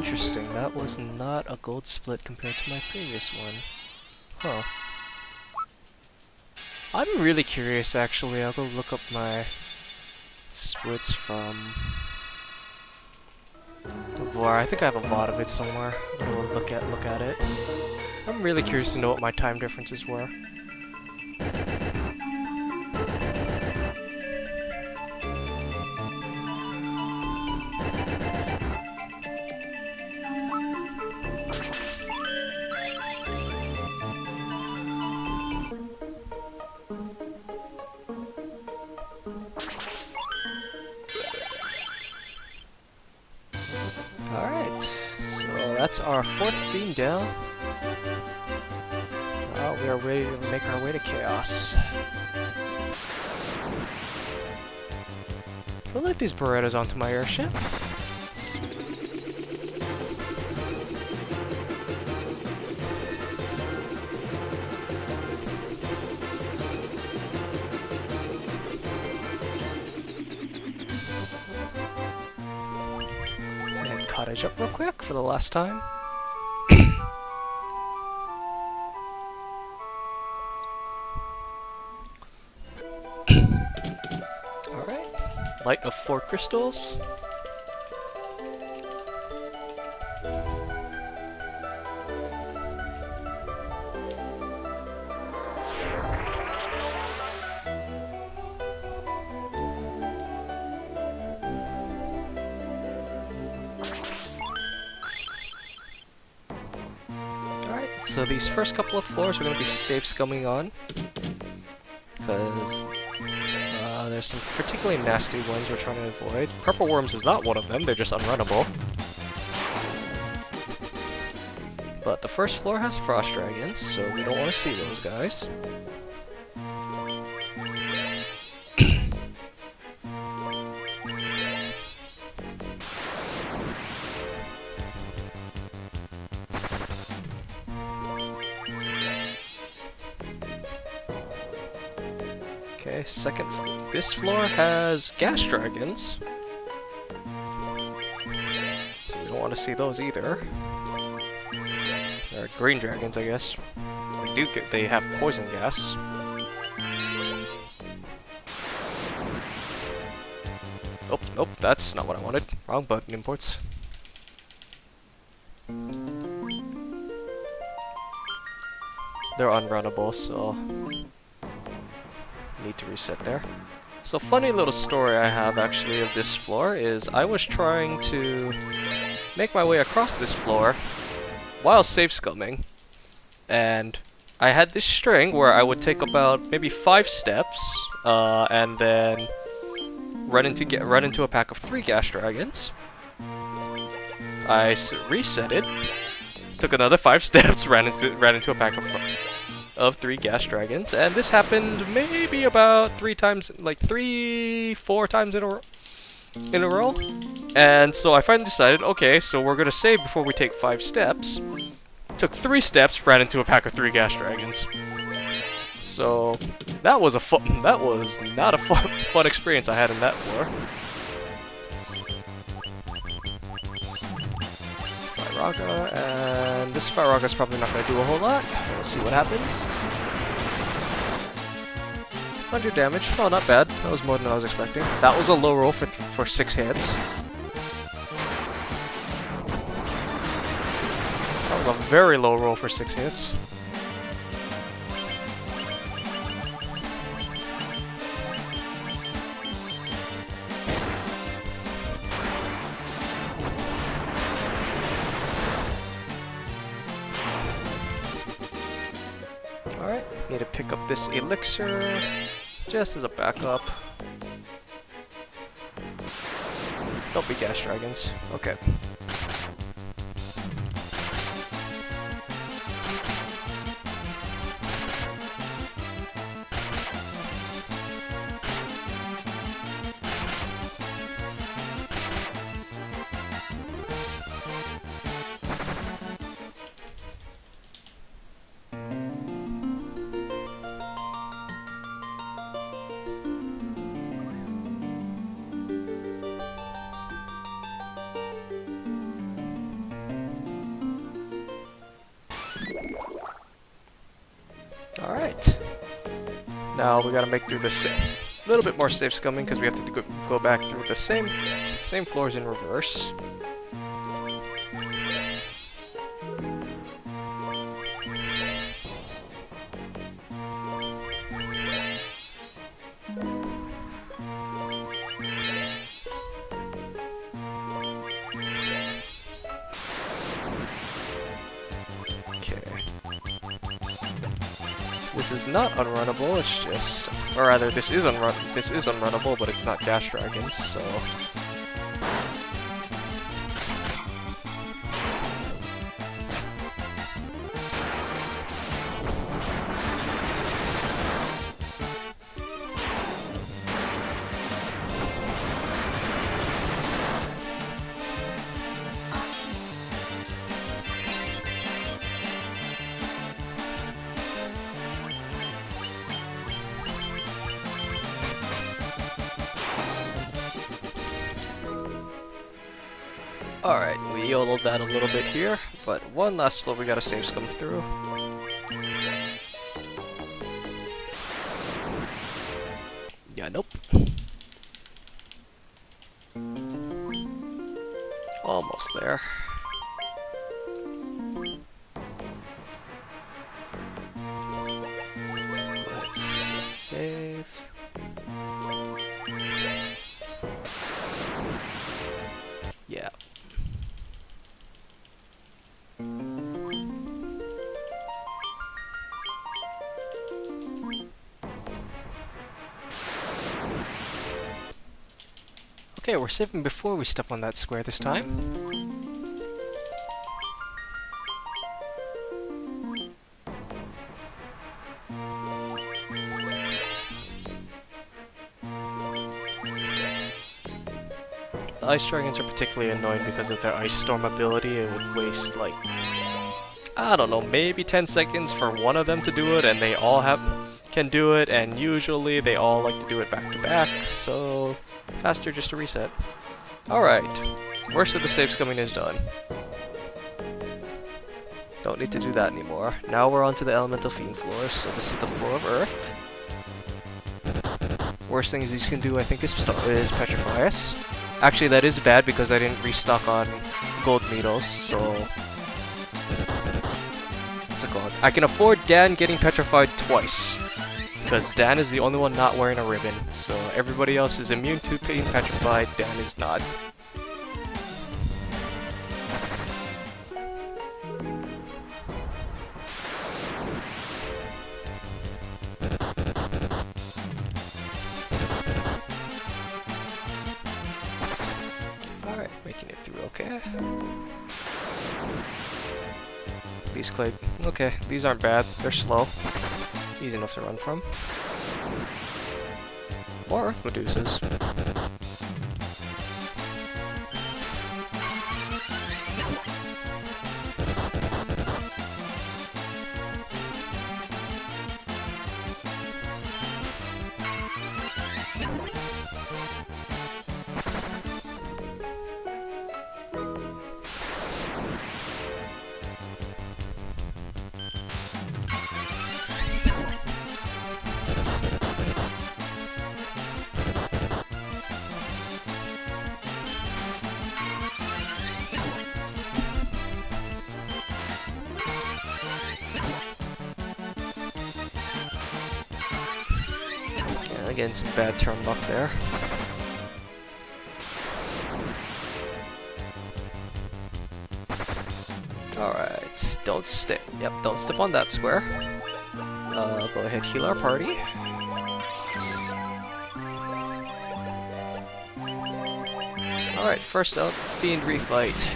Interesting, that was not a gold split compared to my previous one. Huh. I'm really curious actually, I'll go look up my splits from Var. I think I have a VOD of it somewhere. I'll look at it. I'm really curious to know what my time differences were. Alright, so that's our 4th fiend down. Now we are ready to make our way to Chaos. I'll let these Berettas onto my airship. And cottage up real quick for the last time. Light of 4 crystals. Alright, so these first couple of floors we're going to be safe scumming on. Because there's some particularly nasty ones we're trying to avoid. Purple Worms is not one of them, they're just unrunnable. But the first floor has Frost Dragons, so we don't want to see those guys. Okay, second floor. This floor has Gas Dragons. So we don't want to see those either. Or Green Dragons, I guess. They have poison gas. Oh, nope, that's not what I wanted. Wrong button, imports. They're unrunnable, so need to reset there. So funny little story I have actually of this floor is I was trying to make my way across this floor while safe scumming, and I had this string where I would take about maybe 5 steps and then run into a pack of 3 Gas Dragons. I reset it, took another 5 steps, ran into a pack of 3 Gas Dragons, and this happened maybe about 3 times, like 3-4 times in a row. And so I finally decided, okay, so we're gonna save before we take 5 steps. Took 3 steps, ran into a pack of 3 Gas Dragons. So that was not a fun experience I had in that floor. Firaga, and this Firaga's probably not going to do a whole lot. We'll see what happens. 100 damage. Oh, not bad. That was more than I was expecting. That was a low roll for 6 hits. That was a very low roll for 6 hits. Alright, need to pick up this elixir just as a backup. Don't be Gas Dragons. Okay. Now we gotta make through the same, little bit more safe scumming because we have to go back through the same floors in reverse. This is not unrunnable, it's just... Or rather, this is unrunnable, but it's not Dash Dragons, so... Alright, we YOLO'd that a little bit here, but one last floor we gotta save scum through. Yeah, nope. Almost there. Let's save. Yeah. Okay, we're saving before we step on that square this time. The Ice Dragons are particularly annoying because of their Ice Storm ability. It would waste, like, I don't know, maybe 10 seconds for one of them to do it, and they all can do it, and usually they all like to do it back to back, so faster just to reset. Alright, worst of the safe scumming is done. Don't need to do that anymore. Now we're on to the Elemental Fiend floor, so this is the floor of Earth. Worst things these can do, I think, is Petrify us. Actually, that is bad because I didn't restock on gold needles, so... What's it called? I can afford Dan getting petrified twice. Because Dan is the only one not wearing a ribbon, so everybody else is immune to being petrified, Dan is not. Alright, making it through okay. These clay... Okay, these aren't bad, they're slow. Easy enough to run from. More Earth Medusas. Again, some bad turn luck there. Alright, don't step on that square. Go ahead, heal our party. Alright, first up, Fiend Refight.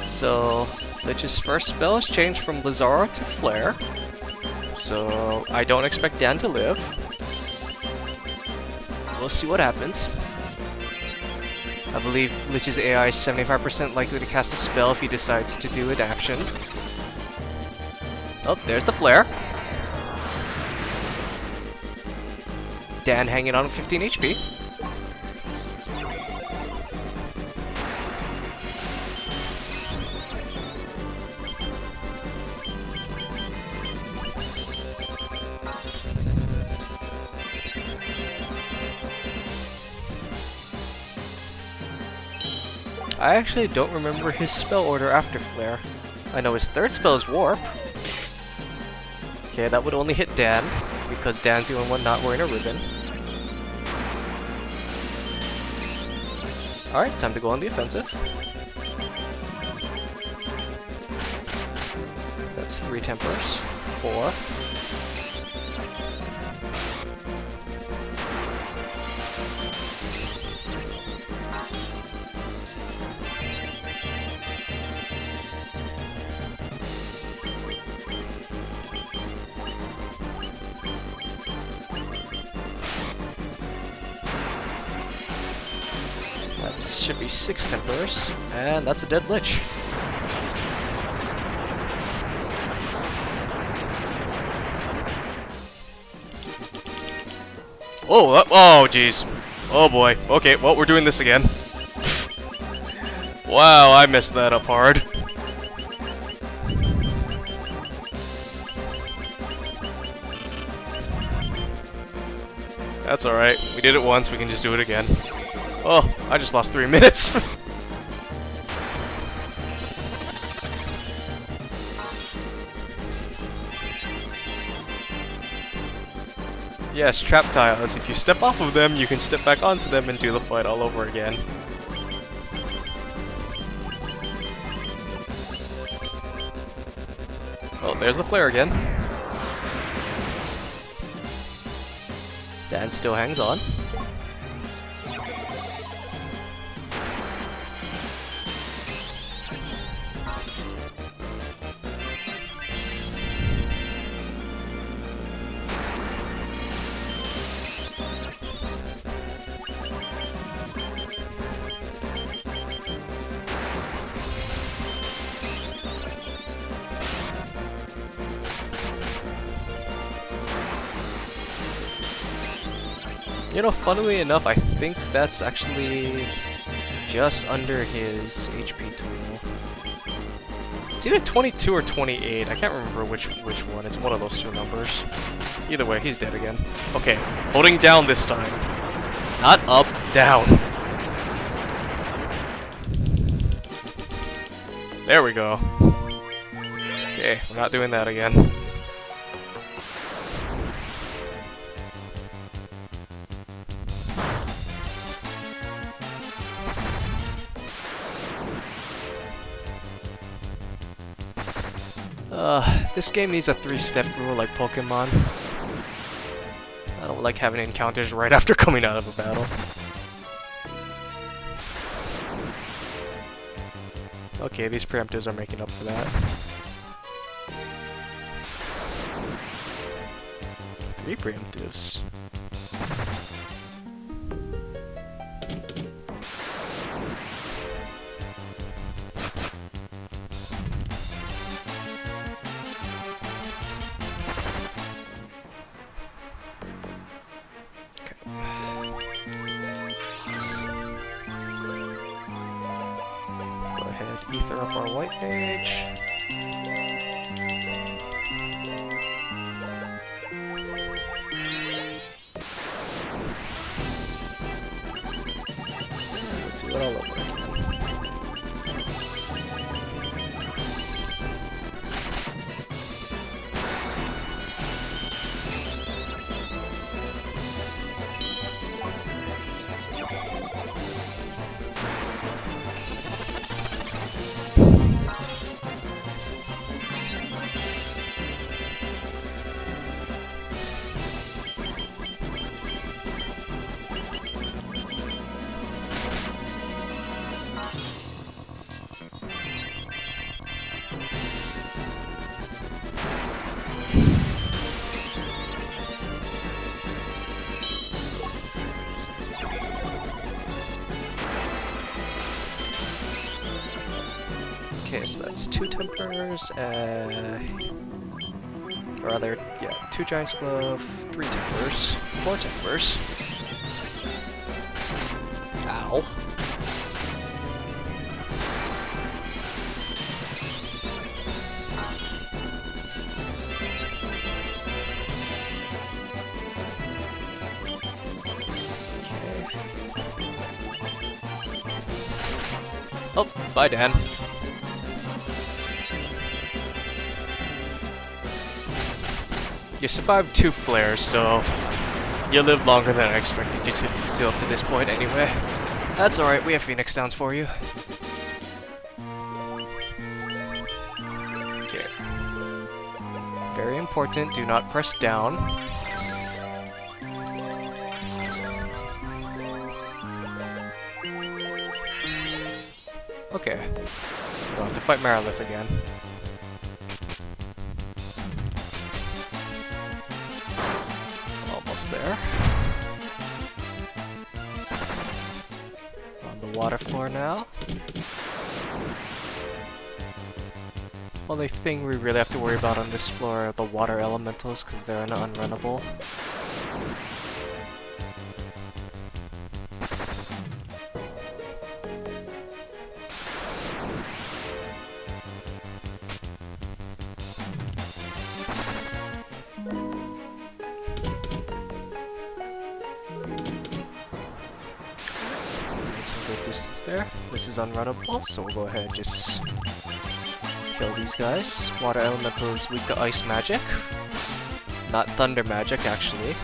So, Lich's first spell is changed from Lazara to Flare. So, I don't expect Dan to live. We'll see what happens. I believe Lich's AI is 75% likely to cast a spell if he decides to do an action. Oh, there's the flare. Dan hanging on 15 HP. I actually don't remember his spell order after Flare. I know his third spell is Warp. Okay, that would only hit Dan, because Dan's the only one not wearing a ribbon. Alright, time to go on the offensive. That's 3 tempers. 4. That should be 6 tempers, and that's a dead Lich. Oh, oh, jeez. Oh boy. Okay, well, we're doing this again. Wow, I messed that up hard. That's alright. We did it once, we can just do it again. Oh, I just lost 3 minutes. Yes, trap tiles. If you step off of them, you can step back onto them and do the fight all over again. Oh, there's the flare again. Dan still hangs on. You know, funnily enough, I think that's actually just under his HP tool. It's either 22 or 28. I can't remember which one. It's one of those two numbers. Either way, he's dead again. Okay, holding down this time. Not up, down. There we go. Okay, we're not doing that again. This game needs a 3-step rule like Pokemon. I don't like having encounters right after coming out of a battle. Okay, these preemptives are making up for that. 3 preemptives. Ether up our white mage. Let's do it all over again. Okay, so that's 2 tempers, or rather, yeah, 2 giant's glove, 3 tempers, 4 tempers. Ow. Oh, bye, Dan. You survived 2 flares, so you lived longer than I expected you to up to this point anyway. That's alright, we have Phoenix Downs for you. Okay. Very important, do not press down. Okay. We'll have to fight Marilith again. Almost there. On the water floor now. Only thing we really have to worry about on this floor are the water elementals, because they're unrunnable. Distance there. This is unrunnable, so we'll go ahead and just kill these guys. Water elemental is weak to ice magic. Not thunder magic, actually.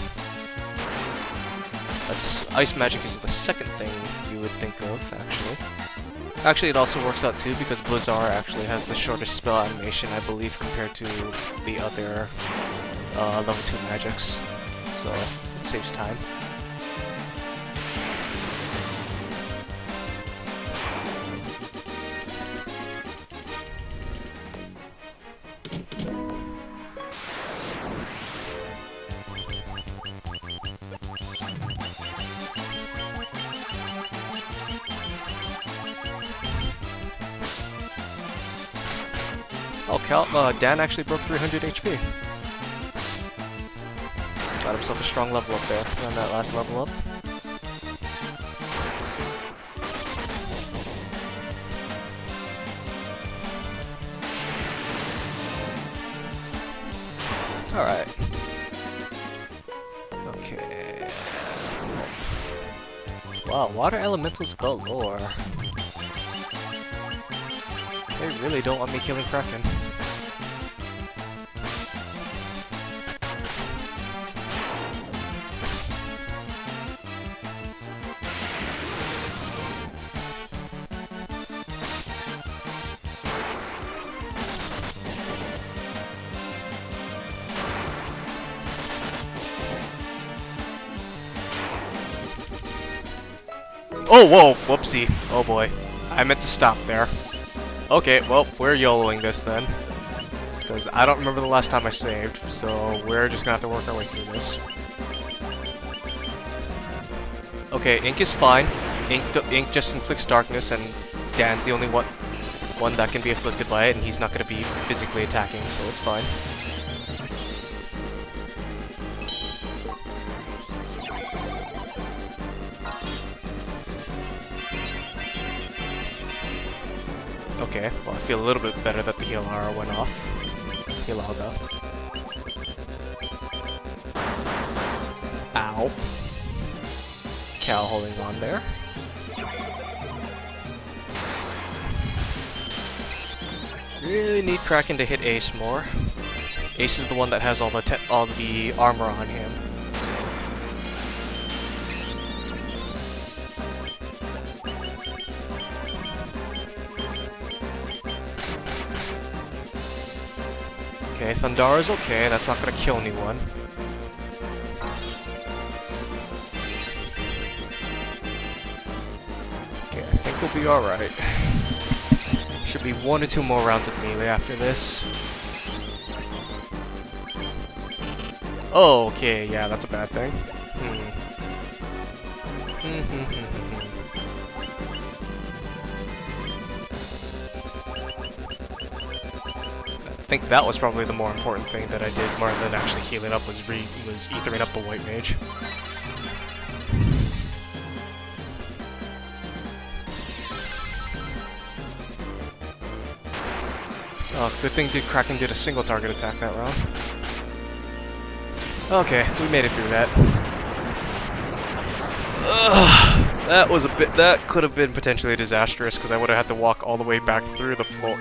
Ice magic is the second thing you would think of, actually. Actually, it also works out too, because Blizzard actually has the shortest spell animation, I believe, compared to the other level 2 magics. So, it saves time. Oh, Dan actually broke 300 HP. Got himself a strong level up there on that last level up. Alright. Okay. Wow, water elementals galore. They really don't want me killing Kraken. Oh, whoa, whoopsie. Oh boy. I meant to stop there. Okay, well, we're YOLOing this then. Because I don't remember the last time I saved, so we're just gonna have to work our way through this. Okay, Ink is fine. Ink just inflicts darkness, and Dan's the only one that can be afflicted by it, and he's not gonna be physically attacking, so it's fine. Okay, well I feel a little bit better that the heal aura went off. Heal Alga. Ow. Cal holding on there. Really need Kraken to hit Ace more. Ace is the one that has all the armor on him. So. Okay, Thundara's okay, that's not gonna kill anyone. Okay, I think we'll be alright. Should be 1 or 2 more rounds of melee after this. Oh, okay, yeah, that's a bad thing. I think that was probably the more important thing that I did more than actually healing up was ethering up the white mage. Oh, good thing Kraken did a single target attack that round. Okay, we made it through that. Ugh. That was a bit. That could have been potentially disastrous because I would have had to walk all the way back through the floor,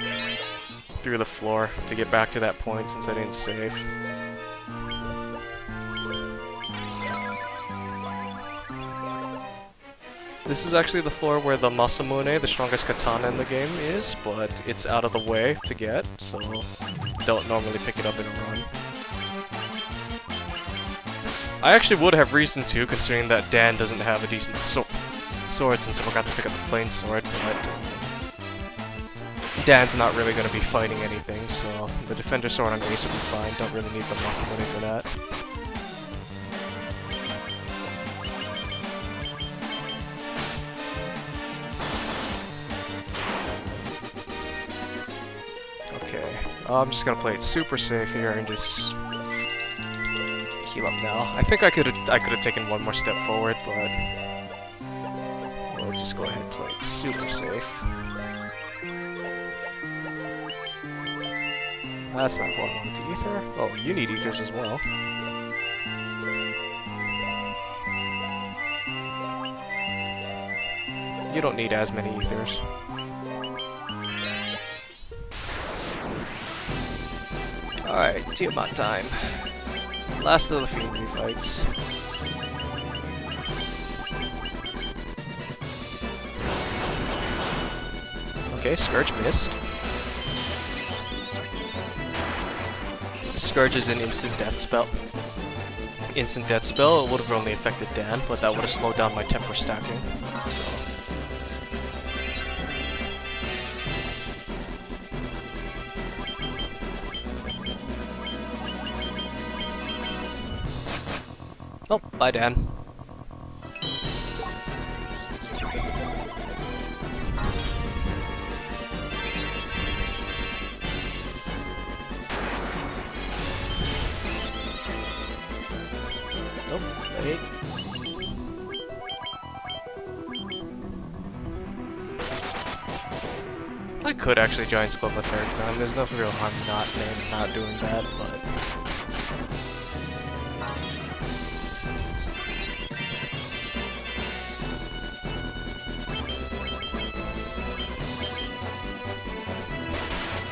to get back to that point since I didn't save. This is actually the floor where the Masamune, the strongest katana in the game, is, but it's out of the way to get, so don't normally pick it up in a run. I actually would have reason to, considering that Dan doesn't have a decent sword since I forgot to pick up the flame sword, but Dan's not really going to be fighting anything, so the defender sword on Ace will be fine. Don't really need the Masamune for that. Okay, I'm just gonna play it super safe here and just heal up now. I think I could have taken one more step forward, but we'll just go ahead and play it super safe. That's not what I wanted to ether. Oh, you need ethers as well. You don't need as many ethers. Alright, Tiamat time. Last of the Fiend fights. Okay, Scourge missed. Scourge is an instant death spell. Instant death spell, it would have only affected Dan, but that would have slowed down my temper stacking. So. Oh, bye Dan. Nope, wait. I could actually Giant's Club a third time. There's no real harm not doing that, but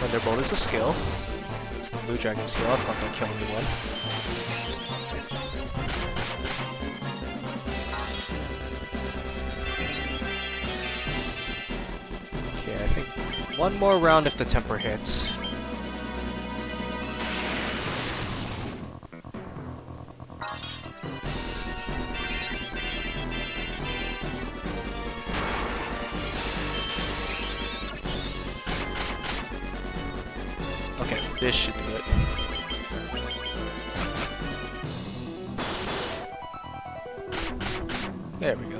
Thunderbolt is a skill. It's the Blue Dragon skill, it's not gonna kill anyone. Okay, I think one more round if the temper hits. Okay, this should do it. There we go.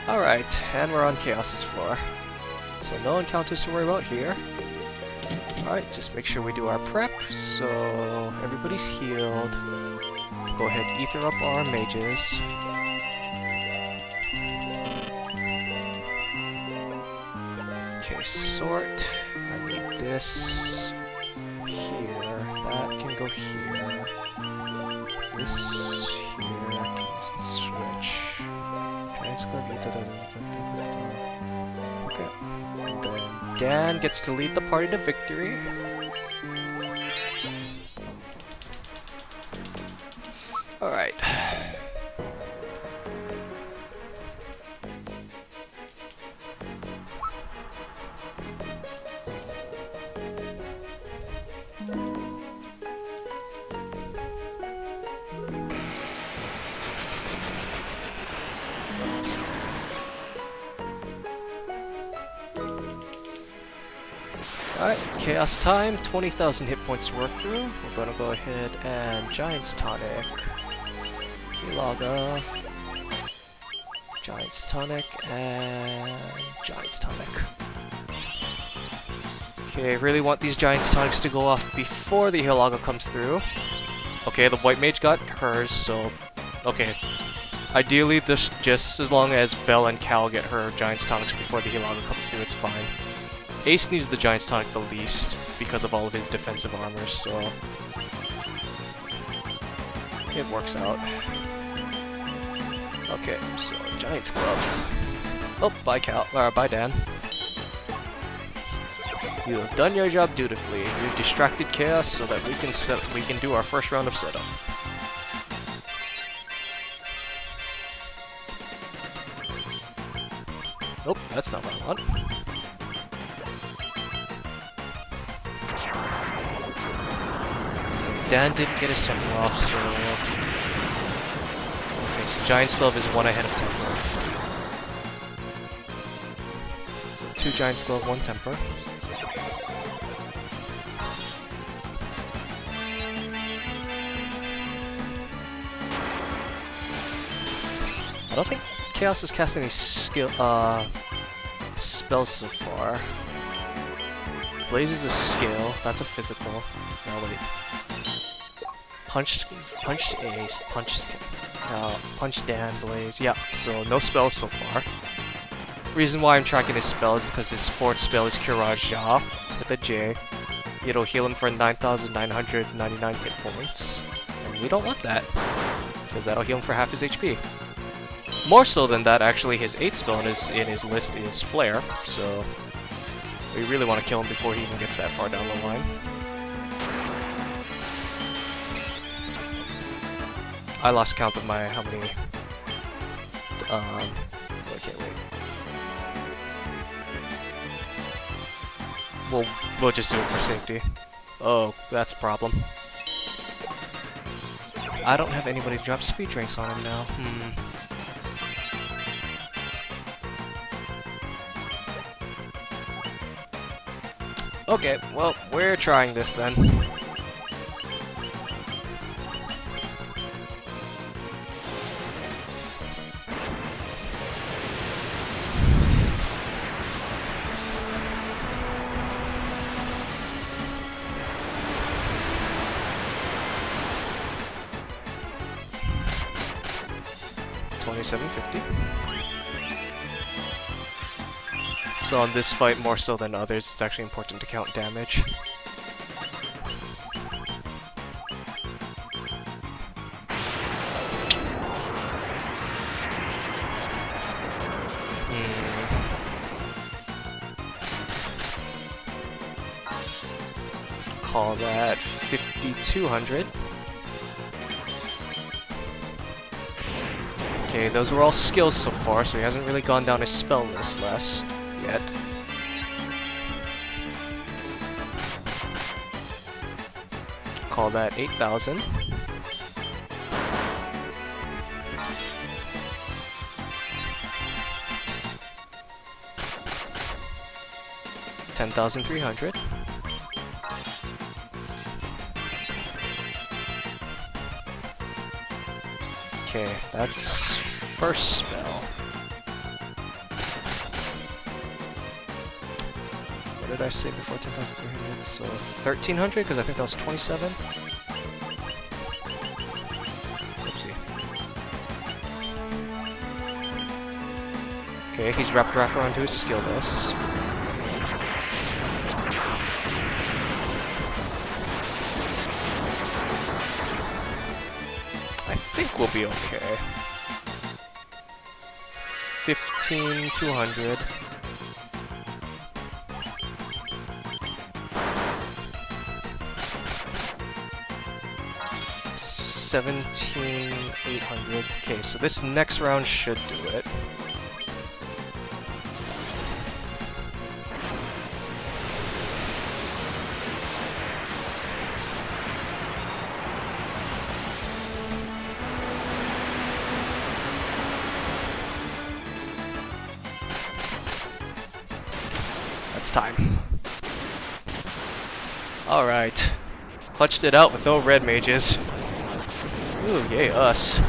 Alright, and we're on Chaos's floor. So no encounters to worry about here. Alright, just make sure we do our prep, so everybody's healed. Go ahead, ether up our mages. Okay, sort. I need this here. That can go here. This here can switch. Okay. And then Dan gets to lead the party to victory. Alright. Alright, Chaos time, 20,000 hit points to work through. We're gonna go ahead and Giant's Tonic. Kilaga. Giant's Tonic, and Giant's Tonic. Okay, I really want these Giant's Tonics to go off before the Hilaga comes through. Okay, the White Mage got hers, so... Okay. Ideally, this just as long as Belle and Cal get her Giant's Tonics before the Hilaga comes through, it's fine. Ace needs the Giant's Tonic the least, because of all of his defensive armor, so... It works out. Okay, so Giant's Glove. Oh, bye Cal, or bye Dan. You have done your job dutifully. You've distracted Chaos so that we can do our first round of setup. Nope, that's not what I want. Dan didn't get his temper off, so... Okay, so Giant's Glove is one ahead of temper. So 2 Giant's Glove, 1 temper. I don't think Chaos has cast any spells so far. Blaze is a skill, that's a physical. No, wait. Punched Ace, punched Dan, Blaze. Yeah, so no spells so far. Reason why I'm tracking his spells is because his 4th spell is Courage Jaw with a J. It'll heal him for 9,999 hit points. And we don't want that, because that'll heal him for half his HP. More so than that, actually, his 8th spell in his list is Flare, so we really want to kill him before he even gets that far down the line. I lost count of how many... okay, wait. We'll just do it for safety. Oh, that's a problem. I don't have anybody to drop speed drinks on him now. Okay, well, we're trying this then. $27.50. So on this fight, more so than others, it's actually important to count damage. Call that 5,200. Okay, those were all skills so far, so he hasn't really gone down his spell list yet. Call that 8,000. $10,300. Okay, that's first spell. What did I say before 10,300? So 1,300, because I think that was 27. Oopsie. Okay, he's wrapped back around to his skill list. I think we'll be okay. 15,200. $17,800. Okay, so this next round should do it. It's time. Alright. Clutched it out with no red mages. Ooh, yay us.